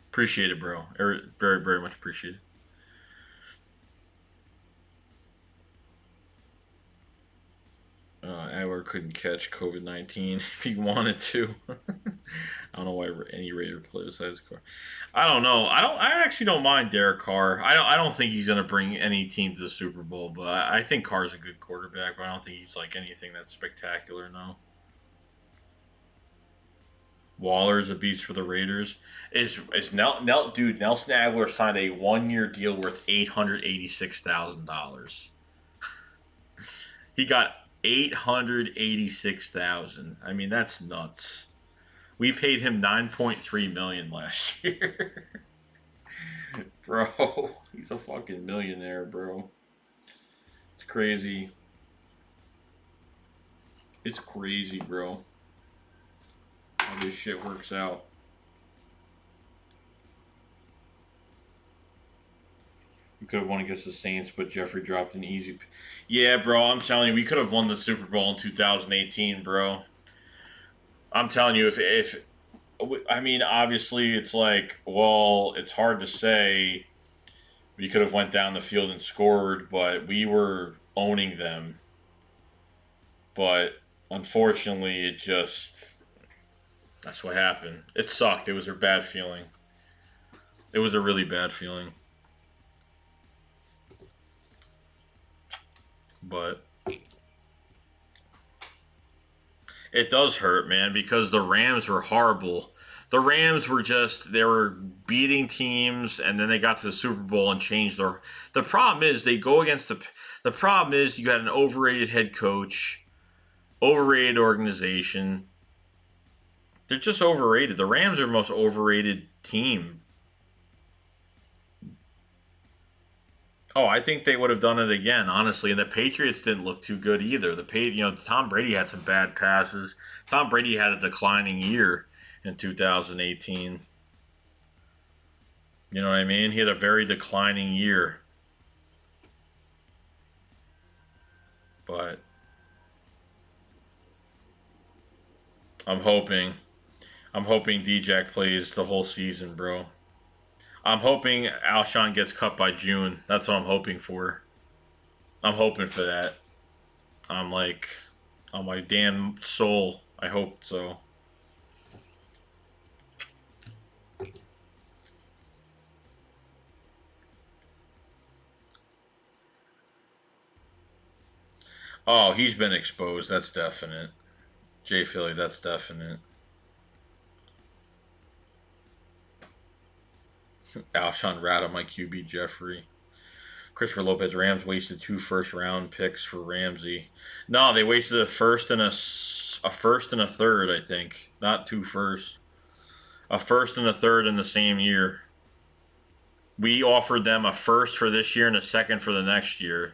Appreciate it, bro. Very, very much appreciate it. Aguilar couldn't catch COVID-19 if he wanted to. I don't know why any Raider player besides Carr. I don't know. I actually don't mind Derek Carr. I don't think he's gonna bring any team to the Super Bowl, but I think Carr's a good quarterback. But I don't think he's like anything that's spectacular. No. Waller's a beast for the Raiders. Dude, Nelson Aguilar signed a 1 year deal worth $886,000. He got 886,000. I mean, that's nuts. We paid him 9.3 million last year. Bro, he's a fucking millionaire, bro. It's crazy. It's crazy, bro. How this shit works out. We could have won against the Saints, but Jeffrey dropped an easy. Yeah, bro, I'm telling you, we could have won the Super Bowl in 2018, bro. I'm telling you, if I mean, obviously, it's like, well, it's hard to say. We could have went down the field and scored, but we were owning them. But unfortunately, it just that's what happened. It sucked. It was a bad feeling. It was a really bad feeling. But it does hurt, man, because the Rams were horrible. The Rams were just they were beating teams, and then they got to the Super Bowl and changed their. The problem is they go against the. The problem is you got an overrated head coach, overrated organization. They're just overrated. The Rams are the most overrated team. Oh, I think they would have done it again, honestly. And the Patriots didn't look too good either. Tom Brady had some bad passes. Tom Brady had a declining year in 2018. You know what I mean? He had a very declining year. But I'm hoping D-Jack plays the whole season, bro. I'm hoping Alshon gets cut by June. That's what I'm hoping for. I'm hoping for that. I'm like, on my damn soul. I hope so. Oh, he's been exposed. That's definite. Jay Philly, that's definite. Alshon Rattle, my QB Jeffrey. Christopher Lopez, Rams wasted 2 first-round picks for Ramsey. No, they wasted a first and a third, I think. Not 2 firsts. A first and a third in the same year. We offered them a first for this year and a second for the next year.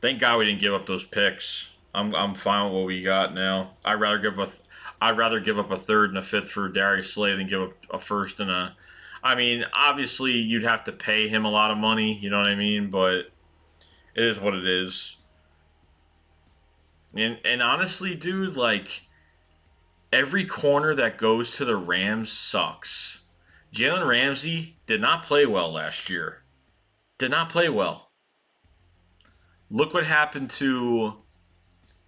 Thank God we didn't give up those picks. I'm fine with what we got now. I'd rather give up a third and a fifth for Darius Slay than give up a first and a. I mean, obviously you'd have to pay him a lot of money. You know what I mean? But it is what it is. And honestly, dude, like every corner that goes to the Rams sucks Jalen Ramsey did not play well last year. Did not play well. Look what happened to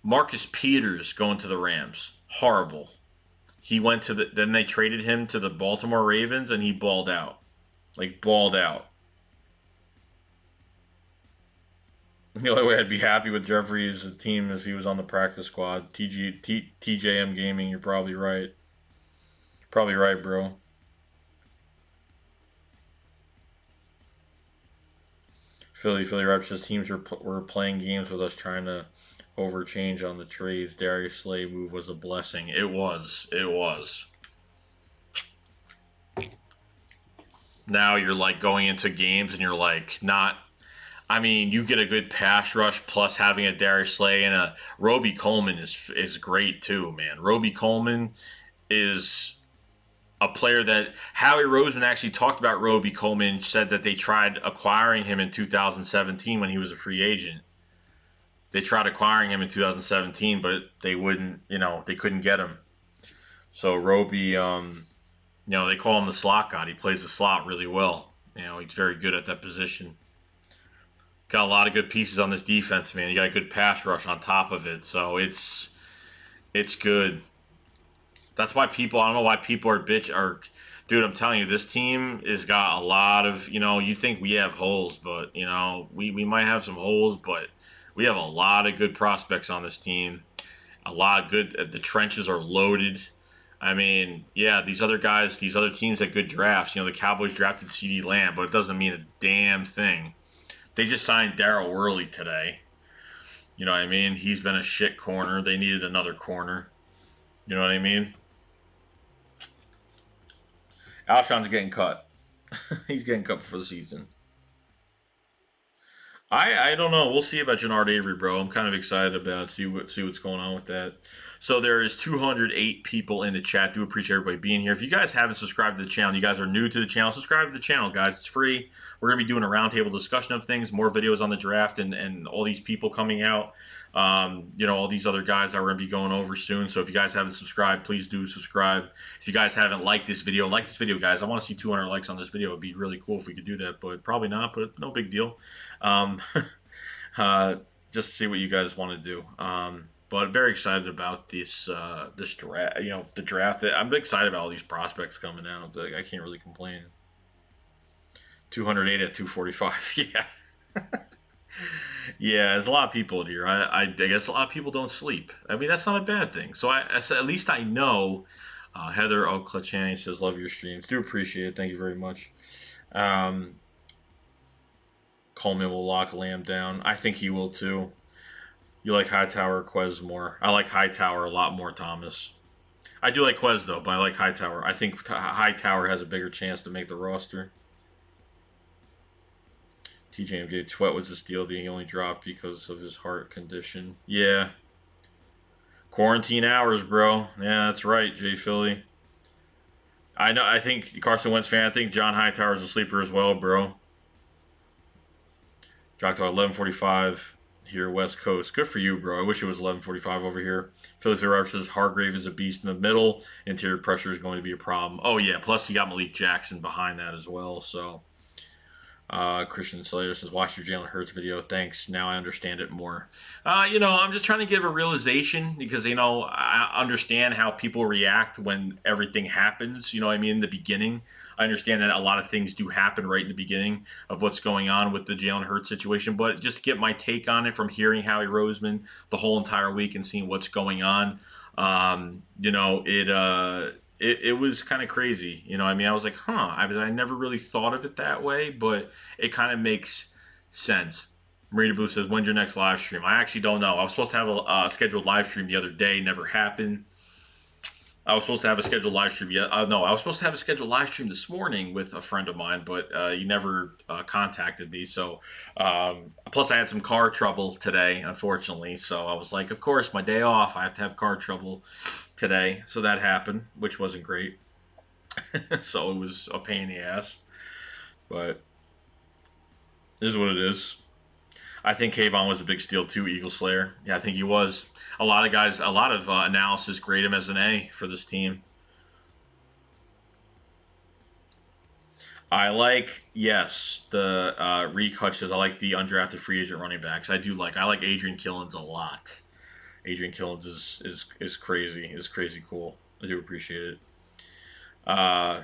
Marcus Peters going to the Rams. Horrible. He went to then they traded him to the Baltimore Ravens and he balled out. Like balled out. The only way I'd be happy with Jeffrey as a team is if he was on the practice squad. TJM Gaming, you're probably right. Probably right, bro. Philly Reps says teams were playing games with us trying to overchange on the trades. Darius Slay move was a blessing. It was. It was. Now you're like going into games and you're like not. I mean, you get a good pass rush plus having a Darius Slay and a Roby Coleman is great too, man. Roby Coleman is a player that Howie Roseman actually talked about. Roby Coleman said that they tried acquiring him in 2017 when he was a free agent. They tried acquiring him in 2017, but they wouldn't, they couldn't get him. So Roby, they call him the slot god. He plays the slot really well. He's very good at that position. Got a lot of good pieces on this defense, man. You got a good pass rush on top of it, so it's good. That's why I don't know why people dude, I'm telling you, this team has got a lot of, you think we have holes, but, we might have some holes, but we have a lot of good prospects on this team. A lot of good, the trenches are loaded. I mean, yeah, these other teams had good drafts. The Cowboys drafted CeeDee Lamb, but it doesn't mean a damn thing. They just signed Darryl Worley today. You know what I mean? He's been a shit corner. They needed another corner. You know what I mean? Alshon's getting cut. He's getting cut for the season. I don't know. We'll see about Jannard Avery, bro. I'm kind of excited about see what's going on with that. So there is 208 people in the chat. Do appreciate everybody being here. If you guys haven't subscribed to the channel, you guys are new to the channel, subscribe to the channel, guys. It's free. We're going to be doing a roundtable discussion of things, more videos on the draft and all these people coming out. All these other guys that we're going to be going over soon. So if you guys haven't subscribed, please do subscribe. If you guys haven't liked this video, guys. I want to see 200 likes on this video. It'd be really cool if we could do that, but probably not, but no big deal. Just see what you guys want to do. But very excited about this draft. The draft. I'm excited about all these prospects coming out. I can't really complain. 208 at 245. Yeah. Yeah, there's a lot of people in here. I guess a lot of people don't sleep. I mean, that's not a bad thing. So at least I know. Heather O'Clachani says, love your streams. Do appreciate it. Thank you very much. Coleman will lock Lamb down. I think he will too. You like Hightower or Quez more? I like Hightower a lot more, Thomas. I do like Quez though, but I like Hightower. I think Hightower has a bigger chance to make the roster. TJ Sweat was a steal. He only dropped because of his heart condition. Yeah. Quarantine hours, bro. Yeah, that's right, Jay Philly. I know. I think Carson Wentz fan. I think John Hightower is a sleeper as well, bro. Dropped to 11:45 here, West Coast. Good for you, bro. I wish it was 11:45 over here. Philly says Hargrave is a beast in the middle. Interior pressure is going to be a problem. Oh yeah. Plus you got Malik Jackson behind that as well. So. Christian Slater says, watch your Jalen Hurts video. Thanks. Now I understand it more. I'm just trying to give a realization because, I understand how people react when everything happens. In the beginning. I understand that a lot of things do happen right in the beginning of what's going on with the Jalen Hurts situation. But just to get my take on it from hearing Howie Roseman the whole entire week and seeing what's going on, it was kind of crazy. I was like, I never really thought of it that way, but it kind of makes sense. Marita Blue says, when's your next live stream? I actually don't know. I was supposed to have a scheduled live stream the other day. Never happened. I was supposed to have a scheduled live stream. I was supposed to have a scheduled live stream this morning with a friend of mine, but he never contacted me. So, plus I had some car trouble today, unfortunately. So I was like, of course, my day off, I have to have car trouble today. So that happened, which wasn't great. So it was a pain in the ass. But it is what it is. I think Kayvon was a big steal too, Eagle Slayer. Yeah, I think he was. A lot of analysis grade him as an A for this team. I like, yes, the Reek Hutchins. I like the undrafted free agent running backs. I like Adrian Killens a lot. Adrian Killens is crazy. Is crazy cool. I do appreciate it. Uh,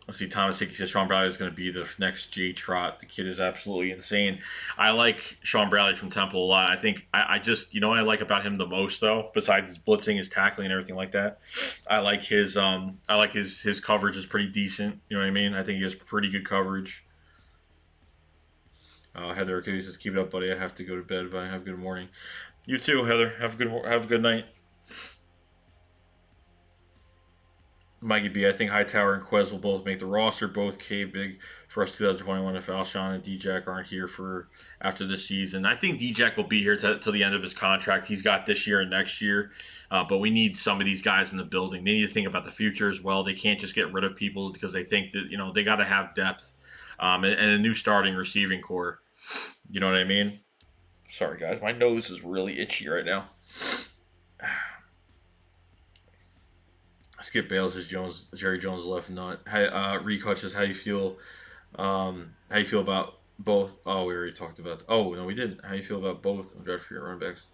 let's see. Thomas Hickey says Sean Bradley is going to be the next J Trot. The kid is absolutely insane. I like Sean Bradley from Temple a lot. I think I just you know what I like about him the most though, besides his blitzing, his tackling, and everything like that. I like his coverage is pretty decent. You know what I mean? I think he has pretty good coverage. Heather Achilles says, "Keep it up, buddy. I have to go to bed, but have a good morning." You too, Heather. Have a good night. Mikey B, I think Hightower and Quez will both make the roster. Both K big for us 2021 if Alshon and DJ aren't here for after this season. I think DJ will be here till the end of his contract. He's got this year and next year, but we need some of these guys in the building. They need to think about the future as well. They can't just get rid of people because they think that they got to have depth and a new starting receiving core. You know what I mean? Sorry guys, my nose is really itchy right now. Skip Bales is Jerry Jones left nut. Hey, Reek Hutchins, how you feel? How you feel about both? Oh, we already talked about. Oh no, we didn't. How you feel about both of Jeffrey running backs?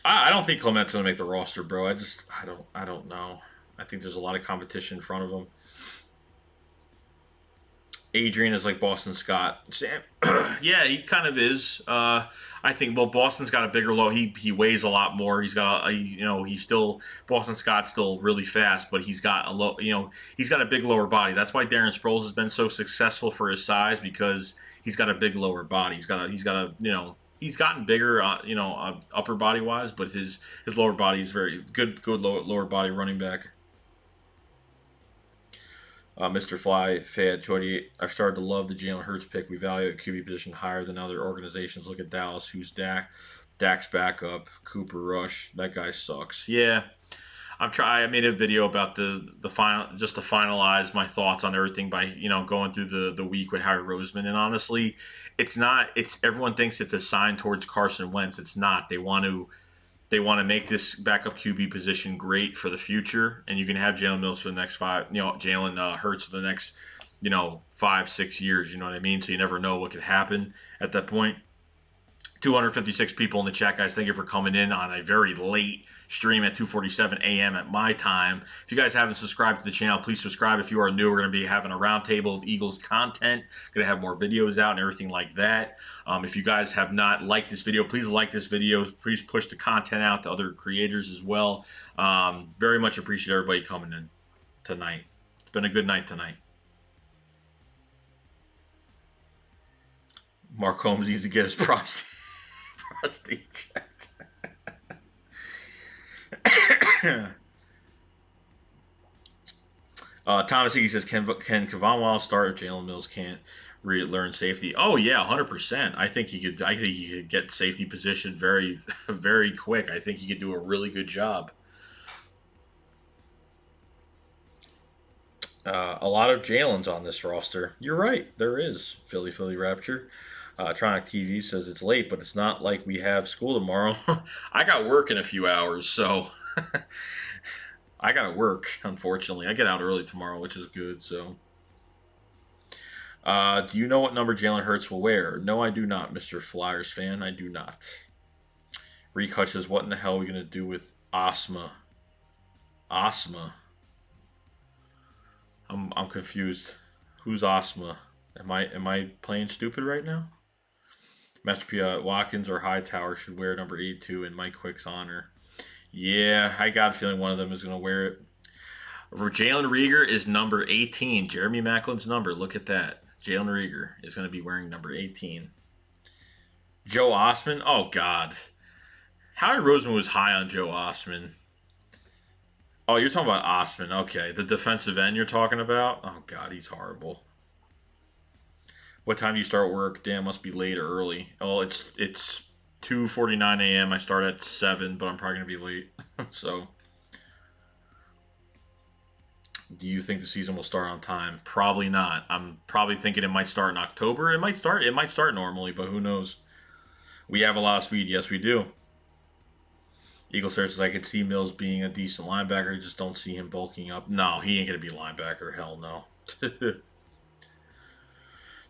I don't think Clement's gonna make the roster, bro. I don't know. I think there's a lot of competition in front of him. Adrian is like Boston Scott. Yeah, he kind of is. I think Boston's got a bigger low. He weighs a lot more. He's got he's still Boston Scott's still really fast, but he's got a low. He's got a big lower body. That's why Darren Sproles has been so successful for his size because he's got a big lower body. He's got a he's gotten bigger, upper body wise, but his lower body is very good. Good lower body running back. Mr. Fly, Fad 28. I've started to love the Jalen Hurts pick. We value a QB position higher than other organizations. Look at Dallas, who's Dak's backup. Cooper Rush. That guy sucks. Yeah. I made a video about the final, just to finalize my thoughts on everything by going through the week with Harry Roseman, and honestly, it's not. It's everyone thinks it's a sign towards Carson Wentz. It's not. They want to make this backup QB position great for the future, and you can have Jalen Mills for the next Jalen Hurts for the next, 5-6 years. You know what I mean? So you never know what could happen at that point. 256 people in the chat, guys. Thank you for coming in on a very late stream at 2:47 a.m. at my time. If you guys haven't subscribed to the channel, please subscribe. If you are new, we're going to be having a roundtable of Eagles content. Going to have more videos out and everything like that. If you guys have not liked this video, please like this video. Please push the content out to other creators as well. Very much appreciate everybody coming in tonight. It's been a good night tonight. Mark Holmes needs to get his prostate checked. Thomas Hickey says, can Kevon Wallace start if Jalen Mills can't learn safety? Oh yeah, 100%. I think he could get safety position very, very quick. I think he could do a really good job. A lot of Jalen's on this roster. You're right, there is. Philly Rapture. Tronic TV says it's late, but it's not like we have school tomorrow. I got work in a few hours, so I got to work, unfortunately. I get out early tomorrow, which is good. So, do you know what number Jalen Hurts will wear? No, I do not, Mr. Flyers fan. I do not. Reek Hutch says, what in the hell are we going to do with Asma? Asma? I'm confused. Who's Asma? Am I playing stupid right now? Master P. Watkins or Hightower should wear number 82 in Mike Quick's honor. Yeah, I got a feeling one of them is going to wear it. Jalen Reagor is number 18. Jeremy Macklin's number. Look at that. Jalen Reagor is going to be wearing number 18. Joe Osman? Oh, God. Howie Roseman was high on Joe Osman. Oh, you're talking about Osman. Okay, the defensive end you're talking about? Oh, God, he's horrible. What time do you start work? Damn, must be late or early. Oh, it's 2:49 a.m. I start at 7, but I'm probably going to be late. So, do you think the season will start on time? Probably not. I'm probably thinking it might start in October. It might start normally, but who knows? We have a lot of speed. Yes, we do. Eagle says, I could see Mills being a decent linebacker. I just don't see him bulking up. No, he ain't going to be a linebacker. Hell no.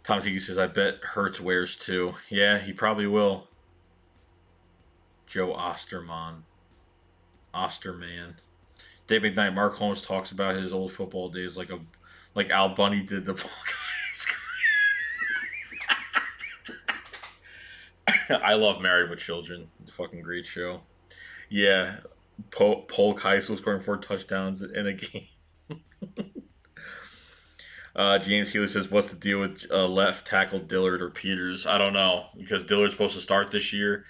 Tom Tiki says, I bet Hurts wears too. Yeah, he probably will. Joe Osterman. Osterman. Dave McKnight, Mark Holmes talks about his old football days like Al Bundy did the ball guys. I love Married with Children. It's a fucking great show. Yeah. Paul Keisel scoring 4 touchdowns in a game. James Healy says, "What's the deal with left tackle Dillard or Peters?" I don't know because Dillard's supposed to start this year,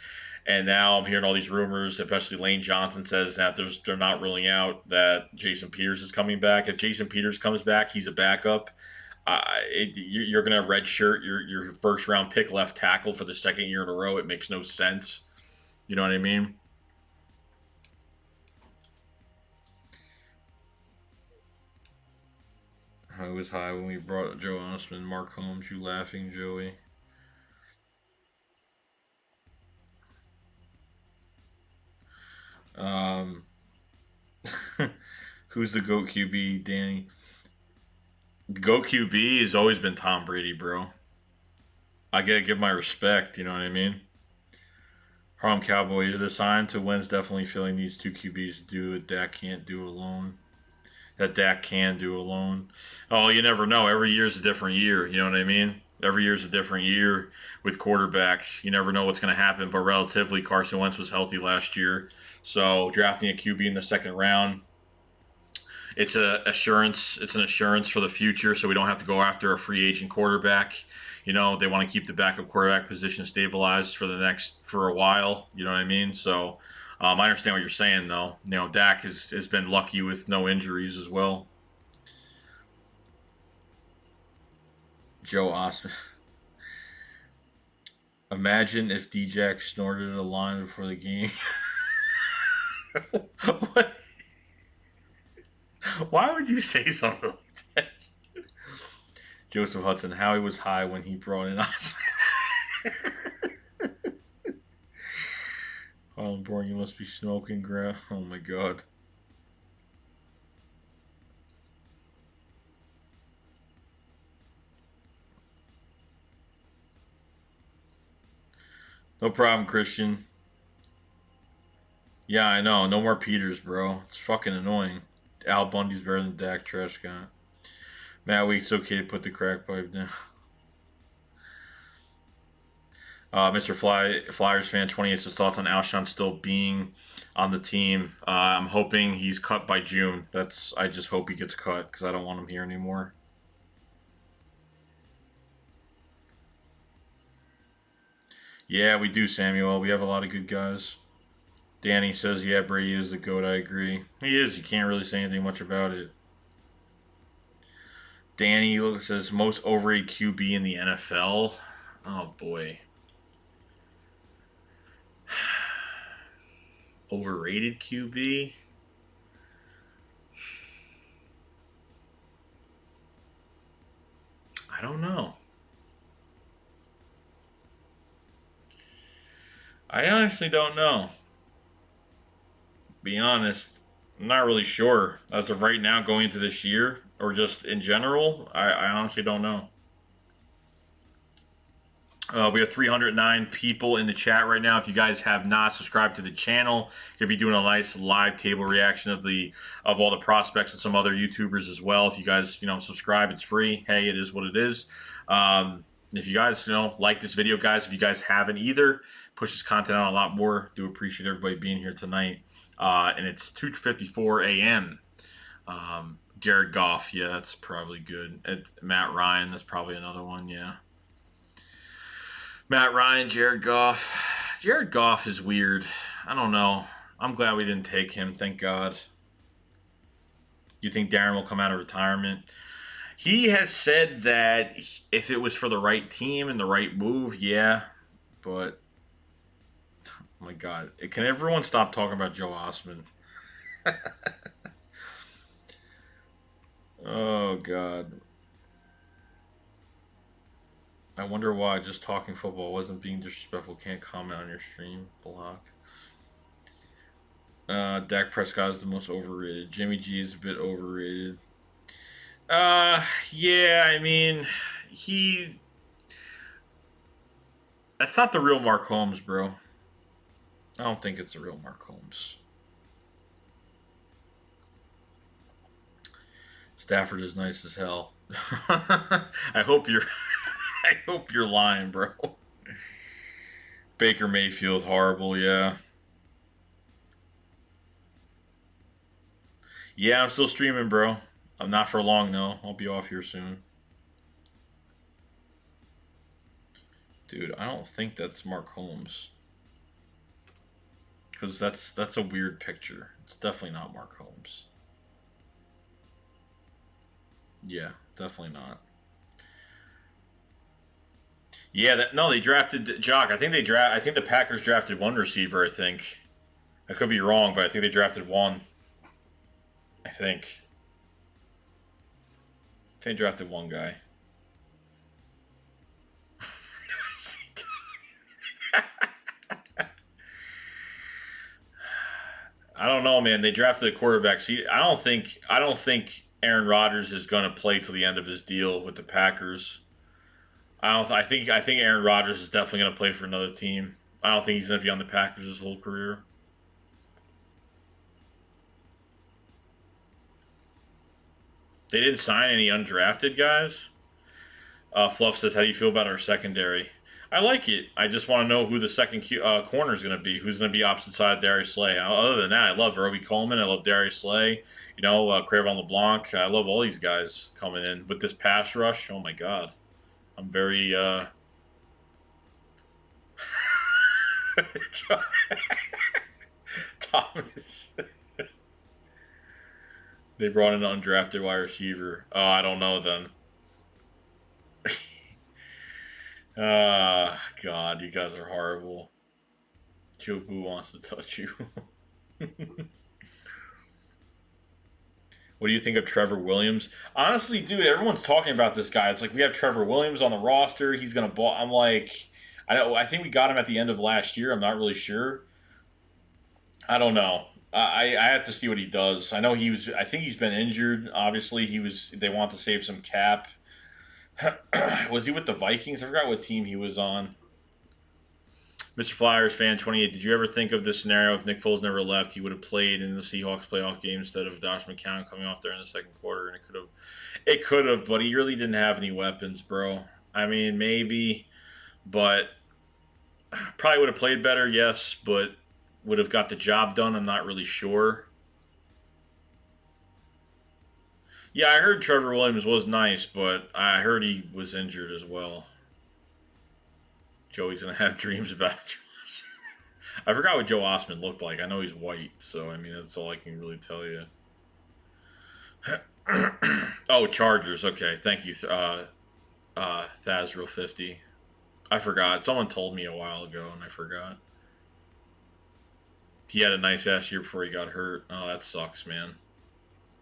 and now I'm hearing all these rumors. Especially Lane Johnson says that they're not ruling out that Jason Peters is coming back. If Jason Peters comes back, he's a backup. You're gonna redshirt your first round pick left tackle for the second year in a row. It makes no sense. You know what I mean? I was high when we brought Joe Osman, Mark Holmes. You laughing, Joey? Um, who's the GOAT QB, Danny? The GOAT QB has always been Tom Brady, bro. I gotta give my respect, you know what I mean? Harlem Cowboys, the sign to wins definitely Philly needs 2 QBs to do what Dak can't do alone. That Dak can do alone. Oh, you never know. Every year's a different year, you know what I mean? Every year's a different year with quarterbacks. You never know what's going to happen, but relatively, Carson Wentz was healthy last year. So drafting a QB in the second round, it's a assurance. It's an assurance for the future, so we don't have to go after a free agent quarterback. You know, they want to keep the backup quarterback position stabilized for a while. You know what I mean? So I understand what you're saying, though. You know, Dak has been lucky with no injuries as well. Joe Osman. Imagine if D-Jack snorted a line before the game. What? Why would you say something like that? Joseph Hudson, Howie was high when he brought in Osman. Oh, boring, you must be smoking grass. Oh my god. No problem, Christian. Yeah, I know. No more Peters, bro. It's fucking annoying. Al Bundy's better than Dak Prescott. Matt Weeks, okay to put the crack pipe down. Mr. Flyers fan 28 says thoughts on Alshon still being on the team. I'm hoping he's cut by June. I just hope he gets cut because I don't want him here anymore. Yeah, we do, Samuel. We have a lot of good guys. Danny says, yeah, Brady is the GOAT. I agree. He is. You can't really say anything much about it. Danny says, most overrated QB in the NFL. Oh, boy. Overrated QB? I don't know. I honestly don't know. Be honest, I'm not really sure. As of right now, going into this year, or just in general, I honestly don't know. We have 309 people in the chat right now. If you guys have not subscribed to the channel, you'll be doing a nice live table reaction of all the prospects and some other YouTubers as well. If you guys subscribe, it's free. Hey, it is what it is. If you guys like this video, guys, if you guys haven't either, push this content out a lot more. Do appreciate everybody being here tonight. And it's 2:54 a.m. Jared Goff, yeah, that's probably good. Matt Ryan, that's probably another one, yeah. Matt Ryan, Jared Goff. Jared Goff is weird. I don't know. I'm glad we didn't take him. Thank God. You think Darren will come out of retirement? He has said that if it was for the right team and the right move, yeah. But, oh my God. Can everyone stop talking about Joe Osman? Oh, God. I wonder why just talking football wasn't being disrespectful. Can't comment on your stream. Block. Dak Prescott is the most overrated. Jimmy G is a bit overrated. Yeah, I mean, he That's not the real Mark Holmes, bro. I don't think it's the real Mark Holmes. Stafford is nice as hell. I hope you're I hope you're lying, bro. Baker Mayfield horrible, yeah. Yeah, I'm still streaming, bro. I'm not for long though. I'll be off here soon. Dude, I don't think that's Mark Holmes. Because that's a weird picture. It's definitely not Mark Holmes. Yeah, definitely not. Yeah, no, they drafted Jock. I think the Packers drafted one receiver. I think I could be wrong, but I think they drafted one. I think they drafted one guy. I don't know, man. They drafted a quarterback. See, I don't think Aaron Rodgers is going to play till the end of his deal with the Packers. I don't. I think Aaron Rodgers is definitely going to play for another team. I don't think he's going to be on the Packers his whole career. They didn't sign any undrafted guys. Fluff says, "How do you feel about our secondary?" I like it. I just want to know who the second corner is going to be. Who's going to be opposite side of Darius Slay? Other than that, I love Roby Coleman. I love Darius Slay. You know, Cravon LeBlanc. I love all these guys coming in with this pass rush. Oh my god, I'm very. Thomas. They brought in an undrafted wide receiver. Oh, I don't know then. God, you guys are horrible. Chopu wants to touch you. What do you think of Trevor Williams? Honestly, dude, everyone's talking about this guy. It's like we have Trevor Williams on the roster. He's gonna ball. I'm like, I think we got him at the end of last year. I'm not really sure. I don't know. I have to see what he does. I know he was. I think he's been injured. Obviously, he was. They want to save some cap. Was he with the Vikings? I forgot what team he was on. Mr. Flyers fan 28. Did you ever think of this scenario if Nick Foles never left? He would have played in the Seahawks playoff game instead of Josh McCown coming off there in the second quarter, and it could have, but he really didn't have any weapons, bro. I mean, maybe, but probably would have played better, yes, but would have got the job done. I'm not really sure. Yeah, I heard Trevor Williams was nice, but I heard he was injured as well. Joey's gonna have dreams about Joe Osmond. I forgot what Joe Osmond looked like. I know he's white, so I mean that's all I can really tell you. Oh, Chargers. Okay, thank you, Thazreal50. I forgot. Someone told me a while ago, and I forgot. He had a nice ass year before he got hurt. Oh, that sucks, man.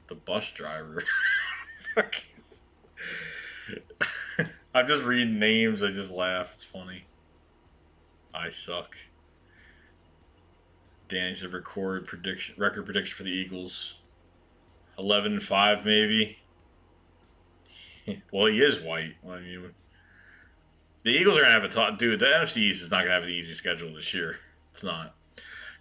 The bus driver. I'm just reading names. I just laugh. It's funny. I suck. Danny's a record prediction for the Eagles. 11-5 maybe. Well, he is white. I mean, the Eagles are gonna have a tough. Dude, the NFC East is not gonna have an easy schedule this year. It's not.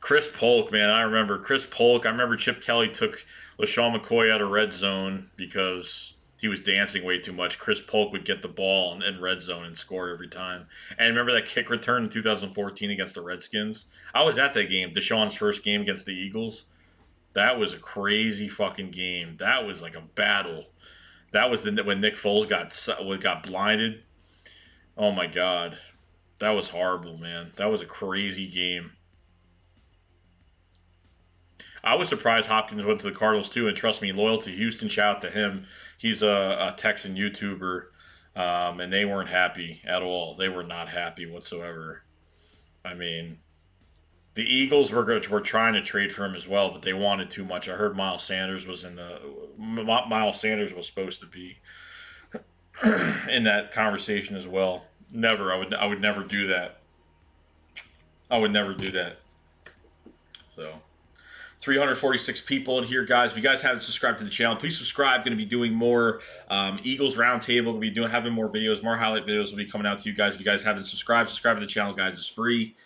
Chris Polk, man, I remember Chris Polk. I remember Chip Kelly took LaShawn McCoy out of red zone because he was dancing way too much. Chris Polk would get the ball in red zone and score every time. And remember that kick return in 2014 against the Redskins? I was at that game, Deshaun's first game against the Eagles. That was a crazy fucking game. That was like a battle. That was when Nick Foles got blinded. Oh my god, that was horrible, man. That was a crazy game. I was surprised Hopkins went to the Cardinals too, and trust me, loyal to Houston. Shout out to him. He's a Texan YouTuber, and they weren't happy at all. They were not happy whatsoever. I mean, the Eagles were trying to trade for him as well, but they wanted too much. I heard Miles Sanders was supposed to be in that conversation as well. Never. I would never do that. I would never do that. So. 346 people in here, guys. If you guys haven't subscribed to the channel, please subscribe. Going to be doing more Eagles Roundtable. Going to be having more videos, more highlight videos will be coming out to you guys. If you guys haven't subscribed, subscribe to the channel, guys. It's free.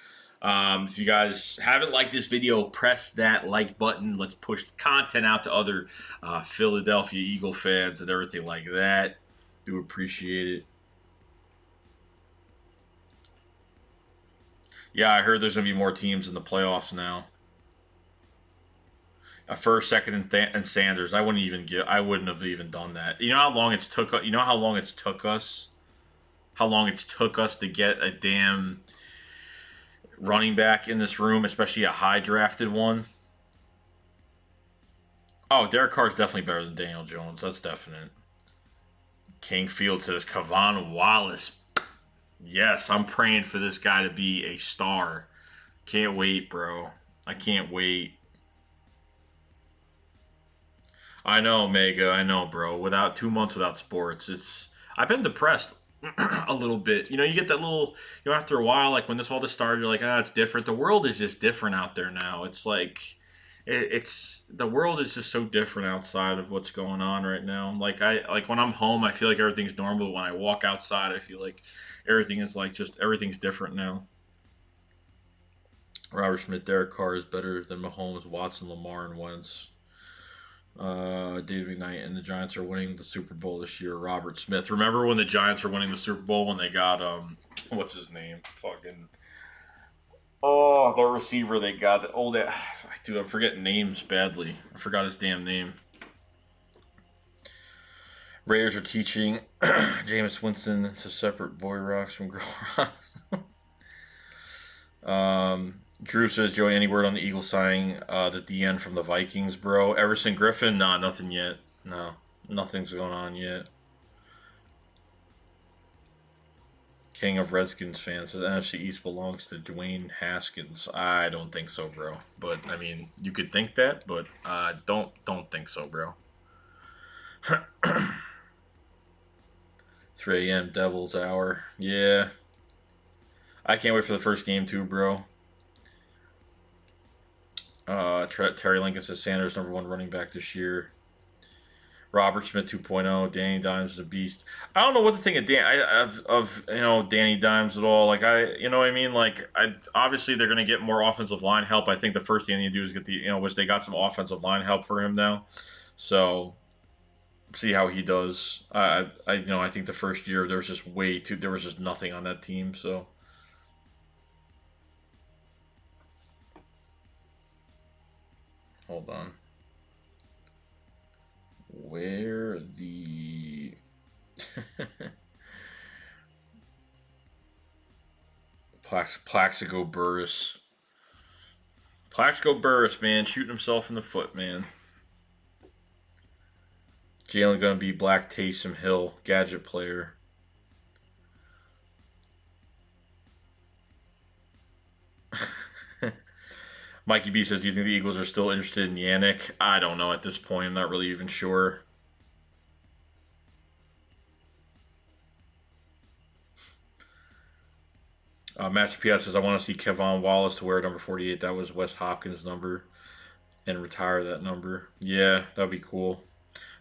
If you guys haven't liked this video, press that like button. Let's push the content out to other Philadelphia Eagle fans and everything like that. Do appreciate it. Yeah, I heard there's going to be more teams in the playoffs now. A first, second, and Sanders. I wouldn't have even done that. You know how long it's took. You know how long it's took us. How long it's took us to get a damn running back in this room, especially a high drafted one. Oh, Derek Carr's definitely better than Daniel Jones. That's definite. King Field says Kavon Wallace. Yes, I'm praying for this guy to be a star. Can't wait, bro. I can't wait. I know, Mega. I know, bro. Without 2 months without sports, I've been depressed a little bit. You know, you get that little, after a while, like when all this started, you're like, it's different. The world is just different out there now. It's like, the world is just so different outside of what's going on right now. Like when I'm home, I feel like everything's normal. But when I walk outside, I feel like everything's different now. Robert Smith, Derek Carr is better than Mahomes, Watson, Lamar, and Wentz. David McKnight and the Giants are winning the Super Bowl this year. Robert Smith. Remember when the Giants were winning the Super Bowl when they got what's his name? The receiver they got. Dude, I'm forgetting names badly. I forgot his damn name. Raiders are teaching Jameis Winston to separate boy rocks from girl rocks. Drew says, Joey, any word on the Eagles signing the DN from the Vikings, bro? Everson Griffin? Nah, nothing yet. No, nothing's going on yet. King of Redskins fans says NFC East belongs to Dwayne Haskins. I don't think so, bro. But, I mean, you could think that, but don't think so, bro. 3 a.m. Devil's Hour. Yeah. I can't wait for the first game, too, bro. Terry Lincoln says Sanders #1 running back this year. Robert Smith 2.0. Danny Dimes is a beast. I don't know what to think of Danny Dimes at all. Like obviously they're gonna get more offensive line help. I think the first thing they need to do is get which they got some offensive line help for him now. So see how he does. I think the first year there was just nothing on that team. So. Hold on. Where the Plaxico Burris, man, shooting himself in the foot, man. Jalen gonna be Black Taysom Hill, gadget player. Mikey B says, do you think the Eagles are still interested in Yannick? I don't know at this point. I'm not really even sure. Match PS says, I want to see Kevon Wallace to wear number 48. That was Wes Hopkins' number. And retire that number. Yeah, that'd be cool.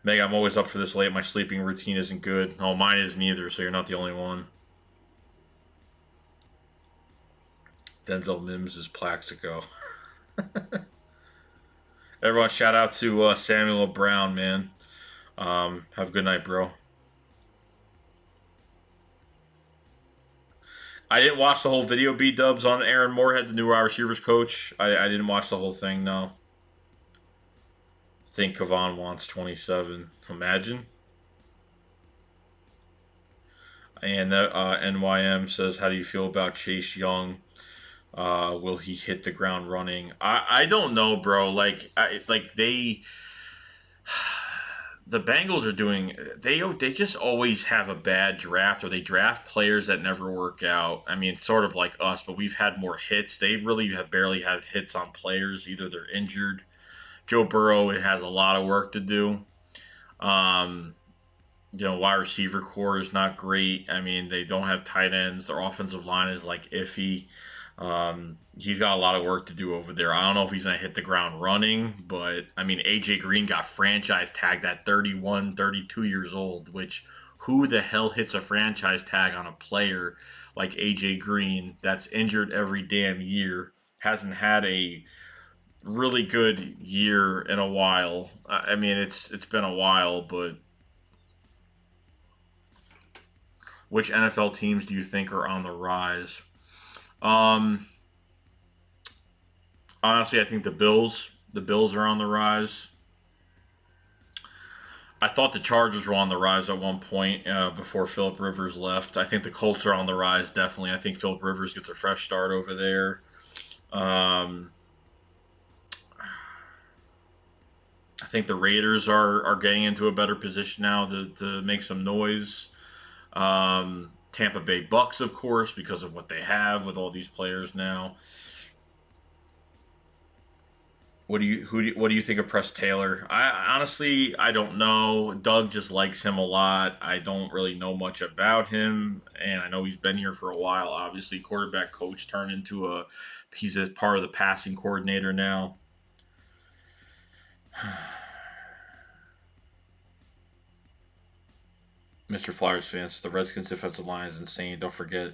Meg, I'm always up for this late. My sleeping routine isn't good. Oh, mine isn't either, so you're not the only one. Denzel Mims is Plaxico. Everyone, shout out to Samuel Brown, man. Have a good night, bro. I didn't watch the whole video, B-dubs, on Aaron Moorhead, the new wide receivers coach. I didn't watch the whole thing, no. I think Kavon wants 27. Imagine. And NYM says, how do you feel about Chase Young? Will he hit the ground running? I don't know, bro. The Bengals are doing. They just always have a bad draft, or they draft players that never work out. I mean, sort of like us, but we've had more hits. They've really have barely had hits on players. Either they're injured. Joe Burrow has a lot of work to do. Wide receiver core is not great. I mean, they don't have tight ends. Their offensive line is like iffy. He's got a lot of work to do over there. I don't know if he's going to hit the ground running, but I mean, AJ Green got franchise tagged at 31, 32 years old, which who the hell hits a franchise tag on a player like AJ Green that's injured every damn year, hasn't had a really good year in a while. I mean, it's been a while, but which NFL teams do you think are on the rise? Um, Honestly, I think the Bills. The Bills are on the rise. I thought the Chargers were on the rise at one point before Philip Rivers left. I think the Colts are on the rise, definitely. I think Philip Rivers gets a fresh start over there. Um, I think the Raiders are getting into a better position now to make some noise. Tampa Bay Bucks, of course, because of what they have with all these players now. What do you think of Press Taylor? I honestly I don't know. Doug just likes him a lot. I don't really know much about him, and I know he's been here for a while. Obviously, quarterback coach turned into a he's a part of the passing coordinator now. Mr. Flyers fans, the Redskins defensive line is insane. Don't forget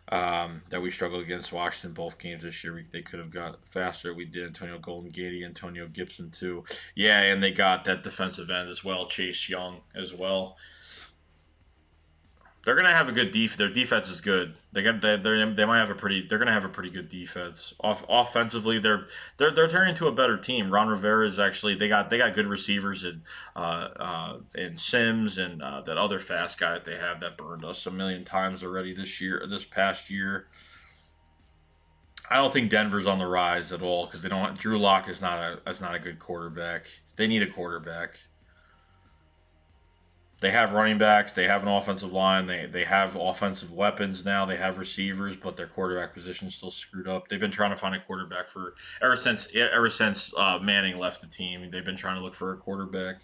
that we struggled against Washington both games this year. They could have got faster. We did. Antonio Golden Gate, Antonio Gibson too. Yeah, and they got that defensive end as well, Chase Young as well. They're gonna have a good defense. Their defense is good. They might have a pretty. They're gonna have a pretty good defense. Offensively, they're turning into a better team. Ron Rivera is actually they got good receivers in Sims and that other fast guy that they have that burned us a million times already this past year. I don't think Denver's on the rise at all because they don't. Drew Lock is not a good quarterback. They need a quarterback. They have running backs. They have an offensive line. They have offensive weapons now. They have receivers, but their quarterback position is still screwed up. They've been trying to find a quarterback for ever since Manning left the team. They've been trying to look for a quarterback.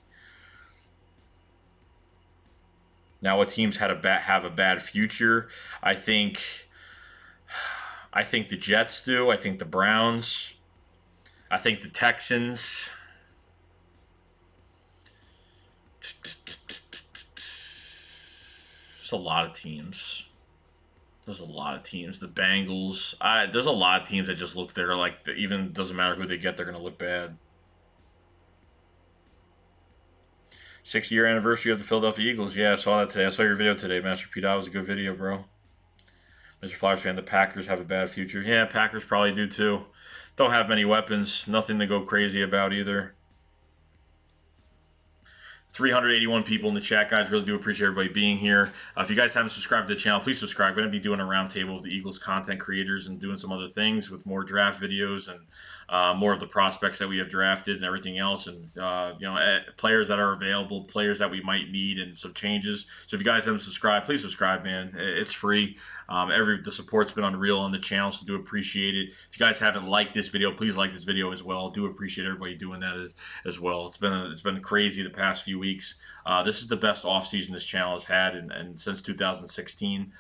Now, what teams have a bad future? I think I think the Jets do. I think the Browns. I think the Texans. There's a lot of teams. There's a lot of teams. The Bengals. There's a lot of teams that just look there like even doesn't matter who they get, they're gonna look bad. 60-year anniversary of the Philadelphia Eagles. Yeah, I saw that today. I saw your video today, Master Pete. That was a good video, bro. Mr. Flyers fan, the Packers have a bad future. Yeah, Packers probably do too. Don't have many weapons. Nothing to go crazy about either. 381 people in the chat, guys. Really do appreciate everybody being here. If you guys haven't subscribed to the channel, please subscribe. We're going to be doing a roundtable of the Eagles content creators and doing some other things with more draft videos and more of the prospects that we have drafted and everything else, and players that are available, players that we might need, and some changes. So if you guys haven't subscribed, please subscribe, man. It's free. The support's been unreal on the channel, so do appreciate it. If you guys haven't liked this video, please like this video as well. Do appreciate everybody doing that as well. It's been crazy the past few weeks. This is the best offseason this channel has had and since 2016.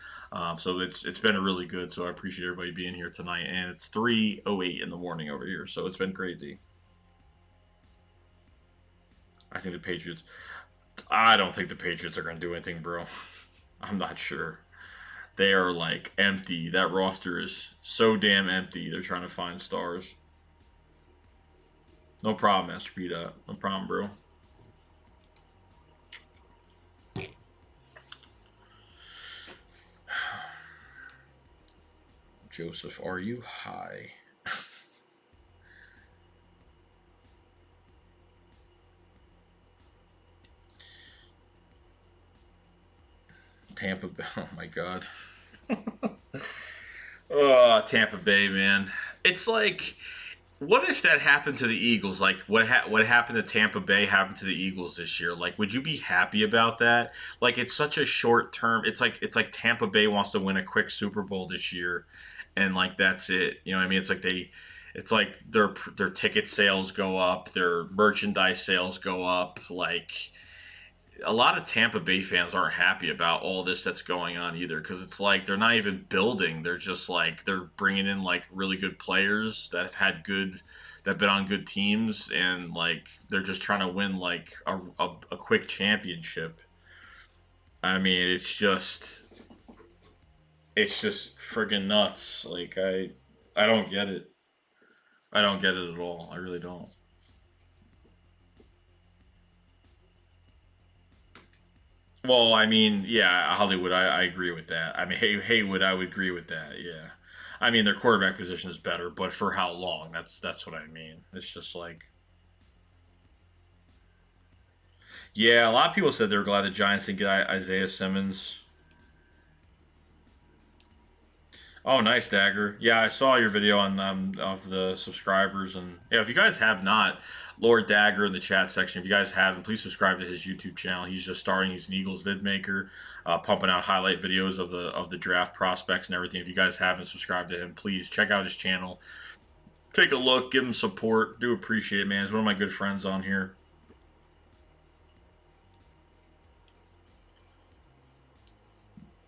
So it's been really good. So I appreciate everybody being here tonight. And it's 3:08 in the morning over here, so it's been crazy. I think the Patriots. I don't think the Patriots are going to do anything, bro. I'm not sure. They are like empty. That roster is so damn empty. They're trying to find stars. No problem, Master P. No problem, bro. Joseph, are you high? Tampa Bay. Oh my God. Oh, Tampa Bay, man. It's like, what if that happened to the Eagles? Like, what happened to Tampa Bay happened to the Eagles this year? Like, would you be happy about that? Like, it's such a short term. It's like Tampa Bay wants to win a quick Super Bowl this year, and like that's it. You know what I mean? It's like their ticket sales go up, their merchandise sales go up. Like a lot of Tampa Bay fans aren't happy about all this that's going on either, because it's like they're not even building. They're just like they're bringing in like really good players that have had good that have been on good teams, and like they're just trying to win like a quick championship. I mean, it's just friggin' nuts. Like I don't get it. I don't get it at all. I really don't. Well, I mean, yeah, Hollywood. I agree with that. I mean, Haywood. I would agree with that. Yeah. I mean, their quarterback position is better, but for how long? That's what I mean. It's just like, yeah, a lot of people said they were glad the Giants didn't get Isaiah Simmons. Oh, nice dagger. Yeah, I saw your video on of the subscribers, and yeah, if you guys have not, Lord Dagger in the chat section. If you guys haven't, please subscribe to his YouTube channel. He's just starting. He's an Eagles vid maker, pumping out highlight videos of the draft prospects and everything. If you guys haven't subscribed to him, please check out his channel. Take a look, give him support. Do appreciate it, man. He's one of my good friends on here.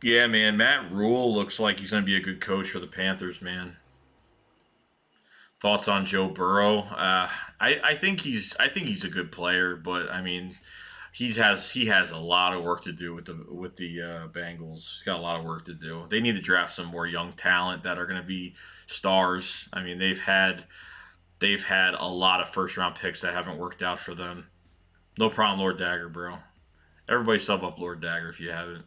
Yeah, man. Matt Rule looks like he's going to be a good coach for the Panthers, man. Thoughts on Joe Burrow? I think he's a good player, but I mean, he has a lot of work to do with the Bengals. He's got a lot of work to do. They need to draft some more young talent that are going to be stars. I mean, they've had a lot of first round picks that haven't worked out for them. No problem, Lord Dagger, bro. Everybody sub up Lord Dagger if you haven't.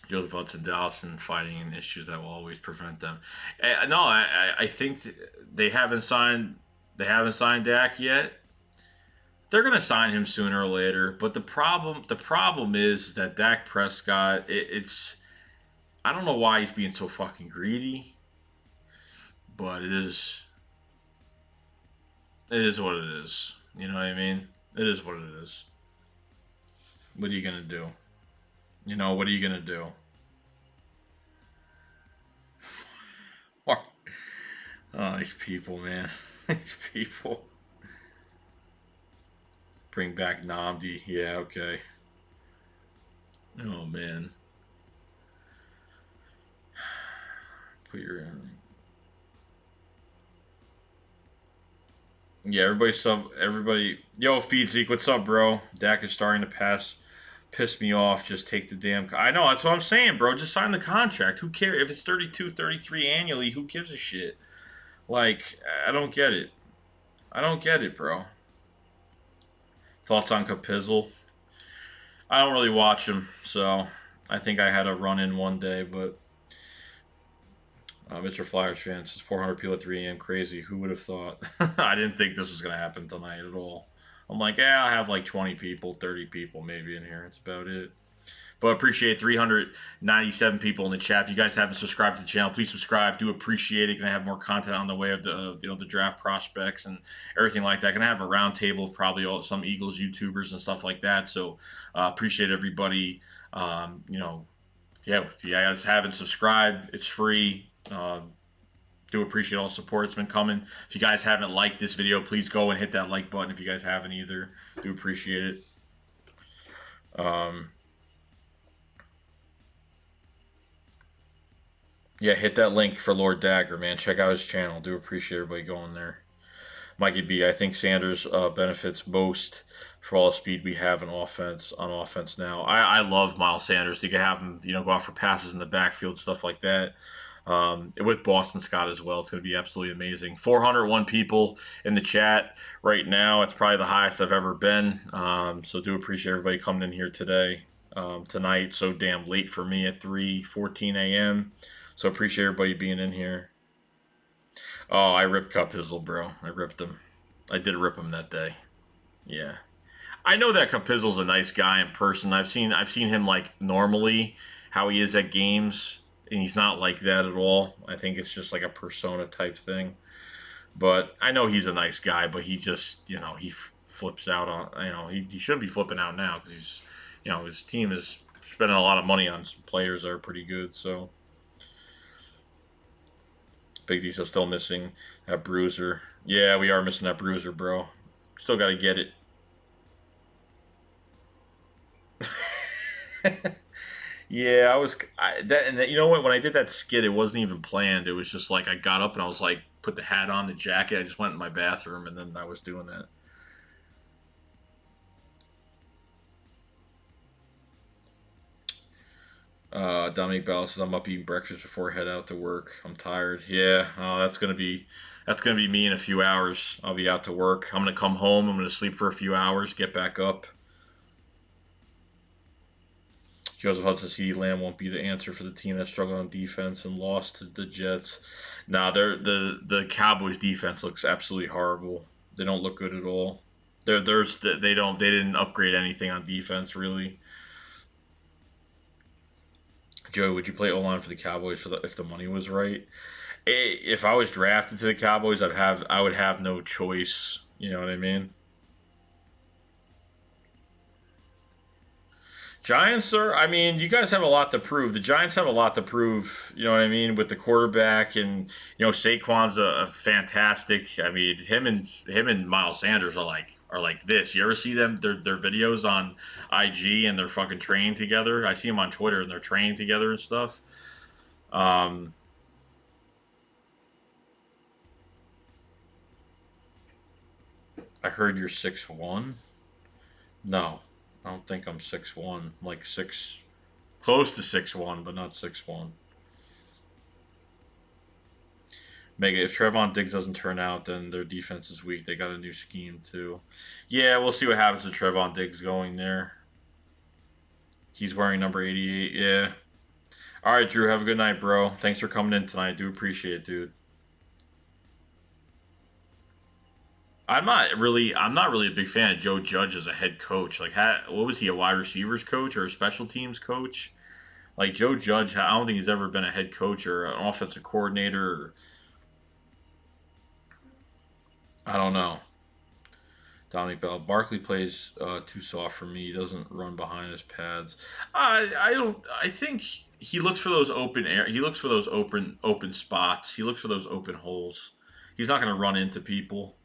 Joseph Hudson, Dawson fighting in issues that will always prevent them. No, I think they haven't signed Dak yet. They're gonna sign him sooner or later. But the problem is that Dak Prescott. It's I don't know why he's being so fucking greedy, but it is what it is. You know what I mean? It is what it is. What are you gonna do? What are you gonna do? Oh, these people, man. These people. Bring back Namdi. Yeah, okay. Oh, man. Put your. Yeah, everybody. Yo, Feedseek, what's up, bro? Dak is starting to piss me off. Just take the damn. I know, that's what I'm saying, bro. Just sign the contract. Who cares? If it's 32, 33 annually, who gives a shit? Like, I don't get it. I don't get it, bro. Thoughts on Capizzle? I don't really watch him, so I think I had a run in one day, but Mr. Flyers fan says 400 people at 3 a.m. Crazy. Who would have thought? I didn't think this was going to happen tonight at all. I'm like, yeah, I have like 20 people, 30 people maybe in here. That's about it. But appreciate 397 people in the chat. If you guys haven't subscribed to the channel, please subscribe. Do appreciate it. Gonna have more content on the way of the draft prospects and everything like that. Gonna have a roundtable of probably some Eagles YouTubers and stuff like that. So appreciate everybody. Yeah, if you guys haven't subscribed, it's free. Do appreciate all the support that's been coming. If you guys haven't liked this video, please go and hit that like button. If you guys haven't either, do appreciate it. Yeah, hit that link for Lord Dagger, man. Check out his channel. Do appreciate everybody going there. Mikey B, I think Sanders benefits most for all the speed we have on offense now. I love Miles Sanders. You can have him, go out for passes in the backfield, stuff like that. With Boston Scott as well. It's going to be absolutely amazing. 401 people in the chat right now. It's probably the highest I've ever been. So do appreciate everybody coming in here tonight. So damn late for me at 3:14 a.m. So appreciate everybody being in here. Oh, I ripped Cup Hizzle, bro. I ripped him. I did rip him that day. Yeah. I know that Cup Hizzle's a nice guy in person. I've seen him like normally how he is at games, and he's not like that at all. I think it's just like a persona type thing. But I know he's a nice guy, but he just, he flips out on, he shouldn't be flipping out now because his team is spending a lot of money on some players that are pretty good, so. Big D's still missing that bruiser. Yeah, we are missing that bruiser, bro. Still got to get it. Yeah, that, and that, you know what? When I did that skit, it wasn't even planned. It was just like I got up and I was like, put the hat on, the jacket. I just went in my bathroom and then I was doing that. Dominic Bell says I'm up eating breakfast before I head out to work. I'm tired. Yeah, that's gonna be me in a few hours. I'll be out to work. I'm gonna come home. I'm gonna sleep for a few hours. Get back up. Joseph Hudson, CeeDee Lamb won't be the answer for the team that struggled on defense and lost to the Jets. Nah, the Cowboys defense looks absolutely horrible. They don't look good at all. They didn't upgrade anything on defense really. Joey, would you play O line for the Cowboys if the money was right? If I was drafted to the Cowboys, I would have no choice. You know what I mean? Giants are. I mean, you guys have a lot to prove. The Giants have a lot to prove. You know what I mean with the quarterback, and Saquon's a fantastic. I mean, him and Miles Sanders are like this. You ever see them their videos on IG and they're fucking training together? I see them on Twitter and they're training together and stuff. Um, I heard you're 6'1". No, I don't think I'm 6'1". Like six, close to 6'1", but not 6'1". Mega, if Trevon Diggs doesn't turn out, then their defense is weak. They got a new scheme too. Yeah, we'll see what happens with Trevon Diggs going there. He's wearing number 88. Yeah. All right, Drew. Have a good night, bro. Thanks for coming in tonight. Do appreciate it, dude. I'm not really a big fan of Joe Judge as a head coach. Like, what was he, a wide receivers coach or a special teams coach? Like Joe Judge, I don't think he's ever been a head coach or an offensive coordinator. I don't know. Dominic Bell. Barkley plays too soft for me. He doesn't run behind his pads. I don't. I think he looks for those open air. He looks for those open spots. He looks for those open holes. He's not going to run into people.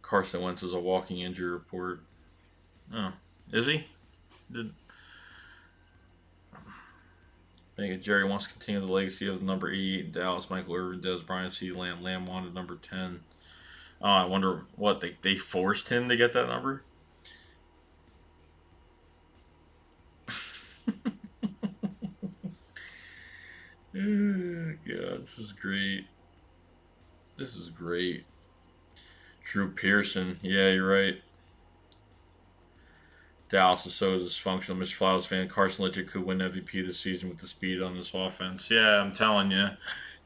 Carson Wentz is a walking injury report. Oh, is he? Did Jerry wants to continue the legacy of the number 88 in Dallas. Michael Irvin, Des Bryant, C. Lamb. Lamb wanted number 10. Oh, I wonder what they forced him to get that number. God, this is great. This is great. Drew Pearson. Yeah, you're right. Dallas is so dysfunctional. Mr. Flowers fan Carson legit could win MVP this season with the speed on this offense. Yeah, I'm telling you.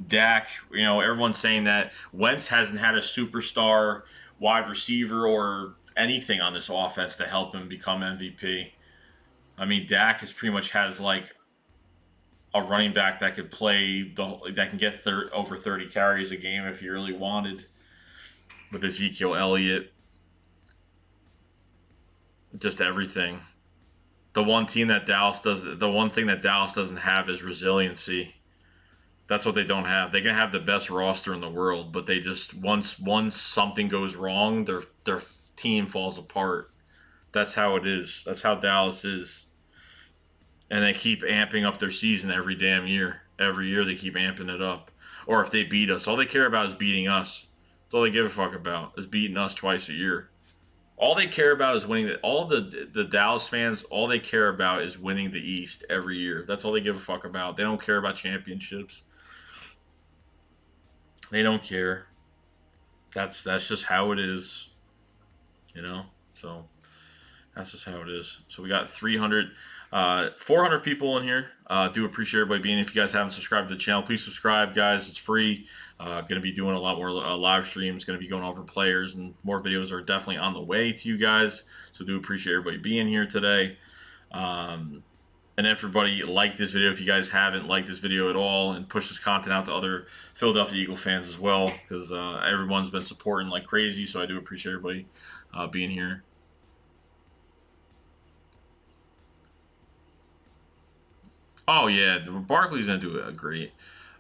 Dak, everyone's saying that Wentz hasn't had a superstar wide receiver or anything on this offense to help him become MVP. I mean, Dak has pretty much has like a running back that could that can get over 30 carries a game if he really wanted with Ezekiel Elliott, just everything. The one thing that Dallas doesn't have is resiliency. That's what they don't have. They can have the best roster in the world, but they just once something goes wrong, their team falls apart. That's how it is. That's how Dallas is. And they keep amping up their season every damn year. Every year they keep amping it up. Or if they beat us, all they care about is beating us. That's all they give a fuck about is beating us twice a year. All they care about is winning. All the Dallas fans, all they care about is winning the East every year. That's all they give a fuck about. They don't care about championships. They don't care. That's just how it is, you know. So that's just how it is. So we got 400 people in here. Do appreciate everybody being. If you guys haven't subscribed to the channel, please subscribe, guys. It's free. Going to be doing a lot more live streams. Going to be going over players, and more videos are definitely on the way to you guys. So do appreciate everybody being here today. And everybody like this video if you guys haven't liked this video at all, and push this content out to other Philadelphia Eagle fans as well, because everyone's been supporting like crazy. So I do appreciate everybody being here. Oh yeah, Barkley's gonna do it great.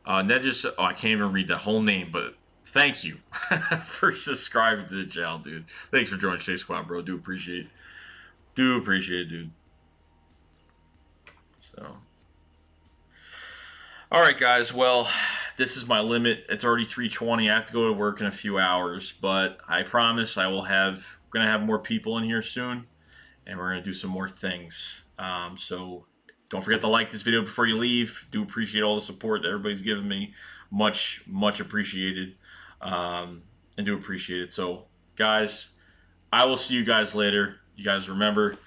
Ned just I can't even read the whole name, but thank you for subscribing to the channel, dude. Thanks for joining Shake Squad, bro. Do appreciate it, dude. So, all right, guys. Well, this is my limit. It's already 3:20. I have to go to work in a few hours, but I promise I will have. We're gonna have more people in here soon, and we're gonna do some more things. So don't forget to like this video before you leave. Do appreciate all the support that everybody's given me. Much appreciated, and do appreciate it. So, guys, I will see you guys later. You guys remember.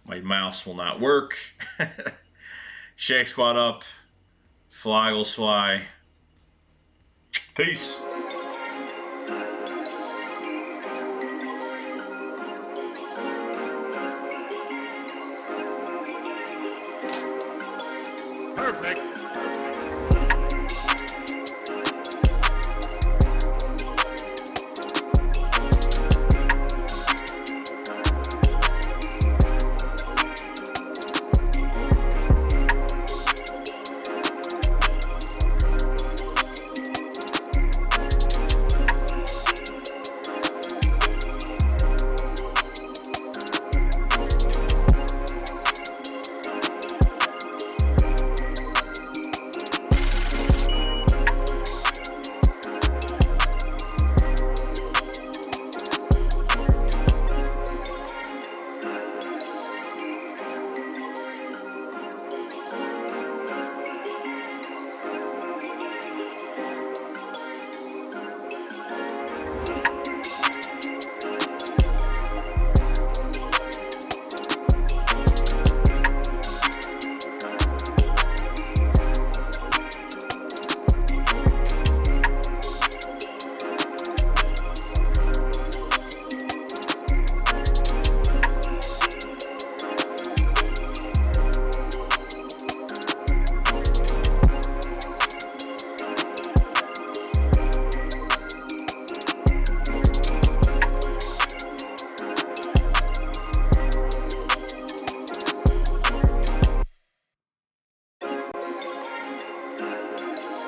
My mouse will not work. Shake Squad up. Fly will fly. Peace. Perfect.